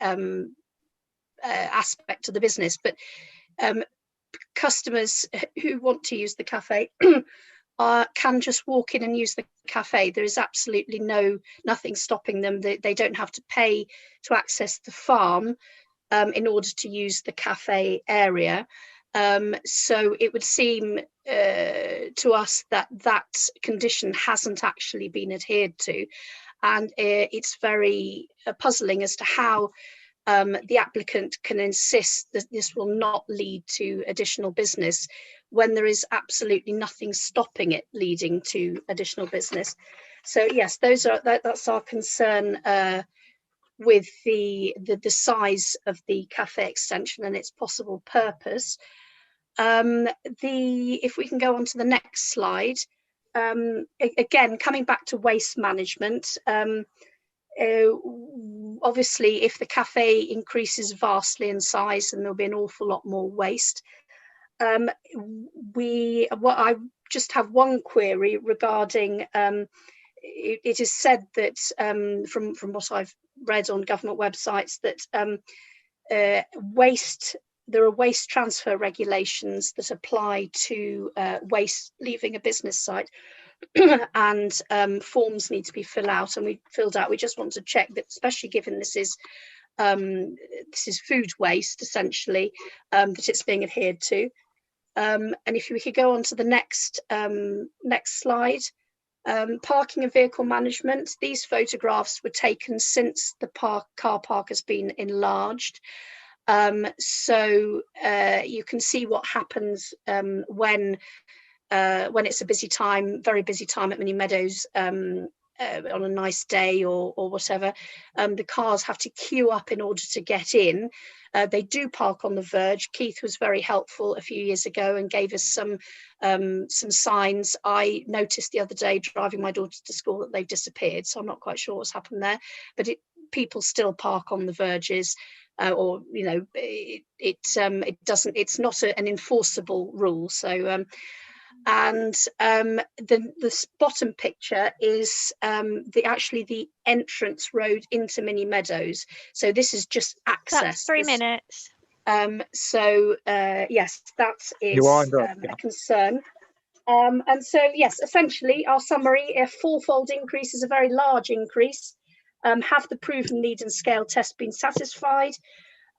aspect of the business, but customers who want to use the cafe can just walk in and use the cafe. There is absolutely nothing stopping them. They don't have to pay to access the farm in order to use the cafe area. So it would seem to us that that condition hasn't actually been adhered to, and it's very puzzling as to how the applicant can insist that this will not lead to additional business when there is absolutely nothing stopping it leading to additional business. So yes, that's our concern with the size of the cafe extension and its possible purpose. If we can go on to the next slide, again, coming back to waste management, obviously if the cafe increases vastly in size, then there'll be an awful lot more waste. I just have one query regarding, it is said that from what I've read on government websites that there are waste transfer regulations that apply to waste leaving a business site, and forms need to be filled out. We just want to check that, especially given this is food waste essentially, that it's being adhered to. And if we could go on to the next slide. Parking and vehicle management. These photographs were taken since the car park has been enlarged. So you can see what happens when it's a busy time, very busy time at Meadows on a nice day or whatever. The cars have to queue up in order to get in. They do park on the verge. Keith was very helpful a few years ago and gave us some signs. I noticed the other day driving my daughter to school that they've disappeared, so I'm not quite sure what's happened there. But people still park on the verges, or you know, it's not an enforceable rule. So. The bottom picture is actually the entrance road into Mini Meadows. So this is just access. That's 3 minutes. Yes, that is a concern. And so yes, essentially our summary: a 4-fold increase is a very large increase. Have the proven need and scale test been satisfied?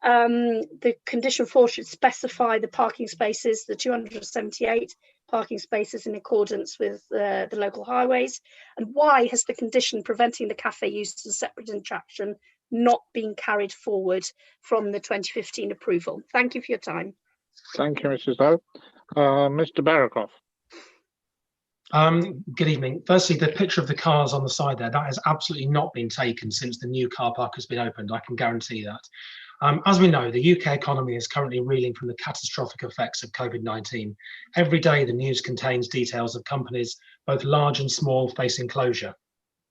The condition 4 should specify the parking spaces, the 278 parking spaces in accordance with the local highways. And why has the condition preventing the cafe use as a separate attraction not been carried forward from the 2015 approval? Thank you for your time. Thank you, Mrs. Lowe. Mr. Barakoff. Good evening. Firstly, the picture of the cars on the side there, that has absolutely not been taken since the new car park has been opened. I can guarantee that. As we know, the UK economy is currently reeling from the catastrophic effects of COVID-19. Every day, the news contains details of companies, both large and small, facing closure.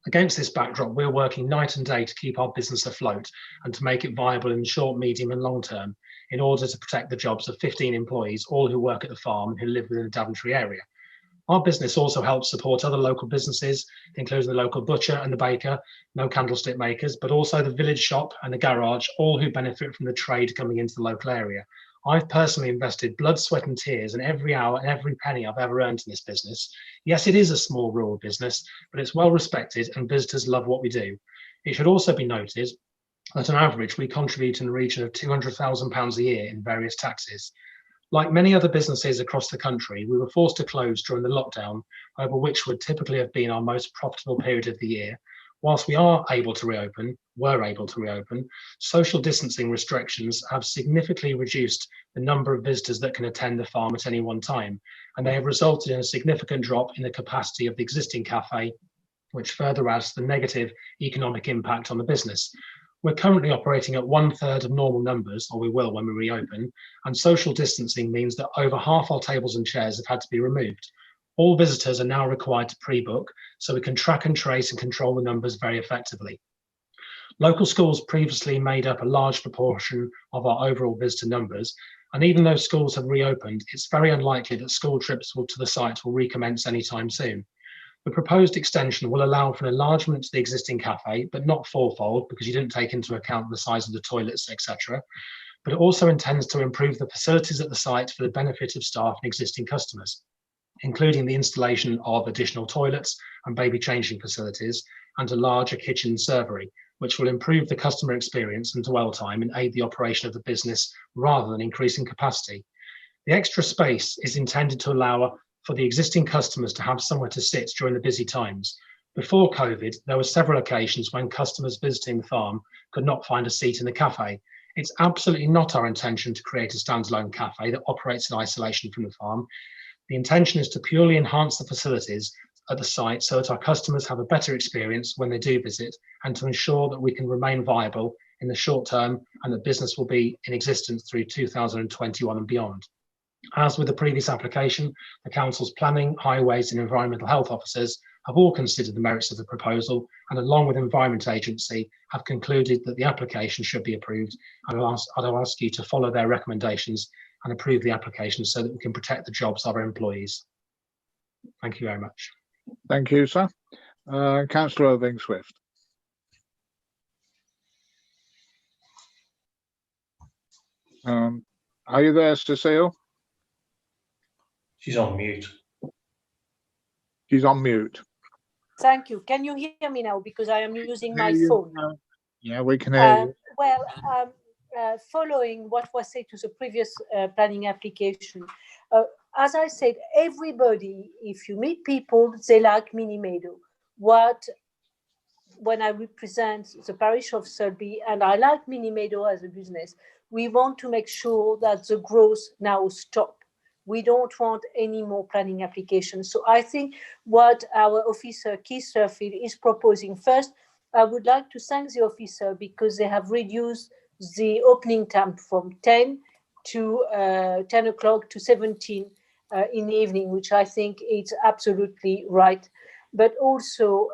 Against this backdrop, we're working night and day to keep our business afloat and to make it viable in the short, medium and long term in order to protect the jobs of 15 employees, all who work at the farm and who live within the Daventry area. Our business also helps support other local businesses, including the local butcher and the baker, no candlestick makers, but also the village shop and the garage, all who benefit from the trade coming into the local area. I've personally invested blood, sweat and tears in every hour and every penny I've ever earned in this business. Yes, it is a small rural business, but it's well respected and visitors love what we do. It should also be noted that on average, we contribute in the region of £200,000 a year in various taxes. Like many other businesses across the country, we were forced to close during the lockdown, over which would typically have been our most profitable period of the year. Whilst we were able to reopen, social distancing restrictions have significantly reduced the number of visitors that can attend the farm at any one time, and they have resulted in a significant drop in the capacity of the existing cafe, which further adds to the negative economic impact on the business. We're currently operating at 1/3 of normal numbers, or we will when we reopen, and social distancing means that over half our tables and chairs have had to be removed. All visitors are now required to pre-book, so we can track and trace and control the numbers very effectively. Local schools previously made up a large proportion of our overall visitor numbers, and even though schools have reopened, it's very unlikely that school trips to the site will recommence anytime soon. The proposed extension will allow for an enlargement to the existing cafe, but not fourfold because you didn't take into account the size of the toilets, etc. But it also intends to improve the facilities at the site for the benefit of staff and existing customers, including the installation of additional toilets and baby changing facilities and a larger kitchen servery, which will improve the customer experience and dwell time and aid the operation of the business rather than increasing capacity. The extra space is intended to allow for the existing customers to have somewhere to sit during the busy times. Before COVID, there were several occasions when customers visiting the farm could not find a seat in the cafe. It's absolutely not our intention to create a standalone cafe that operates in isolation from the farm. The intention is to purely enhance the facilities at the site so that our customers have a better experience when they do visit, and to ensure that we can remain viable in the short term and that business will be in existence through 2021 and beyond. As with the previous application, the Council's planning, highways and environmental health officers have all considered the merits of the proposal and, along with Environment Agency, have concluded that the application should be approved. And I'll ask you to follow their recommendations and approve the application so that we can protect the jobs of our employees. Thank you very much. Thank you, sir. Councillor Irving Swift. Are you there, Cecile? She's on mute. She's on mute. Thank you. Can you hear me now? Because I am using my phone. Yeah, we can hear you. Well, following what was said to the previous planning application, as I said, everybody, if you meet people, they like Mini Meadow. When I represent the parish of Selby, and I like Mini Meadow as a business, we want to make sure that the growth now stops. We don't want any more planning applications. So I think what our officer, Keith Surfield, is proposing first, I would like to thank the officer because they have reduced the opening time from 10 o'clock to 17 in the evening, which I think is absolutely right. But also,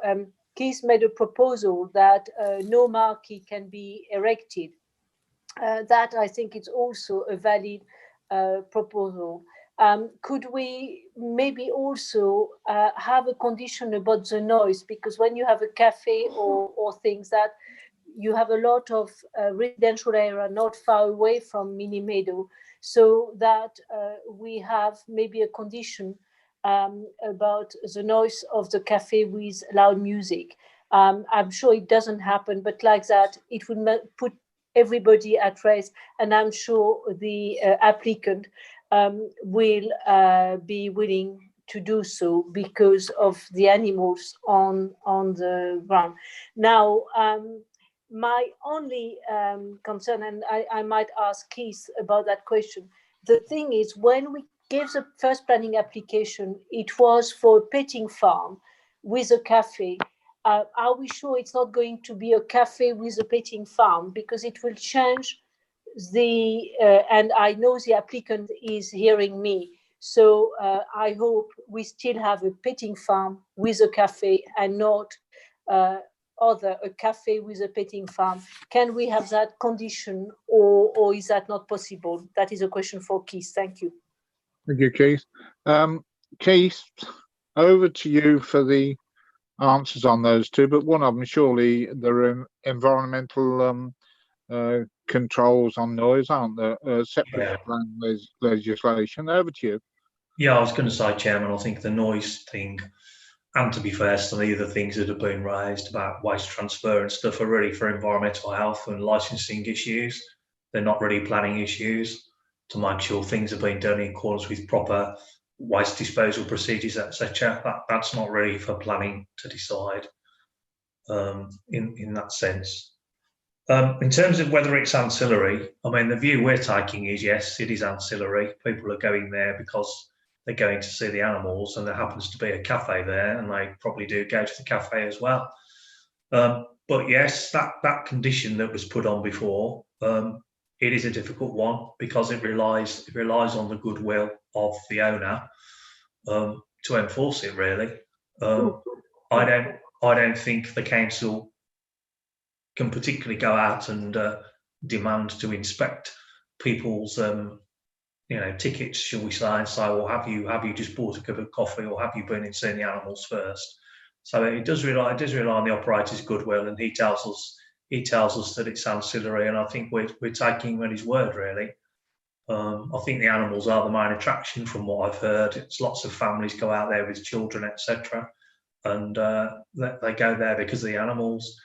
Keith made a proposal that no marquee can be erected. That I think is also a valid proposal. Could we maybe also have a condition about the noise? Because when you have a cafe or things that you have a lot of residential area not far away from Mini Meadow, so that we have maybe a condition about the noise of the cafe with loud music. I'm sure it doesn't happen, but like that, it would put everybody at rest, and I'm sure the applicant will be willing to do so because of the animals on the ground. Now, my only concern, and I might ask Keith about that question, the thing is, when we gave the first planning application, it was for a petting farm with a cafe. Are we sure it's not going to be a cafe with a petting farm? Because it will change and I know the applicant is hearing me, so I hope we still have a petting farm with a cafe and not a cafe with a petting farm. Can we have that condition, or is that not possible? That is a question for Keith. Thank you. Thank you, Keith. Keith, over to you for the answers on those two, but one of them, surely there are environmental controls on noise, aren't there? Separate from legislation. Over to you. Yeah, I was going to say, Chairman, I think the noise thing, and to be fair, some of the other things that have been raised about waste transfer and stuff are really for environmental health and licensing issues. They're not really planning issues, to make sure things are being done in accordance with proper waste disposal procedures, etc. That's not really for planning to decide in that sense. In terms of whether it's ancillary, I mean, the view we're taking is yes, it is ancillary. People are going there because they're going to see the animals, and there happens to be a cafe there, and they probably do go to the cafe as well. But but yes, that condition that was put on before, it is a difficult one because it relies on the goodwill of the owner to enforce it. Really, I don't think the council can particularly go out and demand to inspect people's tickets, shall we say, and say, well, have you just bought a cup of coffee, or have you been and seen the animals first? So it does rely on the operator's goodwill, and he tells us that it's ancillary, and I think we're taking him at his word, really. I think the animals are the main attraction from what I've heard. It's lots of families go out there with children, etc., and they go there because of the animals.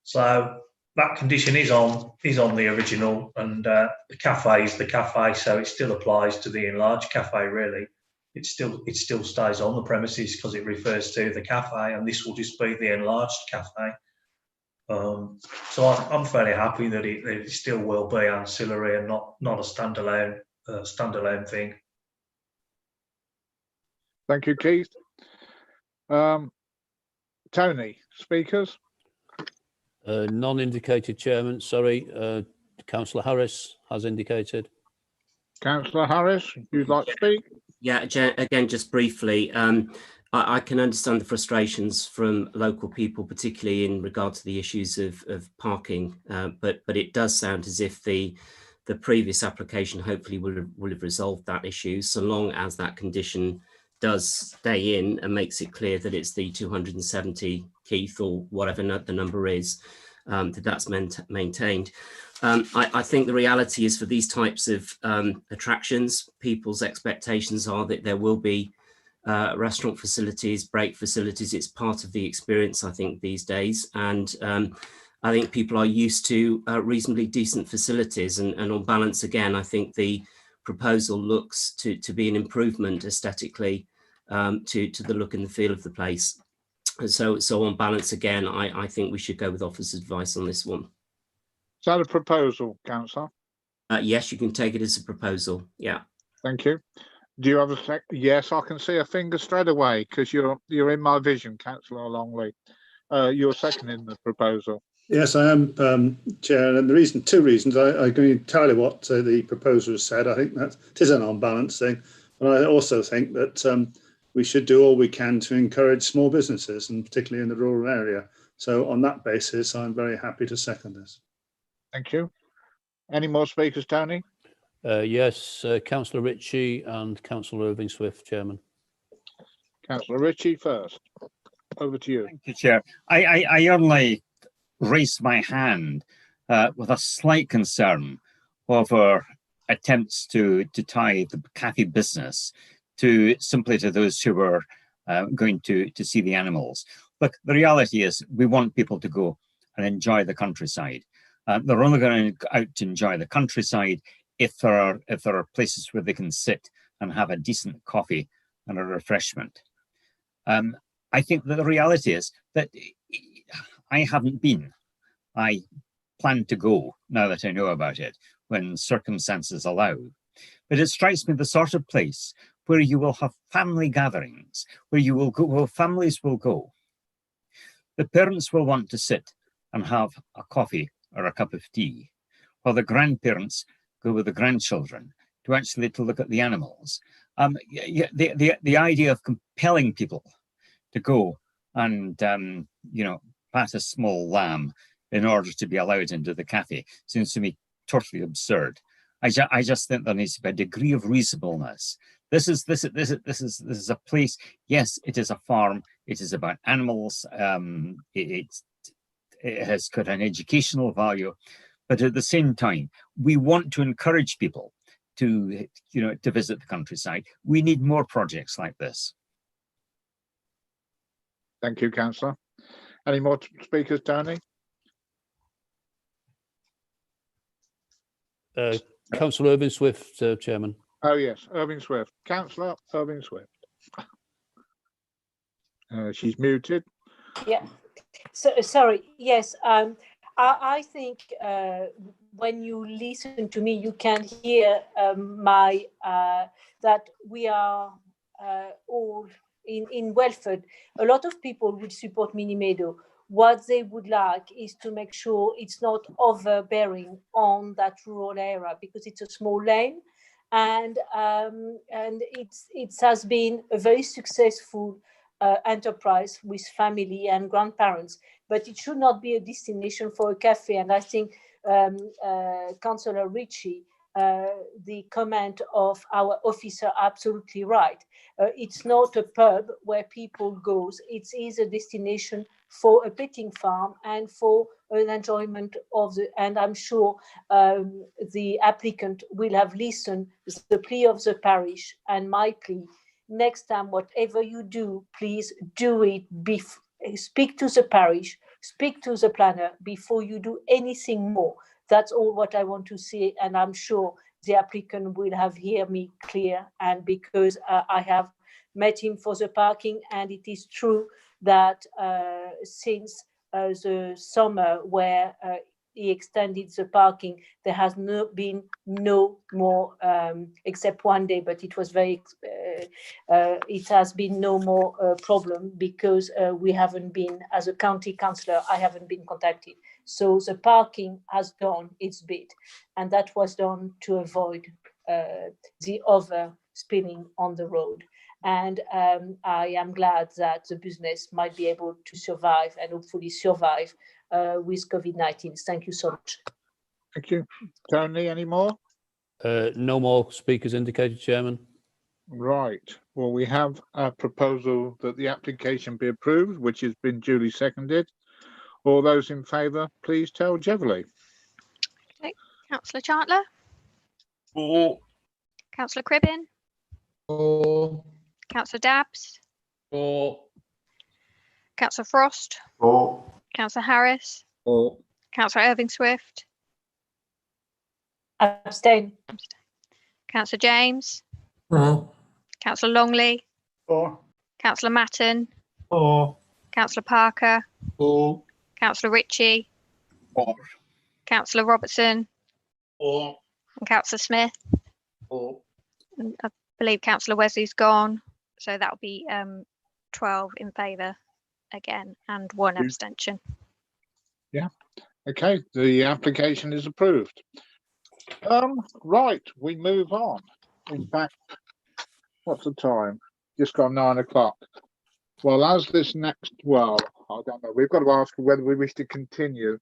So that condition is on the original, and the cafe is the cafe, so it still applies to the enlarged cafe. Really, it still stays on the premises because it refers to the cafe, and this will just be the enlarged cafe. So I'm fairly happy that it still will be ancillary and not a standalone thing. Thank you, Keith. Tony, speakers? None indicated, Chairman. Sorry. Councillor Harris has indicated. Councillor Harris, you'd like to speak? Yeah, again, just briefly, I can understand the frustrations from local people, particularly in regard to the issues of parking, but it does sound as if the previous application hopefully will have resolved that issue, so long as that condition does stay in and makes it clear that it's the 270, Keith, or whatever the number is, that's maintained. I think the reality is, for these types of attractions, people's expectations are that there will be restaurant facilities, break facilities. It's part of the experience, I think, these days. And I think people are used to reasonably decent facilities. And on balance, again, I think the proposal looks to be an improvement aesthetically to the look and the feel of the place. So on balance, again, I think we should go with officer's advice on this one. Is that a proposal, Councillor? Yes, you can take it as a proposal. Yeah. Thank you. Do you have a sec? Yes, I can see a finger straight away because you're in my vision, Councillor Longley. You're seconding the proposal. Yes, I am, Chair, and two reasons. I agree entirely what the proposer has said. I think that it is an on-balance thing, but I also think that we should do all we can to encourage small businesses, and particularly in the rural area. So on that basis, I'm very happy to second this. Thank you. Any more speakers, Tony? Yes, Councillor Ritchie and Councillor Irving Swift, Chairman. Councillor Ritchie first. Over to you. Thank you, Chair. I only raised my hand with a slight concern over attempts to tie the cafe business simply to those who were going to see the animals. Look, the reality is we want people to go and enjoy the countryside. They're only going to go out to enjoy the countryside if there are places where they can sit and have a decent coffee and a refreshment. I think that the reality is that I haven't been. I plan to go now that I know about it when circumstances allow. But it strikes me the sort of place where you will have family gatherings, where you will go, where families will go. The parents will want to sit and have a coffee or a cup of tea, while the grandparents go with the grandchildren to look at the animals. The idea of compelling people to go and pat a small lamb in order to be allowed into the cafe seems to me totally absurd. I just think there needs to be a degree of reasonableness. This is a place. Yes, it is a farm. It is about animals. It has got an educational value, but at the same time, we want to encourage people to visit the countryside. We need more projects like this. Thank you, Councillor. Any more speakers, Tony? Councillor Irving Swift, Chairman. Oh yes, Irving Swift. Councillor Irving Swift. She's muted. Yeah. So sorry. Yes. I think when you listen to me, you can hear that we are all in Welford. A lot of people would support Mini Meadow. what they would like is to make sure it's not overbearing on that rural area, because it's a small lane, and it has been a very successful enterprise with family and grandparents, but it should not be a destination for a cafe. And I think Councillor Ritchie, the comment of our officer, absolutely right. It's not a pub where people go. It is a destination for a petting farm and for an enjoyment of the, and I'm sure the applicant will have listened to the plea of the parish and my plea. Next time, whatever you do, please do it, speak to the parish, speak to the planner before you do anything more. That's all what I want to say, and I'm sure the applicant will have hear me clear, and because I have met him for the parking, and it is true that since the summer where he extended the parking, there has been no more, except one day, but it was very, it has been no more problem, because we haven't been, as a county councillor, I haven't been contacted. So the parking has done its bit, and that was done to avoid the other spinning on the road. And I am glad that the business might be able to survive, and hopefully survive with COVID-19. Thank you so much. Thank you. Tony, any more? No more speakers indicated, Chairman. Right. Well, we have a proposal that the application be approved, which has been duly seconded. All those in favour, please tell Jeverley. Okay. Councillor Chartler? For. Councillor Cribbin? For. Councillor Dabbs? For. Councillor Frost? For. Councillor Harris? For. Councillor Irving Swift? Abstain. Councillor James? For. Councillor Longley? For. Councillor Matton? For. Councillor Parker? For. Councillor Ritchie? For. Councillor Robertson? For. And Councillor Smith? For. And I believe Councillor Wesley's gone, so that'll be 12 in favour again and 1 abstention. Yeah. Okay, the application is approved. Right, we move on. In fact, what's the time? Just gone 9 o'clock. Well, as this next, well, I don't know. We've got to ask whether we wish to continue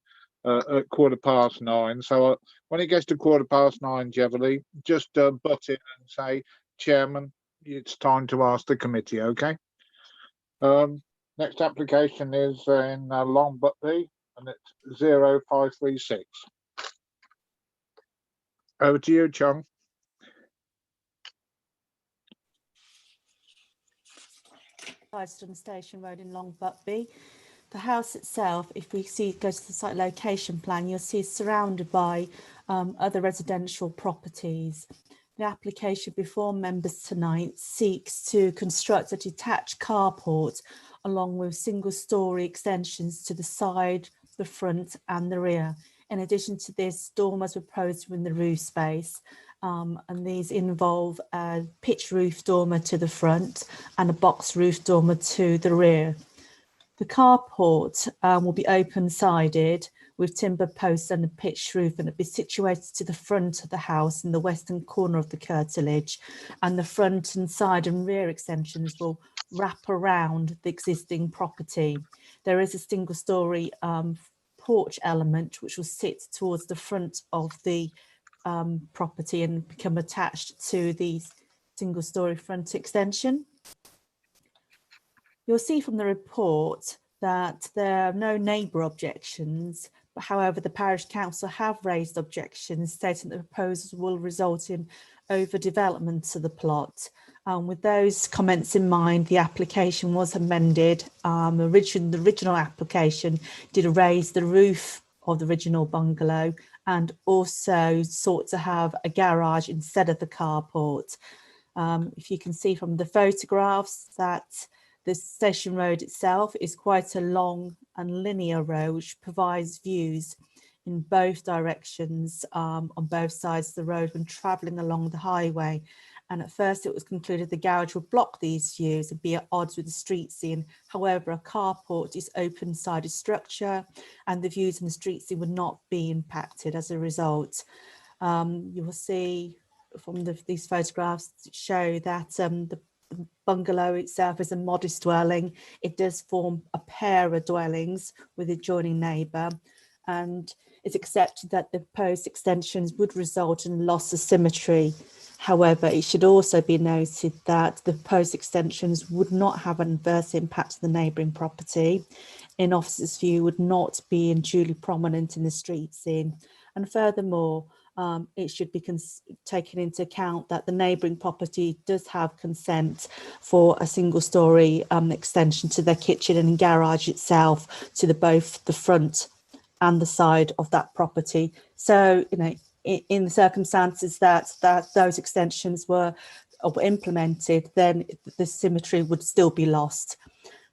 at 9:15. So when it gets to 9:15, Jeverley, just butt in and say, Chairman, it's time to ask the committee, okay? Next application is in Long Butby, and it's 0536. Over to you, Chung. On Station Road in Long Butby. The house itself, if we go to the site location plan, you'll see it's surrounded by other residential properties. The application before members tonight seeks to construct a detached carport along with single-storey extensions to the side, the front and the rear. In addition to this, dormers were proposed in the roof space, and these involve a pitch roof dormer to the front and a box roof dormer to the rear. The carport will be open-sided with timber posts and a pitched roof, and it'll be situated to the front of the house in the western corner of the curtilage, and the front and side and rear extensions will wrap around the existing property. There is a single-storey porch element which will sit towards the front of the property and become attached to the single-storey front extension. You'll see from the report that there are no neighbour objections, but however the parish council have raised objections stating that the proposals will result in overdevelopment of the plot. With those comments in mind, the application was amended. The original application did raise the roof of the original bungalow and also sought to have a garage instead of the carport. If you can see from the photographs that the station road itself is quite a long and linear road which provides views in both directions on both sides of the road when travelling along the highway. And at first it was concluded the garage would block these views and be at odds with the street scene. However, a carport is open-sided structure and the views in the street scene would not be impacted as a result. You will see from these photographs show that the bungalow itself is a modest dwelling. It does form a pair of dwellings with adjoining neighbour, and it's accepted that the proposed extensions would result in loss of symmetry. However, it should also be noted that the proposed extensions would not have an adverse impact on the neighbouring property. In officers' view, would not be unduly prominent in the street scene. And furthermore, it should be taken into account that the neighbouring property does have consent for a single-storey extension to their kitchen and garage itself to both the front and the side of that property. So, you know, in the circumstances that those extensions were implemented, then the symmetry would still be lost.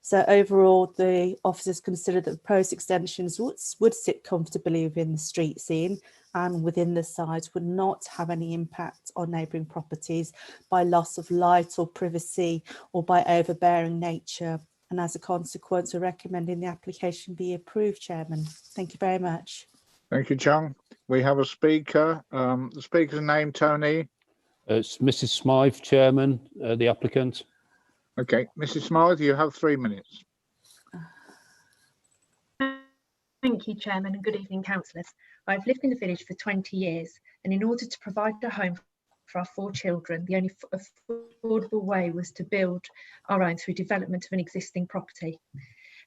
So overall, the officers considered that the proposed extensions would sit comfortably within the street scene and within the sides, would not have any impact on neighbouring properties by loss of light or privacy or by overbearing nature. And as a consequence, we're recommending the application be approved, Chairman. Thank you very much. Thank you, John. We have a speaker. The speaker's name, Tony? It's Mrs. Smythe, Chairman, the applicant. Okay, Mrs. Smythe, you have 3 minutes. Thank you, Chairman, and good evening, councillors. I've lived in the village for 20 years, and in order to provide a home for our 4 children, the only affordable way was to build our own through development of an existing property.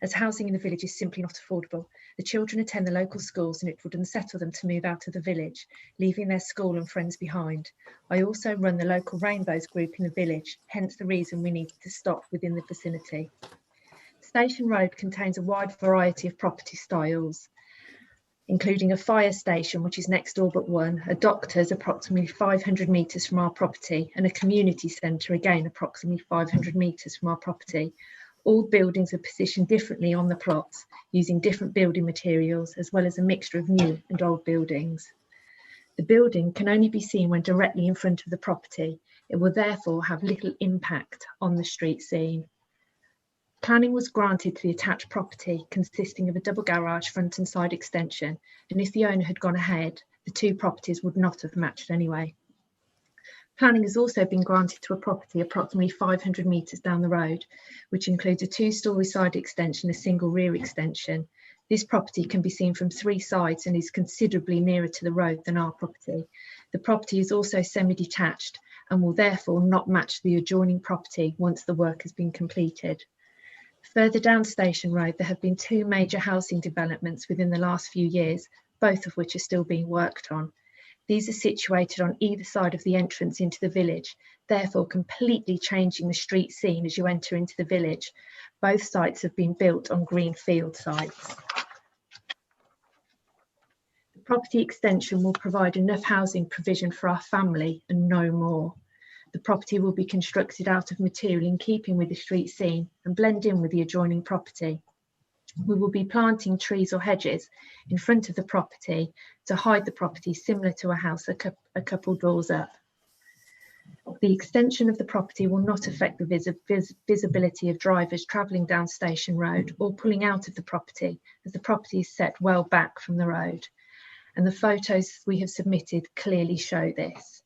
As housing in the village is simply not affordable, the children attend the local schools and it would unsettle them to move out of the village, leaving their school and friends behind. I also run the local Rainbows group in the village, hence the reason we needed to stop within the vicinity. Station Road contains a wide variety of property styles, including a fire station, which is next door but one, a doctor's approximately 500 metres from our property, and a community centre, again approximately 500 metres from our property. All buildings are positioned differently on the plots, using different building materials, as well as a mixture of new and old buildings. The building can only be seen when directly in front of the property. It will therefore have little impact on the street scene. Planning was granted to the attached property, consisting of a double garage front and side extension, and if the owner had gone ahead, the 2 properties would not have matched anyway. Planning has also been granted to a property approximately 500 metres down the road, which includes a 2-storey side extension, a single rear extension. This property can be seen from 3 sides and is considerably nearer to the road than our property. The property is also semi-detached and will therefore not match the adjoining property once the work has been completed. Further down Station Road, there have been 2 major housing developments within the last few years, both of which are still being worked on. These are situated on either side of the entrance into the village, therefore completely changing the street scene as you enter into the village. Both sites have been built on greenfield sites. The property extension will provide enough housing provision for our family and no more. The property will be constructed out of material in keeping with the street scene and blend in with the adjoining property. We will be planting trees or hedges in front of the property to hide the property, similar to a house a couple doors up. The extension of the property will not affect the visibility of drivers travelling down Station Road or pulling out of the property, as the property is set well back from the road. And the photos we have submitted clearly show this.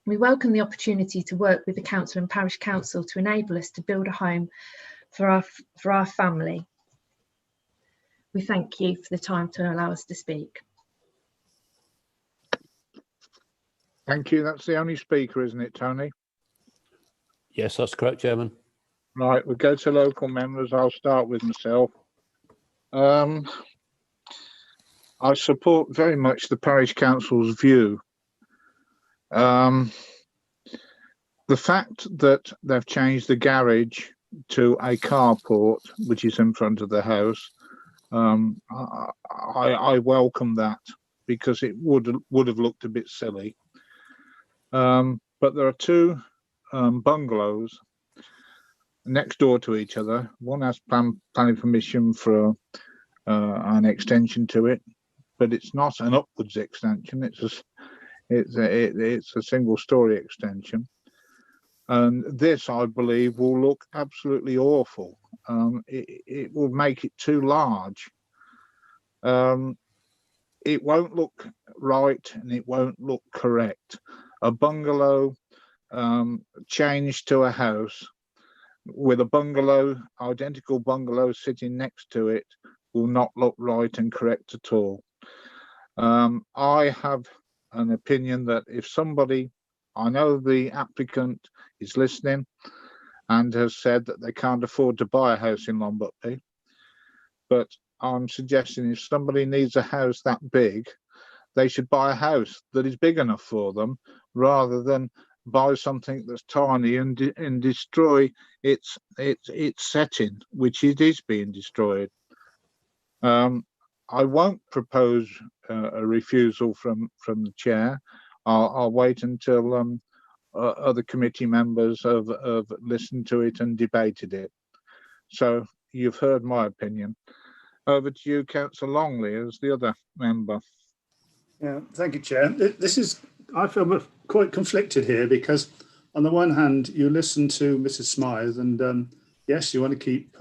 We welcome the opportunity to work with the council and parish council to enable us to build a home for our family. We thank you for the time to allow us to speak. Thank you. That's the only speaker, isn't it, Tony? Yes, that's correct, Chairman. Right, we'll go to local members. I'll start with myself. I support very much the parish council's view. The fact that they've changed the garage to a carport, which is in front of the house, I welcome that, because it would have looked a bit silly. But there are 2 bungalows next door to each other. One has planning permission for an extension to it, but it's not an upwards extension. It's a single story extension. And this, I believe, will look absolutely awful. It will make it too large. It won't look right and it won't look correct. A bungalow changed to a house with a bungalow, identical bungalow sitting next to it, will not look right and correct at all. I have an opinion that if somebody, I know the applicant is listening and has said that they can't afford to buy a house in Longbuckby, but I'm suggesting if somebody needs a house that big, they should buy a house that is big enough for them, rather than buy something that's tiny and destroy its setting, which it is being destroyed. I won't propose a refusal from the chair. I'll wait until other committee members have listened to it and debated it. So you've heard my opinion. Over to you, Councillor Longley, as the other member. Yeah, thank you, Chair. I feel quite conflicted here because, on the one hand, you listen to Mrs. Smythe, and yes, you want to keep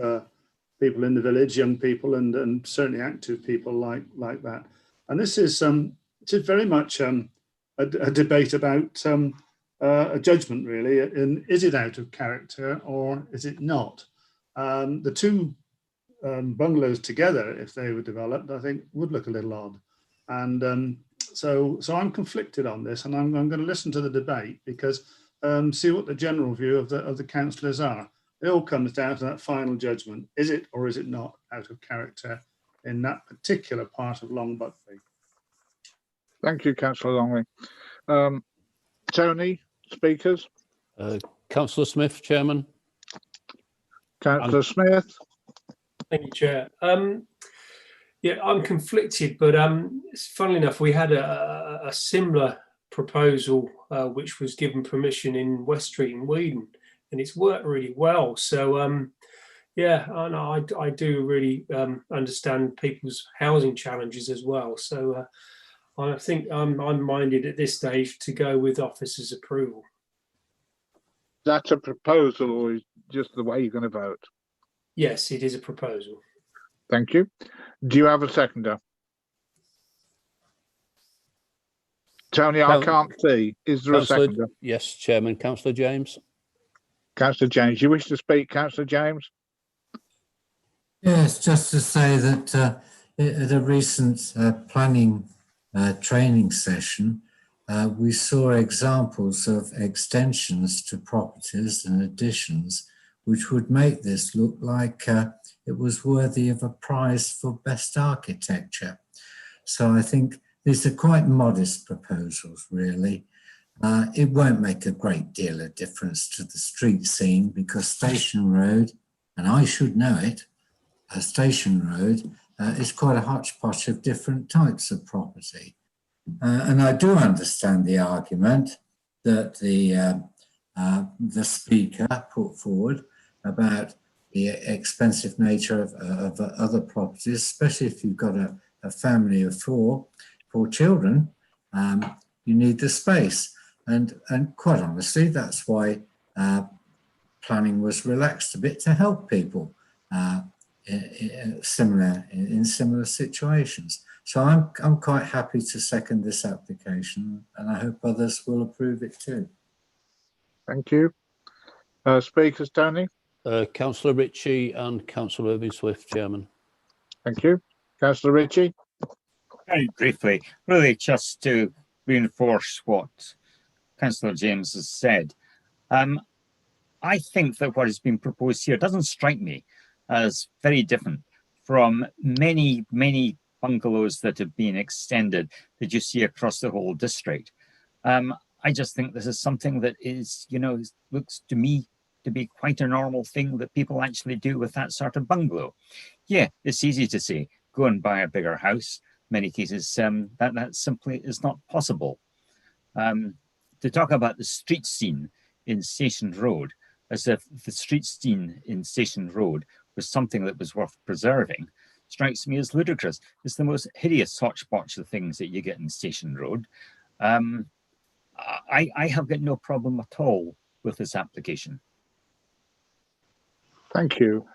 people in the village, young people, and certainly active people like that. And this is very much a debate about a judgment, really. And is it out of character or is it not? The two bungalows together, if they were developed, I think would look a little odd. And so I'm conflicted on this, and I'm going to listen to the debate because see what the general view of the councillors are. It all comes down to that final judgment. Is it or is it not out of character in that particular part of Longbuckby? Thank you, Councillor Longley. Tony, speakers? Councillor Smith, Chairman. Councillor Smith. Thank you, Chair. Yeah, I'm conflicted, but funnily enough, we had a similar proposal which was given permission in West Street in Weedon, and it's worked really well. So yeah, and I do really understand people's housing challenges as well. So I think I'm minded at this stage to go with officers' approval. That's a proposal, or is just the way you're going to vote? Yes, it is a proposal. Thank you. Do you have a seconder? Tony, I can't see. Is there a seconder? Yes, Chairman. Councillor James. Councillor James, you wish to speak, Councillor James? Yes, just to say that at a recent planning training session, we saw examples of extensions to properties and additions which would make this look like it was worthy of a prize for best architecture. So I think these are quite modest proposals, really. It won't make a great deal of difference to the street scene because Station Road, and I should know it, Station Road is quite a hodgepodge of different types of property. And I do understand the argument that the speaker put forward about the expensive nature of other properties, especially if you've got a family of four children, you need the space. And quite honestly, that's why planning was relaxed a bit to help people in similar situations. So I'm quite happy to second this application, and I hope others will approve it too. Thank you. Speakers, Tony? Councillor Ritchie and Councillor Irving Swift, Chairman. Thank you. Councillor Ritchie? Very briefly, really just to reinforce what Councillor James has said. I think that what has been proposed here doesn't strike me as very different from many bungalows that have been extended that you see across the whole district. I just think this is something that is, looks to me to be quite a normal thing that people actually do with that sort of bungalow. Yeah, it's easy to say, go and buy a bigger house. In many cases, that simply is not possible. To talk about the street scene in Station Road, as if the street scene in Station Road was something that was worth preserving, strikes me as ludicrous. It's the most hideous hodgepodge of things that you get in Station Road. I have got no problem at all with this application. Thank you.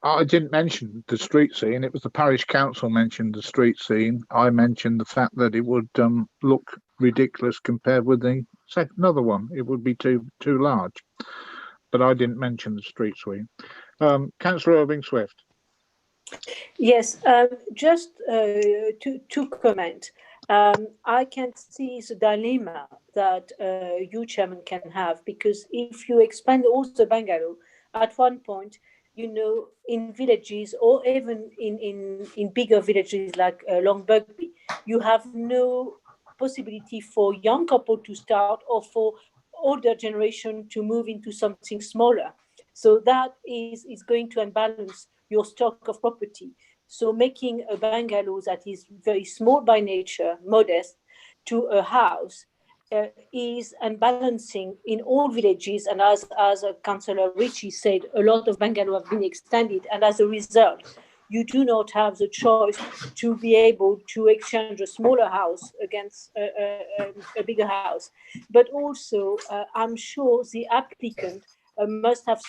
I didn't mention the street scene. It was the parish council mentioned the street scene. I mentioned the fact that it would look ridiculous compared with the other one. It would be too large. But I didn't mention the street scene. Councillor Irving Swift. Yes, just to comment. I can see the dilemma that you, Chairman, can have, because if you expand all the bungalow, at one point, you know, in villages or even in bigger villages like Long Bugby, you have no possibility for young couple to start or for older generation to move into something smaller. So that is going to unbalance your stock of property. So making a bungalow that is very small by nature, modest, to a house is unbalancing in all villages. And as Councillor Ritchie said, a lot of bungalows have been extended. And as a result, you do not have the choice to be able to exchange a smaller house against a bigger house. But also, I'm sure the applicant must have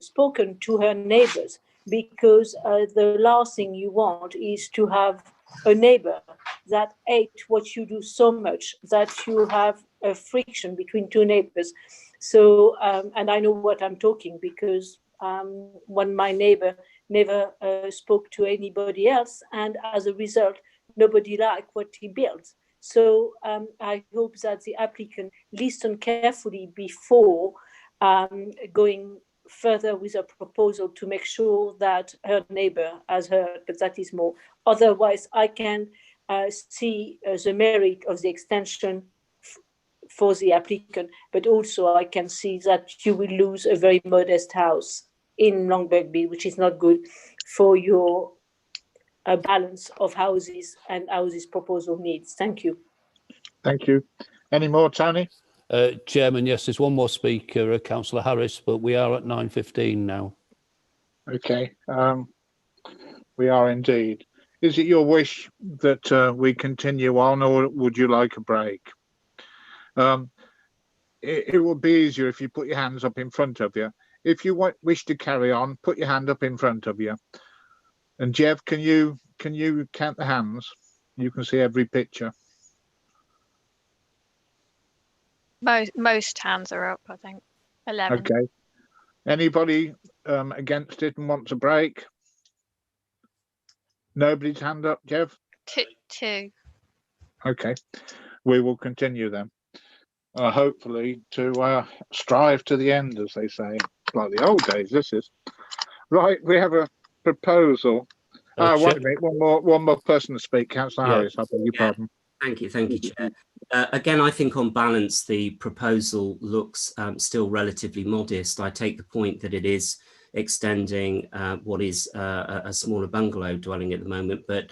spoken to her neighbors, because the last thing you want is to have a neighbor that hate what you do so much that you have a friction between two neighbors. So, and I know what I'm talking, because when my neighbor never spoke to anybody else, and as a result, nobody liked what he built. So I hope that the applicant listen carefully before going further with a proposal to make sure that her neighbor has heard, but that is more. Otherwise, I can see the merit of the extension for the applicant, but also I can see that you will lose a very modest house in Long Bugby, which is not good for your balance of houses and houses proposal needs. Thank you. Thank you. Any more, Tony? Chairman, yes, there's one more speaker, Councillor Harris, but we are at 9:15 now. Okay, we are indeed. Is it your wish that we continue on, or would you like a break? It would be easier if you put your hands up in front of you. If you wish to carry on, put your hand up in front of you. And Jeff, can you count the hands? You can see every picture. Most hands are up, I think. 11. Okay. Anybody against it and wants a break? Nobody's hand up, Jeff? Two. Okay. We will continue then. Hopefully to strive to the end, as they say. Like the old days, this is. Right, we have a proposal. Wait a minute, one more person to speak. Councillor Harris, I beg your pardon. Thank you, Chair. Again, I think on balance, the proposal looks still relatively modest. I take the point that it is extending what is a smaller bungalow dwelling at the moment, but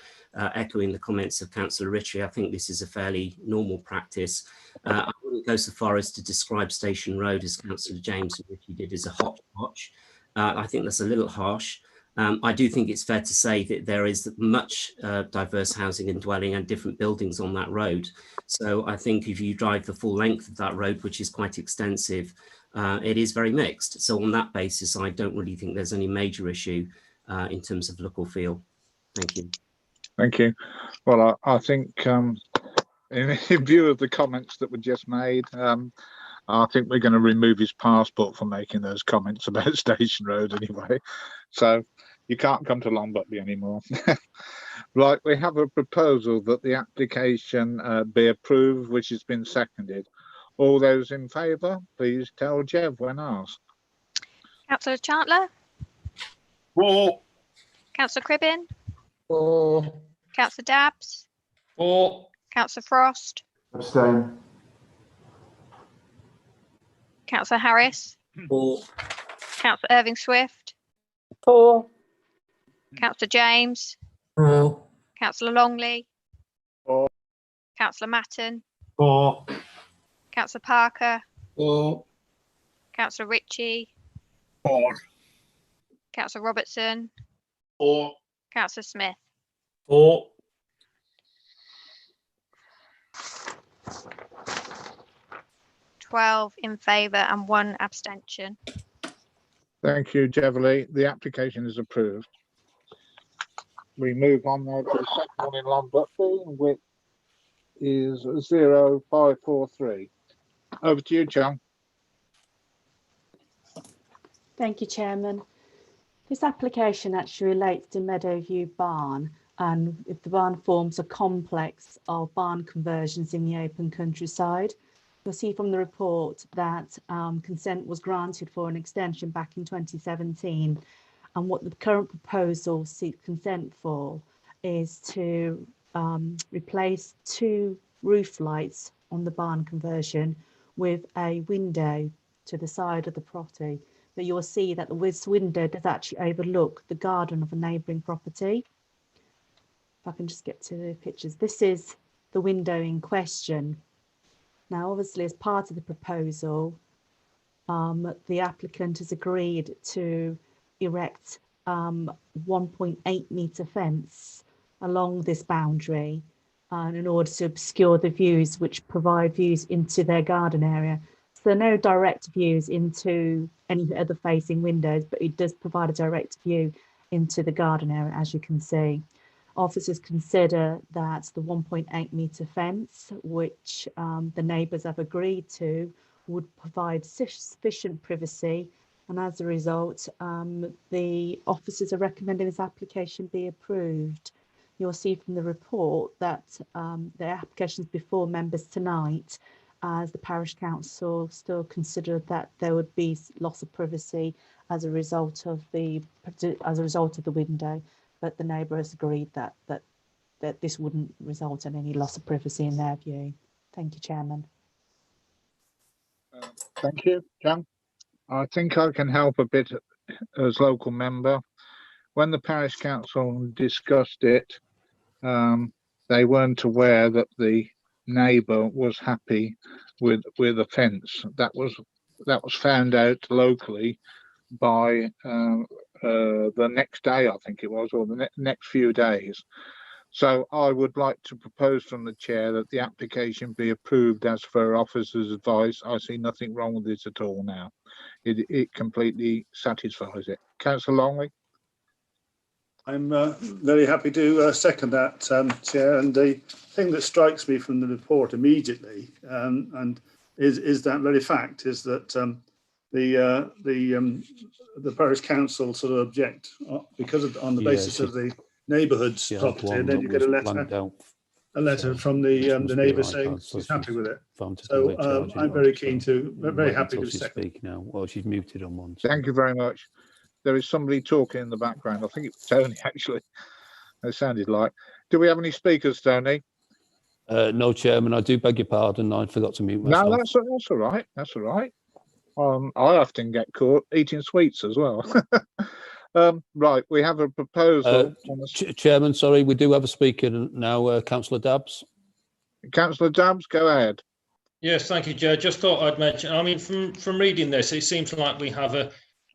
echoing the comments of Councillor Ritchie, I think this is a fairly normal practice. I wouldn't go so far as to describe Station Road, as Councillor James Ritchie did, as a hotchpotch. I think that's a little harsh. I do think it's fair to say that there is much diverse housing and dwelling and different buildings on that road. So I think if you drive the full length of that road, which is quite extensive, it is very mixed. So on that basis, I don't really think there's any major issue in terms of look or feel. Thank you. Thank you. Well, I think in view of the comments that were just made, I think we're going to remove his passport for making those comments about Station Road anyway. So you can't come to Long Bugby anymore. Right, we have a proposal that the application be approved, which has been seconded. All those in favour, please tell Jev when asked. Councillor Chandler? For. Councillor Cribbin? For. Councillor Dabbs? For. Councillor Frost? Abstain. Councillor Harris? For. Councillor Irving Swift? For. Councillor James? For. Councillor Longley? For. Councillor Matton? For. Councillor Parker? For. Councillor Ritchie? For. Councillor Robertson? For. Councillor Smith? For. 12 in favour and 1 abstention. Thank you, Jeverly. The application is approved. We move on now to the second one in Longbuckby, which is 0543. Over to you, John. Thank you, Chairman. This application actually relates to Meadowview Barn, and if the barn forms a complex of barn conversions in the open countryside. You'll see from the report that consent was granted for an extension back in 2017, and what the current proposal seeks consent for is to replace 2 roof lights on the barn conversion with a window to the side of the property. But you'll see that this window does actually overlook the garden of a neighbouring property. If I can just get to the pictures. This is the window in question. Now, obviously, as part of the proposal, the applicant has agreed to erect 1.8 metre fence along this boundary in order to obscure the views which provide views into their garden area. So there are no direct views into any other facing windows, but it does provide a direct view into the garden area, as you can see. Officers consider that the 1.8 metre fence, which the neighbours have agreed to, would provide sufficient privacy, and as a result, the officers are recommending this application be approved. You'll see from the report that the application is before members tonight, as the parish council still considered that there would be loss of privacy as a result of the window. But the neighbour has agreed that this wouldn't result in any loss of privacy in their view. Thank you, Chairman. Thank you, John. I think I can help a bit as local member. When the parish council discussed it, they weren't aware that the neighbour was happy with a fence. That was found out locally by the next day, I think it was, or the next few days. So I would like to propose from the chair that the application be approved as per officer's advice. I see nothing wrong with this at all now. It completely satisfies it. Councillor Longley? I'm very happy to second that, Chair. And the thing that strikes me from the report immediately, and is that very fact, is that the parish council sort of object because on the basis of the neighbourhood's property, and then you get a letter from the neighbour saying she's happy with it. So I'm very keen to, very happy to second. Now, well, she's muted on one. Thank you very much. There is somebody talking in the background. I think it was Tony, actually. It sounded like. Do we have any speakers, Tony? No, Chairman. I do beg your pardon. I forgot to mute myself. No, that's all right. That's all right. I often get caught eating sweets as well. Right, we have a proposal. Chairman, sorry, we do have a speaker now, Councillor Dabbs. Councillor Dabbs, go ahead. Yes, thank you, Joe. Just thought I'd mention, I mean, from reading this, it seems like we have a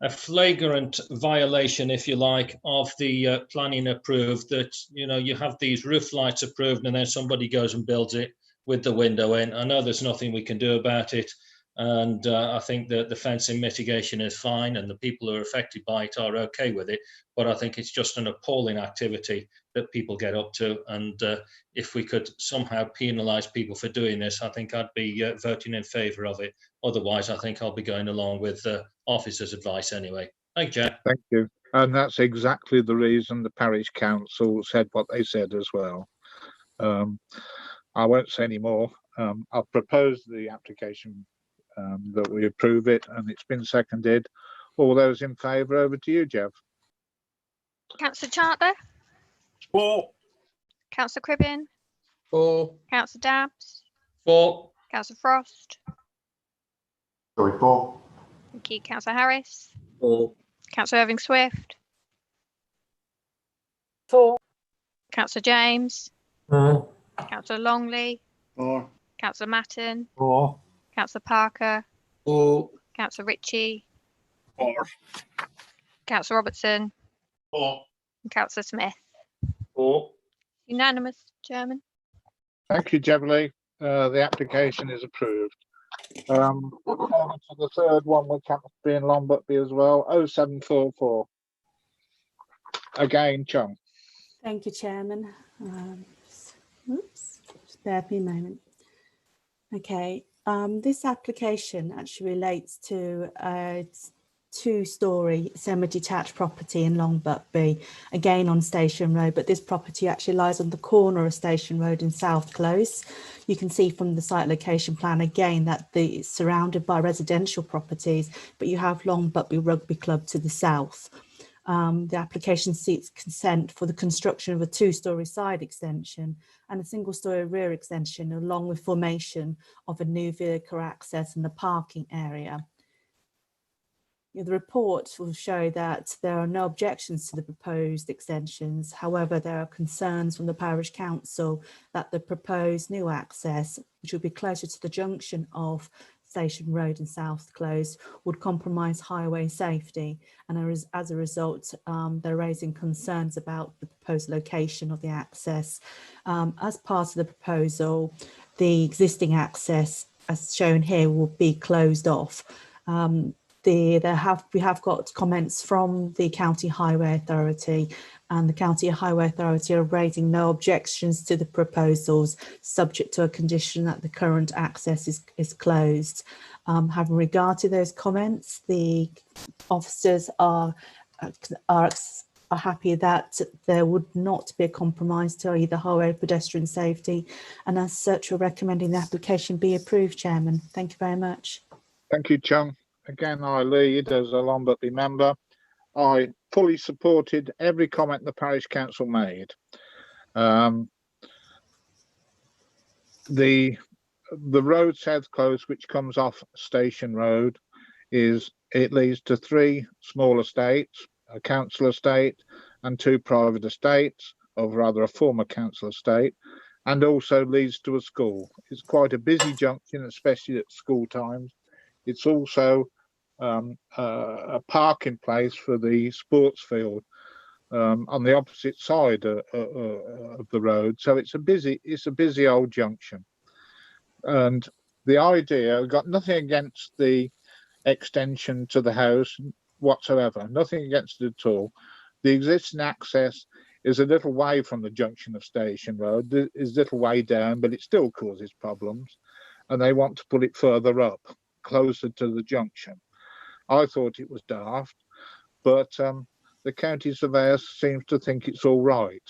flagrant violation, if you like, of the planning approved, that, you know, you have these roof lights approved and then somebody goes and builds it with the window in. I know there's nothing we can do about it. And I think that the fencing mitigation is fine and the people who are affected by it are okay with it. But I think it's just an appalling activity that people get up to. And if we could somehow penalise people for doing this, I think I'd be voting in favour of it. Otherwise, I think I'll be going along with the officer's advice anyway. Thank you, Jack. Thank you. And that's exactly the reason the parish council said what they said as well. I won't say any more. I've proposed the application that we approve it, and it's been seconded. All those in favour, over to you, Jeff. Councillor Charter? For. Councillor Cribbin? For. Councillor Dabbs? For. Councillor Frost? Sorry, for. Thank you. Councillor Harris? For. Councillor Irving Swift? For. Councillor James? For. Councillor Longley? For. Councillor Matton? For. Councillor Parker? For. Councillor Ritchie? For. Councillor Robertson? For. And Councillor Smith? For. Unanimous, Chairman. Thank you, Jeverly. The application is approved. On to the third one, which happens to be in Longbuckby as well, 0744. Again, Chung. Thank you, Chairman. Oops, just bear with me a moment. Okay, this application actually relates to a two-storey semi-detached property in Longbuckby, again on Station Road, but this property actually lies on the corner of Station Road in South Close. You can see from the site location plan again that it's surrounded by residential properties, but you have Longbuckby Rugby Club to the south. The application seeks consent for the construction of a two-storey side extension and a single-storey rear extension, along with formation of a new vehicle access and a parking area. The report will show that there are no objections to the proposed extensions. However, there are concerns from the Parish Council that the proposed new access, which will be closer to the junction of Station Road and South Close, would compromise highway safety. And as a result, they're raising concerns about the proposed location of the access. As part of the proposal, the existing access, as shown here, will be closed off. We have got comments from the County Highway Authority, and the County Highway Authority are raising no objections to the proposals, subject to a condition that the current access is closed. Having regard to those comments, the officers are happy that there would not be a compromise to either highway or pedestrian safety, and as such, we're recommending the application be approved, Chairman. Thank you very much. Thank you, Chung. Again, I lead as a Longbuckby member. I fully supported every comment the Parish Council made. The road South Close, which comes off Station Road, it leads to 3 small estates, a council estate and 2 private estates, or rather a former council estate, and also leads to a school. It's quite a busy junction, especially at school times. It's also a parking place for the sports field on the opposite side of the road. So it's a busy old junction. And the idea, I've got nothing against the extension to the house whatsoever, nothing against it at all. The existing access is a little way from the junction of Station Road, is a little way down, but it still causes problems. And they want to put it further up, closer to the junction. I thought it was daft, but the county surveyor seems to think it's all right.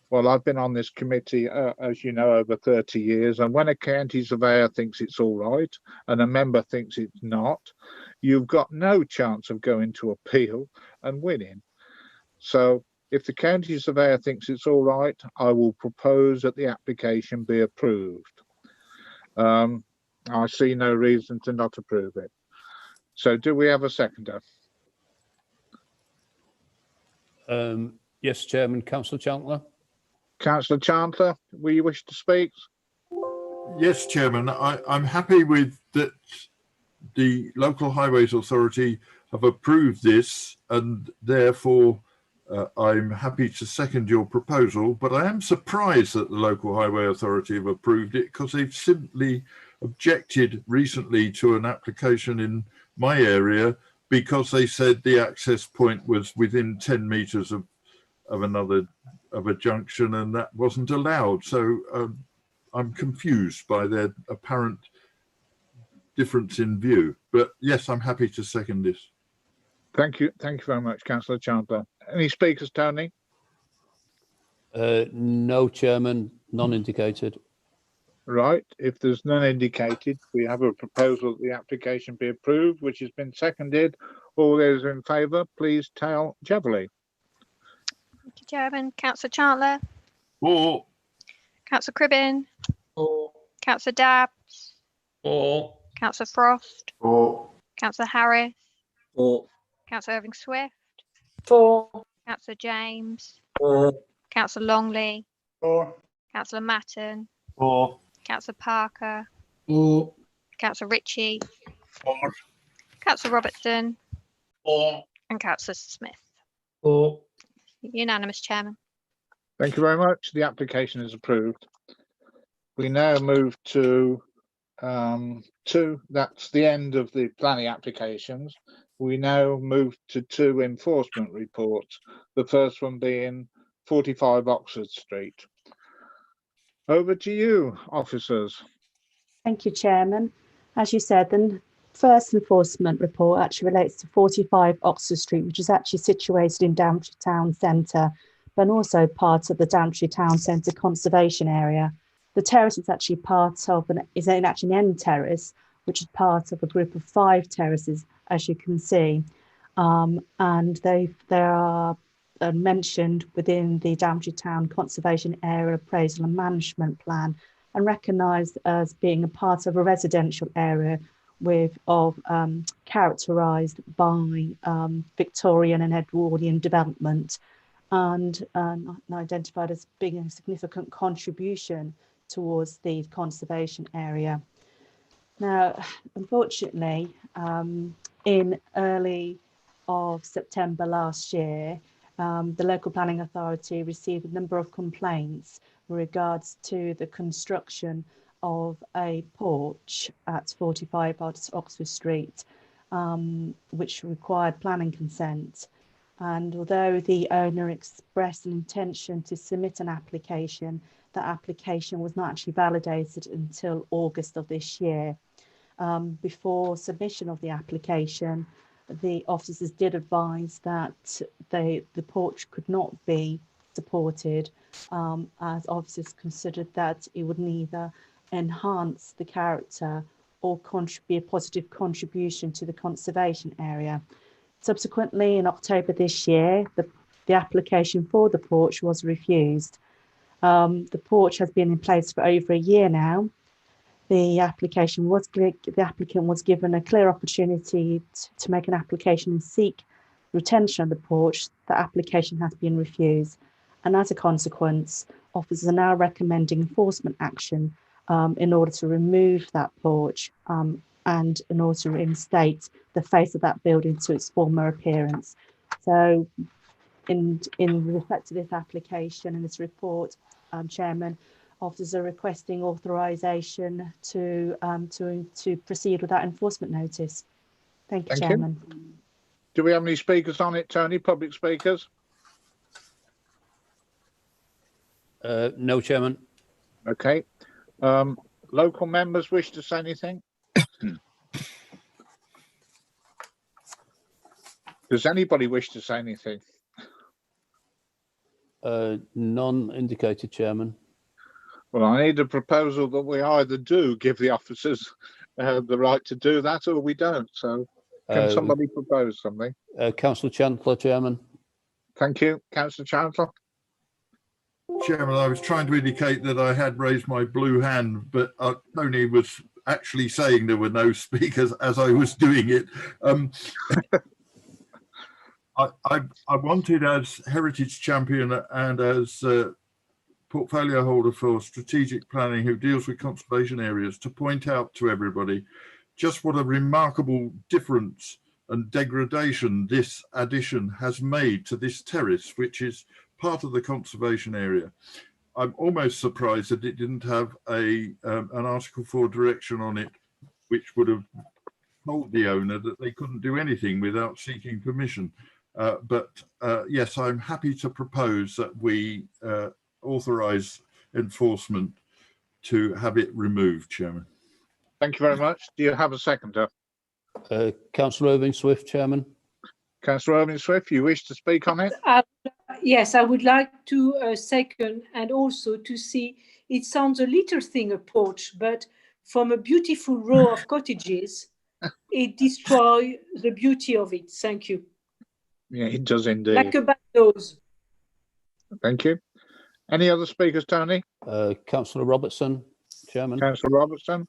Well, I've been on this committee, as you know, over 30 years, and when a county surveyor thinks it's all right and a member thinks it's not, you've got no chance of going to appeal and winning. So if the county surveyor thinks it's all right, I will propose that the application be approved. I see no reason to not approve it. So do we have a seconder? Yes, Chairman. Councillor Chandler. Councillor Chandler, will you wish to speak? Yes, Chairman. I'm happy with that the Local Highways Authority have approved this, and therefore I'm happy to second your proposal, but I am surprised that the Local Highway Authority have approved it, because they've simply objected recently to an application in my area because they said the access point was within 10 metres of a junction, and that wasn't allowed. So I'm confused by their apparent difference in view. But yes, I'm happy to second this. Thank you very much, Councillor Chandler. Any speakers, Tony? No, Chairman, none indicated. Right, if there's none indicated, we have a proposal that the application be approved, which has been seconded. All those in favour, please tell Jeverley. Thank you, Chairman. Councillor Chandler. For. Councillor Cribbin. For. Councillor Dabbs. For. Councillor Frost. For. Councillor Harris. For. Councillor Irving Swift. For. Councillor James. For. Councillor Longley. For. Councillor Matton. For. Councillor Parker. For. Councillor Ritchie. For. Councillor Robertson. For. And Councillor Smith. For. Unanimous, Chairman. Thank you very much. The application is approved. We now move to that's the end of the planning applications. We now move to 2 enforcement reports, the first one being 45 Oxford Street. Over to you, officers. Thank you, Chairman. As you said, the first enforcement report actually relates to 45 Oxford Street, which is actually situated in Daventry Town Centre, but also part of the Daventry Town Centre conservation area. The terrace is actually part of an end terrace, which is part of a group of 5 terraces, as you can see, and they are mentioned within the Daventry Town Conservation Area Appraisal and Management Plan, and recognised as being a part of a residential area characterised by Victorian and Edwardian development, and identified as being a significant contribution towards the conservation area. Now, unfortunately, in early of September last year, the local planning authority received a number of complaints with regards to the construction of a porch at 45 Oxford Street, which required planning consent. And although the owner expressed an intention to submit an application, that application was not actually validated until August of this year. Before submission of the application, the officers did advise that the porch could not be supported, as officers considered that it would neither enhance the character or be a positive contribution to the conservation area. Subsequently, in October this year, the application for the porch was refused. The porch has been in place for over a year now. The applicant was given a clear opportunity to make an application and seek retention of the porch. The application has been refused, and as a consequence, officers are now recommending enforcement action in order to remove that porch and in order to reinstate the face of that building to its former appearance. So, in respect to this application and this report, Chairman, officers are requesting authorisation to proceed with that enforcement notice. Thank you, Chairman. Do we have any speakers on it, Tony? Public speakers? No, Chairman. Okay. Local members wish to say anything? Does anybody wish to say anything? None indicated, Chairman. Well, I need a proposal that we either do give the officers the right to do that or we don't. So can somebody propose something? Councillor Chandler, Chairman. Thank you. Councillor Chandler. Chairman, I was trying to indicate that I had raised my blue hand, but Tony was actually saying there were no speakers as I was doing it. I wanted, as heritage champion and as portfolio holder for strategic planning who deals with conservation areas, to point out to everybody just what a remarkable difference and degradation this addition has made to this terrace, which is part of the conservation area. I'm almost surprised that it didn't have an Article 4 direction on it, which would have told the owner that they couldn't do anything without seeking permission. Yes, I'm happy to propose that we authorise enforcement to have it removed, Chairman. Thank you very much. Do you have a seconder? Councillor Irving Swift, Chairman. Councillor Irving Swift, you wish to speak on it? Yes, I would like to second, and also to see, it sounds a little thing, a porch, but from a beautiful row of cottages, it destroys the beauty of it. Thank you. Yeah, it does indeed. Like a bad nose. Thank you. Any other speakers, Tony? Councillor Robertson, Chairman. Councillor Robertson.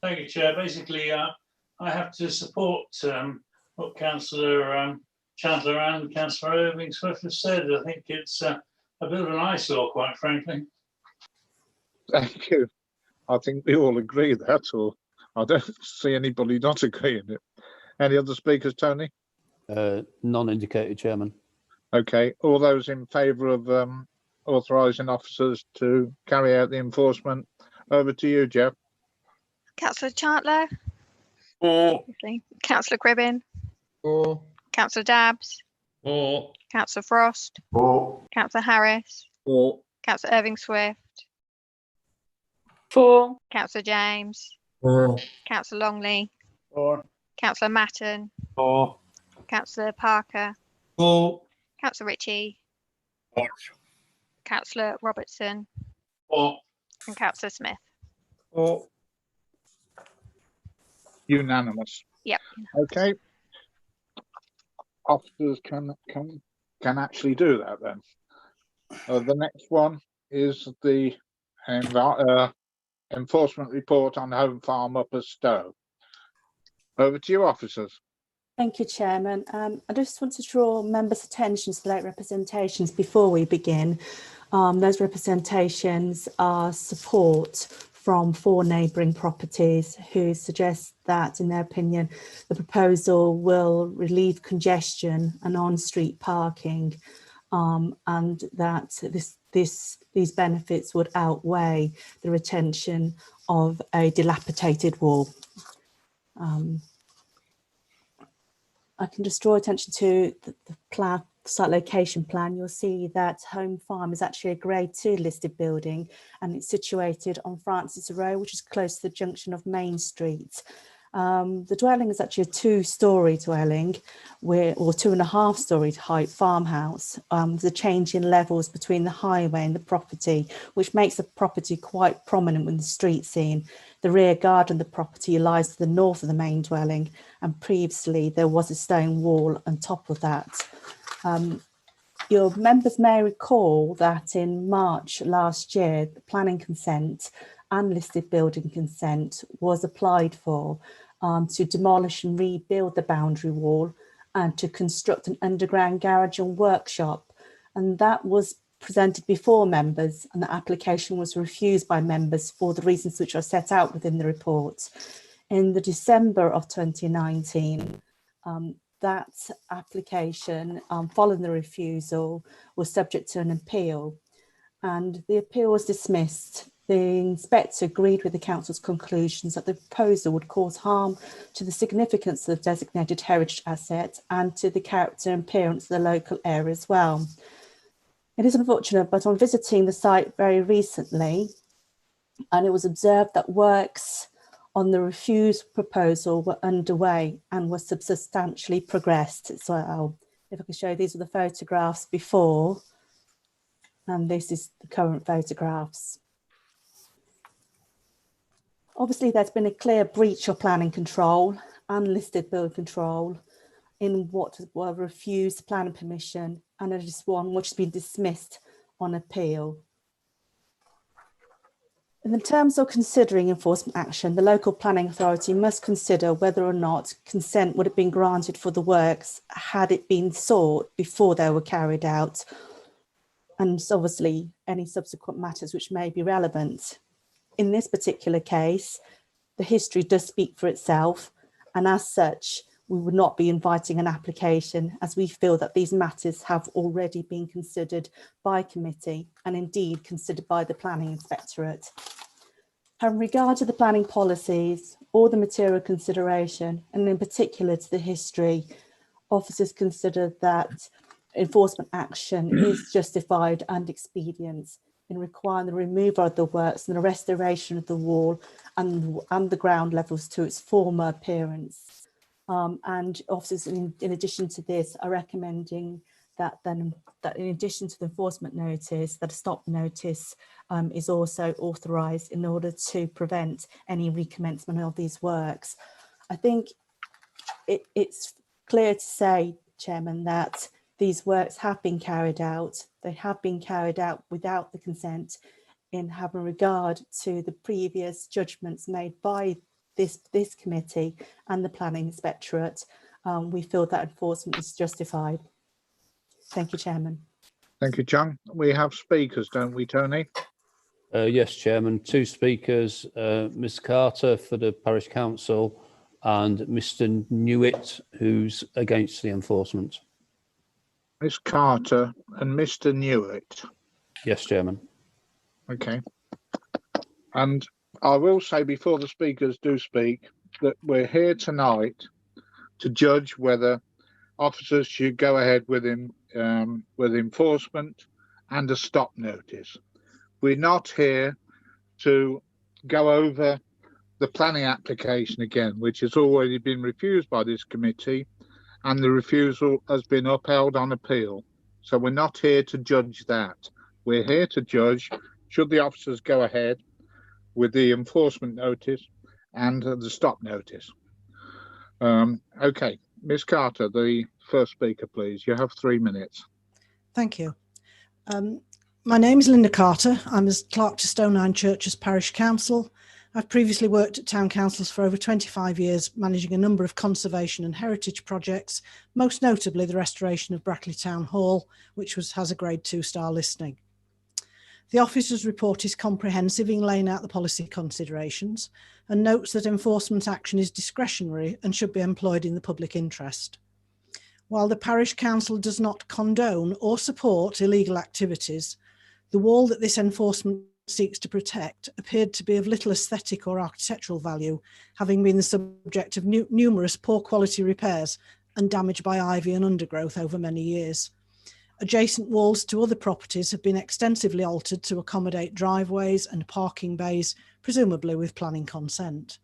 Thank you, Chair. Basically, I have to support what Councillor Chandler and Councillor Irving Swift have said. I think it's a bit of an eyesore, quite frankly. Thank you. I think we all agree that, or I don't see anybody not agreeing it. Any other speakers, Tony? None indicated, Chairman. Okay. All those in favour of authorising officers to carry out the enforcement. Over to you, Jeff. Councillor Chandler, Or. Councillor Cribbin, Or. Councillor Dabbs, Or. Councillor Frost, Or. Councillor Harris, Or. Councillor Irving Swift, 4, Councillor James, Or. Councillor Longley, Or. Councillor Matton, Or. Councillor Parker, Or. Councillor Ritchie, Or. Councillor Robertson, Or. and Councillor Smith. Or. Unanimous. Yep. Okay. Officers can actually do that then. The next one is the enforcement report on Home Farm Upper Stowe. Over to you, officers. Thank you, Chairman. I just want to draw members' attention to the late representations before we begin. Those representations are support from 4 neighbouring properties who suggest that, in their opinion, the proposal will relieve congestion and on-street parking, and that these benefits would outweigh the retention of a dilapidated wall. I can just draw attention to the plan, site location plan. You'll see that Home Farm is actually a Grade 2 listed building, and it's situated on Francis Road, which is close to the junction of Main Street. The dwelling is actually a 2-storey dwelling, or 2.5-storey height farmhouse. There's a change in levels between the highway and the property, which makes the property quite prominent in the street scene. The rear garden of the property lies to the north of the main dwelling, and previously there was a stone wall on top of that. Your members may recall that in March last year, the planning consent and listed building consent was applied for to demolish and rebuild the boundary wall and to construct an underground garage and workshop. And that was presented before members, and the application was refused by members for the reasons which are set out within the report. In the December of 2019, that application, following the refusal, was subject to an appeal, and the appeal was dismissed. The inspector agreed with the council's conclusions that the proposal would cause harm to the significance of the designated heritage asset and to the character and appearance of the local area as well. It is unfortunate, but on visiting the site very recently, and it was observed that works on the refused proposal were underway and were substantially progressed as well. If I can show, these are the photographs before, and this is the current photographs. Obviously, there's been a clear breach of planning control and listed building control in what were refused planning permission, and it is one which has been dismissed on appeal. In terms of considering enforcement action, the local planning authority must consider whether or not consent would have been granted for the works had it been sought before they were carried out, and obviously any subsequent matters which may be relevant. In this particular case, the history does speak for itself, and as such, we would not be inviting an application, as we feel that these matters have already been considered by committee and indeed considered by the planning inspectorate. In regard to the planning policies or the material consideration, and in particular to the history, officers consider that enforcement action is justified and expedient in requiring the removal of the works and the restoration of the wall and the ground levels to its former appearance. And officers, in addition to this, are recommending that in addition to the enforcement notice, that a stop notice is also authorised in order to prevent any recommencement of these works. I think it's clear to say, Chairman, that these works have been carried out. They have been carried out without the consent, in having regard to the previous judgments made by this committee and the planning inspectorate. We feel that enforcement is justified. Thank you, Chairman. Thank you, John. We have speakers, don't we, Tony? Yes, Chairman. 2 speakers, Ms Carter for the Parish Council and Mr Newitt, who's against the enforcement. Miss Carter and Mr Newitt. Yes, Chairman. Okay. And I will say before the speakers do speak that we're here tonight to judge whether officers should go ahead with enforcement and a stop notice. We're not here to go over the planning application again, which has already been refused by this committee, and the refusal has been upheld on appeal. So we're not here to judge that. We're here to judge should the officers go ahead with the enforcement notice and the stop notice. Okay, Ms. Carter, the first speaker, please. You have 3 minutes. Thank you. My name is Linda Carter. I'm as clerk to Stonehenge Churches Parish Council. I've previously worked at town councils for over 25 years, managing a number of conservation and heritage projects, most notably the restoration of Brackley Town Hall, which has a grade 2-star listing. The officer's report is comprehensive in laying out the policy considerations and notes that enforcement action is discretionary and should be employed in the public interest. While the parish council does not condone or support illegal activities, the wall that this enforcement seeks to protect appeared to be of little aesthetic or architectural value, having been the subject of numerous poor quality repairs and damage by ivy and undergrowth over many years. Adjacent walls to other properties have been extensively altered to accommodate driveways and parking bays, presumably with planning consent.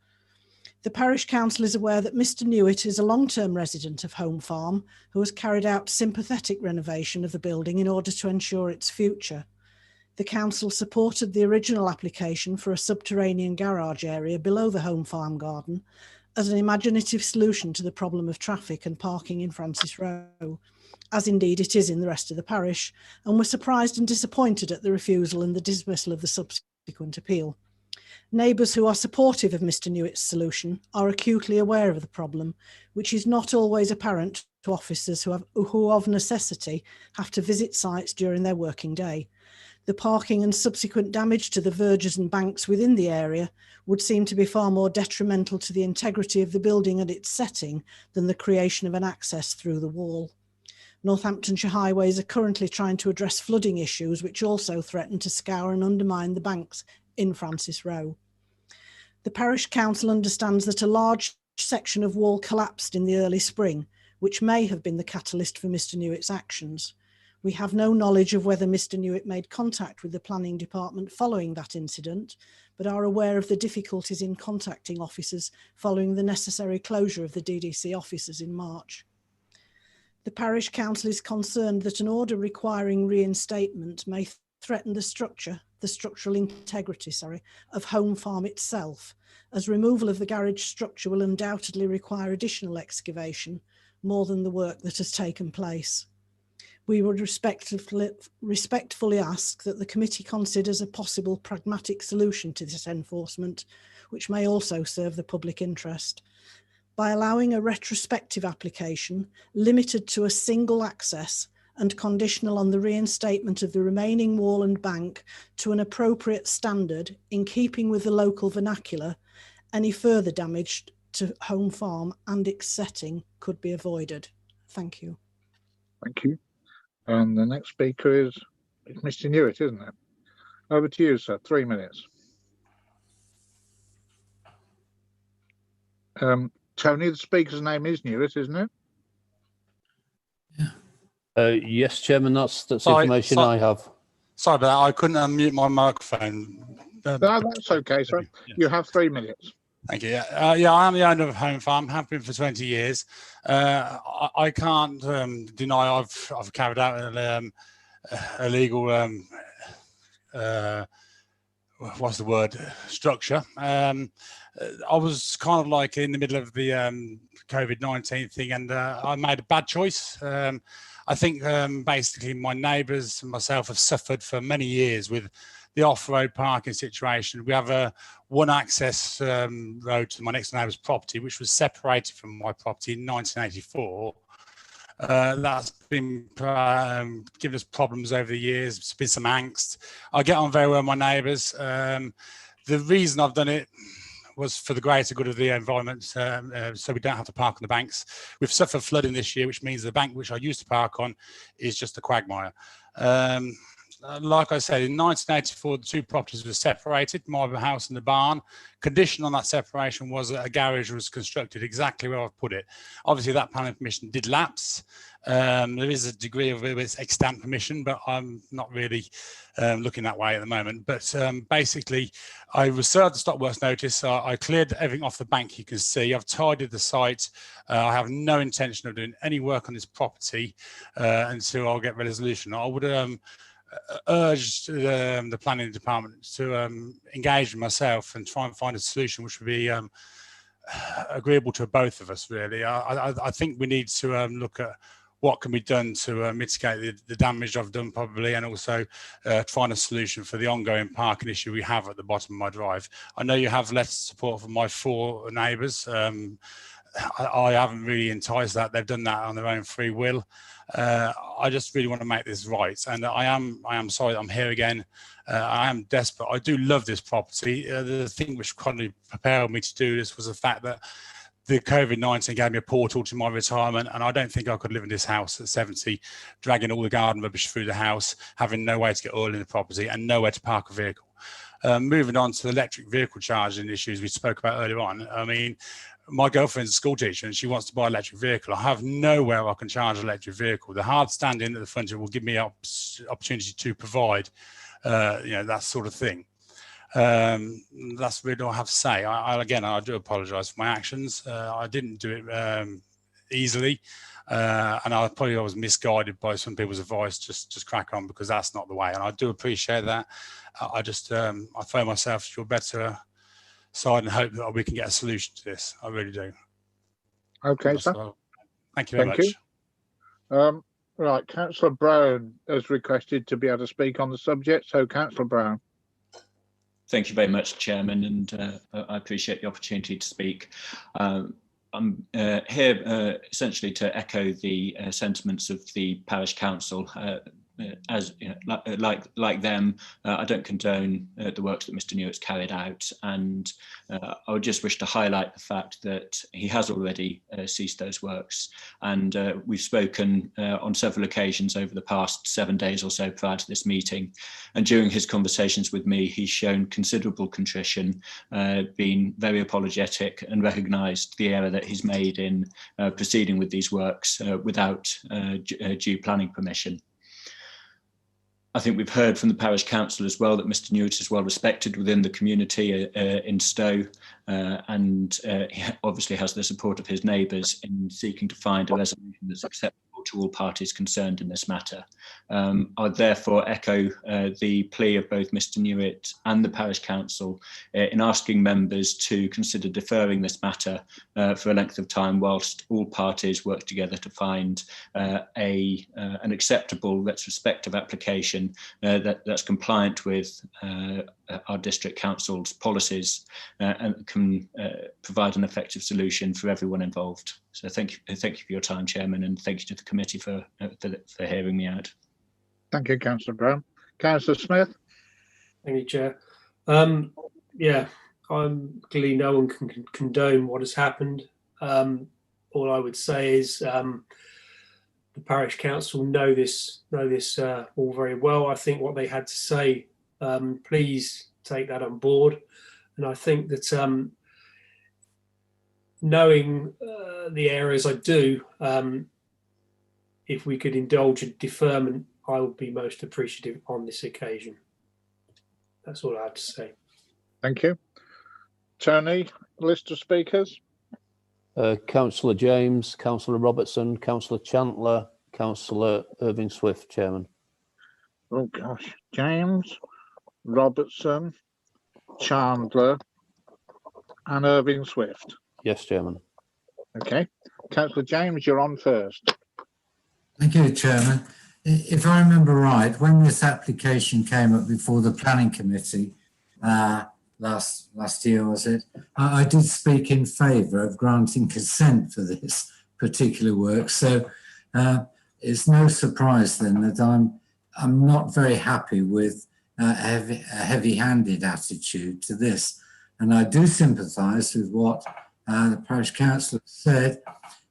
The parish council is aware that Mr. Newitt is a long-term resident of Home Farm who has carried out sympathetic renovation of the building in order to ensure its future. The council supported the original application for a subterranean garage area below the Home Farm garden as an imaginative solution to the problem of traffic and parking in Francis Row, as indeed it is in the rest of the parish, and were surprised and disappointed at the refusal and the dismissal of the subsequent appeal. Neighbours who are supportive of Mr. Newitt's solution are acutely aware of the problem, which is not always apparent to officers who of necessity have to visit sites during their working day. The parking and subsequent damage to the verges and banks within the area would seem to be far more detrimental to the integrity of the building and its setting than the creation of an access through the wall. Northamptonshire Highways are currently trying to address flooding issues which also threaten to scour and undermine the banks in Francis Row. The parish council understands that a large section of wall collapsed in the early spring, which may have been the catalyst for Mr. Newitt's actions. We have no knowledge of whether Mr. Newitt made contact with the planning department following that incident, but are aware of the difficulties in contacting officers following the necessary closure of the DDC offices in March. The parish council is concerned that an order requiring reinstatement may threaten the structural integrity, of Home Farm itself, as removal of the garage structure will undoubtedly require additional excavation, more than the work that has taken place. We would respectfully ask that the committee considers a possible pragmatic solution to this enforcement, which may also serve the public interest, by allowing a retrospective application limited to a single access and conditional on the reinstatement of the remaining wall and bank to an appropriate standard in keeping with the local vernacular. Any further damage to Home Farm and its setting could be avoided. Thank you. Thank you. And the next speaker is Mr. Newitt, isn't it? Over to you, sir. 3 minutes. Tony, the speaker's name is Newitt, isn't it? Yes, Chairman, that's information I have. Sorry about that. I couldn't unmute my microphone. No, that's okay, sir. You have 3 minutes. Thank you. Yeah, I am the owner of Home Farm, have been for 20 years. I can't deny I've carried out an illegal, what's the word, structure. I was kind of like in the middle of the COVID-19 thing, and I made a bad choice. I think basically my neighbours and myself have suffered for many years with the off-road parking situation. We have a one access road to my next neighbour's property, which was separated from my property in 1984. That's been given us problems over the years. There's been some angst. I get on very well with my neighbours. The reason I've done it was for the greater good of the environment, so we don't have to park on the banks. We've suffered flooding this year, which means the bank which I used to park on is just a quagmire. like I said, in 1984, the two properties were separated, my house and the barn. Condition on that separation was that a garage was constructed exactly where I've put it. Obviously, that planning permission did lapse. There is a degree of extant permission, but I'm not really looking that way at the moment. But basically, I was served the stop works notice. I cleared everything off the bank you can see. I've tidied the site. I have no intention of doing any work on this property until I'll get resolution. I would urge the planning department to engage with myself and try and find a solution which would be agreeable to both of us, really. I think we need to look at what can be done to mitigate the damage I've done probably, and also find a solution for the ongoing parking issue we have at the bottom of my drive. I know you have left support from my 4 neighbours. I haven't really enticed that. They've done that on their own free will. I just really want to make this right, and I am sorry that I'm here again. I am desperate. I do love this property. The thing which kind of prepared me to do this was the fact that the COVID-19 gave me a portal to my retirement, and I don't think I could live in this house at 70, dragging all the garden rubbish through the house, having no way to get oil in the property and nowhere to park a vehicle. Moving on to the electric vehicle charging issues we spoke about earlier on. I mean, my girlfriend's a school teacher and she wants to buy an electric vehicle. I have nowhere I can charge an electric vehicle. The hard standing at the front will give me opportunity to provide, that sort of thing. That's really all I have to say. Again, I do apologise for my actions. I didn't do it easily, and I probably was misguided by some people's advice. Just crack on, because that's not the way. And I do appreciate that. I throw myself to your better side and hope that we can get a solution to this. I really do. Okay, sir. Thank you very much. You. Right, Councillor Brown has requested to be able to speak on the subject. So, Councillor Brown. Thank you very much, Chairman, and I appreciate the opportunity to speak. I'm here essentially to echo the sentiments of the Parish Council. As you know, like them, I don't condone the works that Mr. Newett's carried out, and I would just wish to highlight the fact that he has already ceased those works, and we've spoken on several occasions over the past 7 days or so prior to this meeting, and during his conversations with me, he's shown considerable contrition, been very apologetic, and recognised the error that he's made in proceeding with these works without due planning permission. I think we've heard from the Parish Council as well that Mr. Newett is well respected within the community in Stowe, and he obviously has the support of his neighbours in seeking to find a resolution that's acceptable to all parties concerned in this matter. I therefore echo the plea of both Mr. Newett and the Parish Council in asking members to consider deferring this matter for a length of time whilst all parties work together to find an acceptable retrospective application that's compliant with our district council's policies and can provide an effective solution for everyone involved. So thank you for your time, Chairman, and thank you to the committee for hearing me out. Thank you, Councillor Brown. Councillor Smith. Thank you, Chair. Yeah, clearly no one can condone what has happened. All I would say is the Parish Council know this all very well. I think what they had to say, please take that on board. And I think that knowing the areas I do, if we could indulge in deferment, I would be most appreciative on this occasion. That's all I had to say. Thank you. Tony, list of speakers. Councillor James, Councillor Robertson, Councillor Chandler, Councillor Irving Swift, Chairman. Oh gosh, James, Robertson, Chandler and Irving Swift. Yes, Chairman. Okay. Councillor James, you're on first. Thank you, Chairman. If I remember right, when this application came up before the Planning Committee last year, was it? I did speak in favour of granting consent for this particular work. So it's no surprise then that I'm not very happy with a heavy-handed attitude to this. And I do sympathise with what the Parish Council said,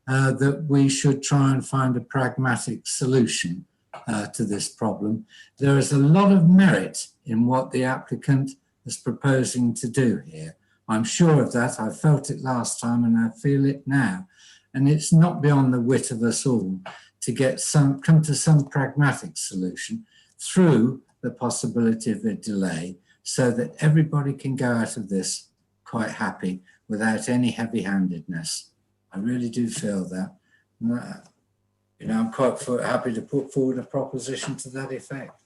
that we should try and find a pragmatic solution to this problem. There is a lot of merit in what the applicant is proposing to do here. I'm sure of that. I felt it last time and I feel it now. And it's not beyond the wit of us all to come to some pragmatic solution through the possibility of a delay so that everybody can go out of this quite happy without any heavy-handedness. I really do feel that. You know, I'm quite happy to put forward a proposition to that effect.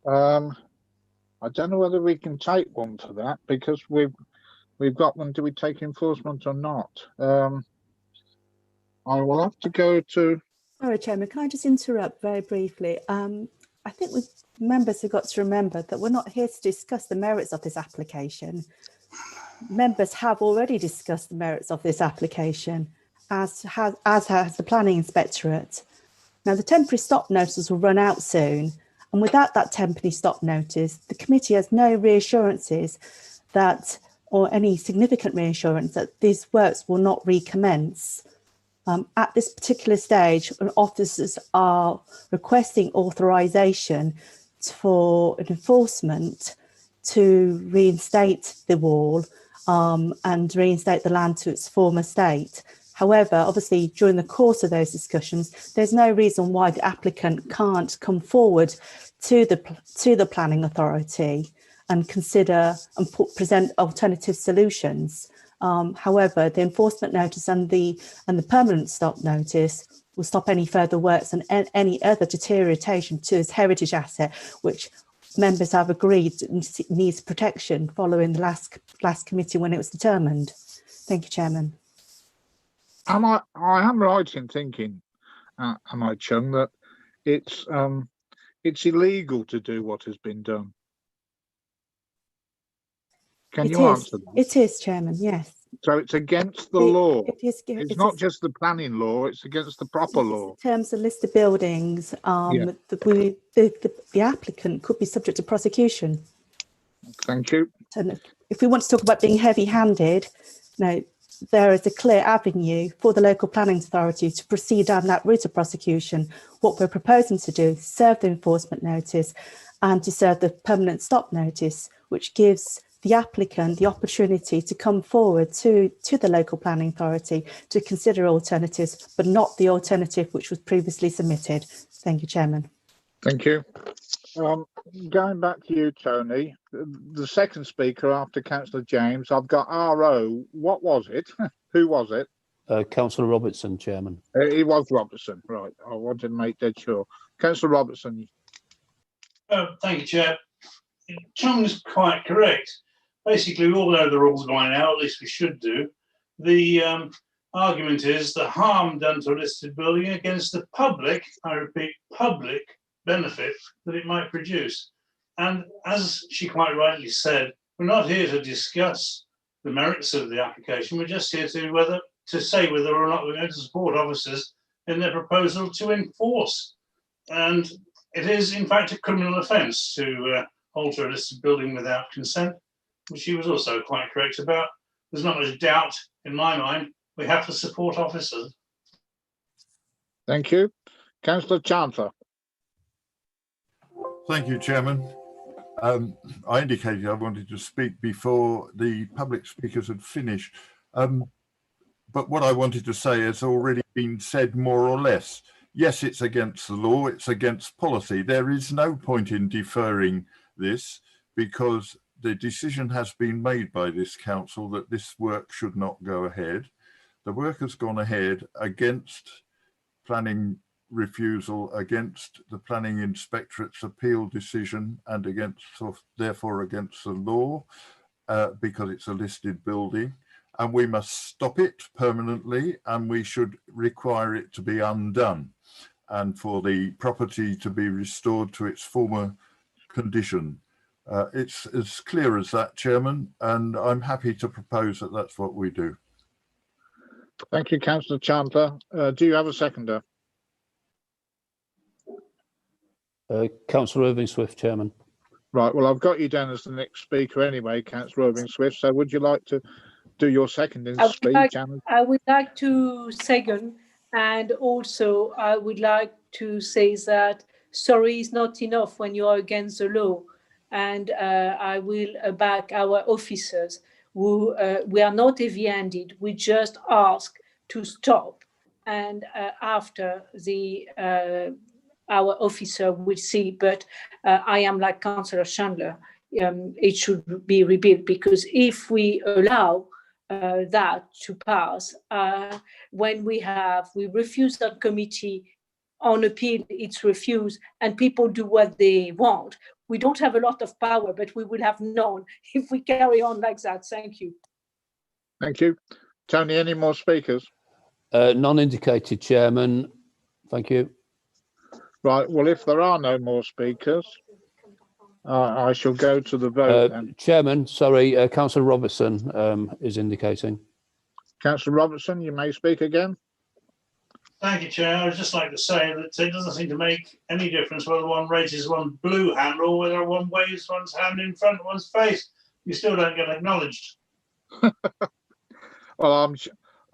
I don't know whether we can take one for that because we've got one. Do we take enforcement or not? I will have to go to. Sorry, Chairman, can I just interrupt very briefly? I think members have got to remember that we're not here to discuss the merits of this application. Members have already discussed the merits of this application, as has the Planning Inspectorate. Now, the temporary stop notice will run out soon, and without that temporary stop notice, the committee has no reassurances that, or any significant reassurance that these works will not recommence. At this particular stage, officers are requesting authorisation for enforcement to reinstate the wall and reinstate the land to its former state. However, obviously, during the course of those discussions, there's no reason why the applicant can't come forward to the planning authority and consider and present alternative solutions. However, the enforcement notice and the permanent stop notice will stop any further works and any other deterioration to this heritage asset, which members have agreed needs protection following the last committee when it was determined. Thank you, Chairman. I am right in thinking, am I, Chung, that it's illegal to do what has been done? Can you answer that? It is, Chairman, yes. So it's against the law. It's not just the planning law, it's against the proper law. In terms of list of buildings, the applicant could be subject to prosecution. Thank you. And if we want to talk about being heavy-handed, no, there is a clear avenue for the local planning authority to proceed down that route of prosecution. What we're proposing to do is serve the enforcement notice and to serve the permanent stop notice, which gives the applicant the opportunity to come forward to the local planning authority to consider alternatives, but not the alternative which was previously submitted. Thank you, Chairman. Thank you. Going back to you, Tony, the second speaker after Councillor James, I've got RO. What was it? Who was it? Councillor Robertson, Chairman. He was Robertson, right. I wanted to make dead sure. Councillor Robertson. Thank you, Chair. Chung's quite correct. Basically, we all know the rules by now, at least we should do. The argument is the harm done to a listed building against the public, I repeat, public benefit that it might produce. And as she quite rightly said, we're not here to discuss the merits of the application. We're just here to say whether or not we're going to support officers in their proposal to enforce. And it is, in fact, a criminal offence to alter a listed building without consent, which she was also quite correct about. There's not much doubt in my mind. We have to support officers. Thank you. Councillor Chandler. Thank you, Chairman. I indicated I wanted to speak before the public speakers had finished. But what I wanted to say has already been said more or less. Yes, it's against the law, it's against policy. There is no point in deferring this because the decision has been made by this council that this work should not go ahead. The work has gone ahead against planning refusal, against the planning inspectorate's appeal decision, and therefore against the law because it's a listed building. And we must stop it permanently, and we should require it to be undone and for the property to be restored to its former condition. It's as clear as that, Chairman, and I'm happy to propose that that's what we do. Thank you, Councillor Chandler. Do you have a seconder? Councillor Irving-Swift, Chairman. Right, well, I've got you down as the next speaker anyway, Councillor Irving-Swift, so would you like to do your seconding speech? I would like to second And also, I would like to say that sorry is not enough when you are against the law. And I will back our officers who we are not heavy-handed. We just ask to stop. And after the our officer will see. But I am like Councillor Chandler. It should be rebuilt, because if we allow that to pass, when we refuse that committee on appeal, it's refused, and people do what they want. We don't have a lot of power, but we will have none if we carry on like that. Thank you. Thank you. Tony, any more speakers? None indicated, Chairman. Thank you. Right, well, if there are no more speakers, I shall go to the vote then. Chairman, sorry, Councillor Robertson is indicating. Councillor Robertson, you may speak again. Thank you, Chair. I would just like to say that it doesn't seem to make any difference whether one raises one blue hand or whether one waves one's hand in front of one's face. You still don't get acknowledged. Well,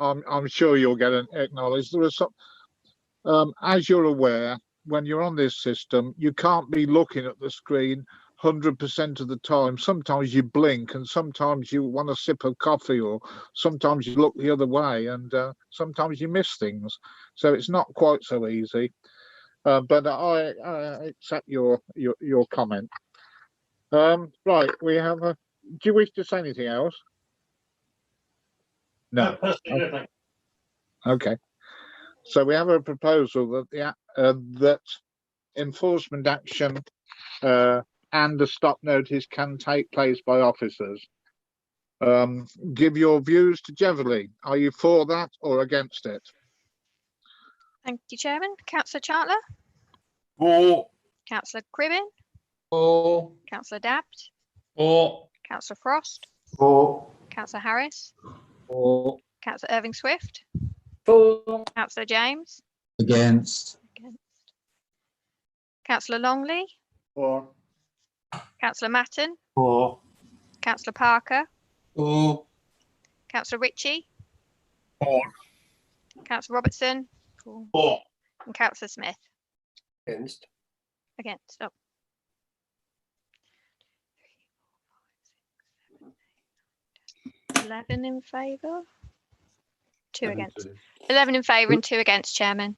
I'm sure you'll get acknowledged. There is some, as you're aware, when you're on this system, you can't be looking at the screen 100% of the time. Sometimes you blink, and sometimes you want a sip of coffee, or sometimes you look the other way, and sometimes you miss things. So it's not quite so easy. But I accept your comment. Right, we have a. Do you wish to say anything else? No. Okay. So we have a proposal that that enforcement action and a stop notice can take place by officers. Give your views to Jeverley. Are you for that or against it? Thank you, Chairman. Councillor Chartler? For. Councillor Cribbin? For. Councillor Dabt? For. Councillor Frost? For. Councillor Harris? For. Councillor Irving Swift? For. Councillor James? Against. Councillor Longley? For. Councillor Matton? For. Councillor Parker? For. Councillor Ritchie? For. Councillor Robertson? For. And Councillor Smith? Against. Against. Oh. 11 in favour, 2 against. 11 in favour and 2 against, Chairman.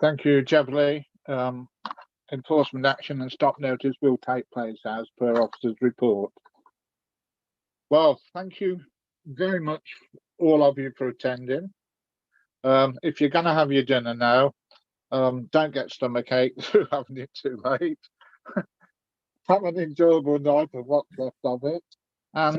Thank you, Jeverley. Enforcement action and stop notice will take place as per officer's report. Well, thank you very much, all of you, for attending. If you're going to have your dinner now, don't get stomachache through having it too late. Have an enjoyable night of what's left of it. And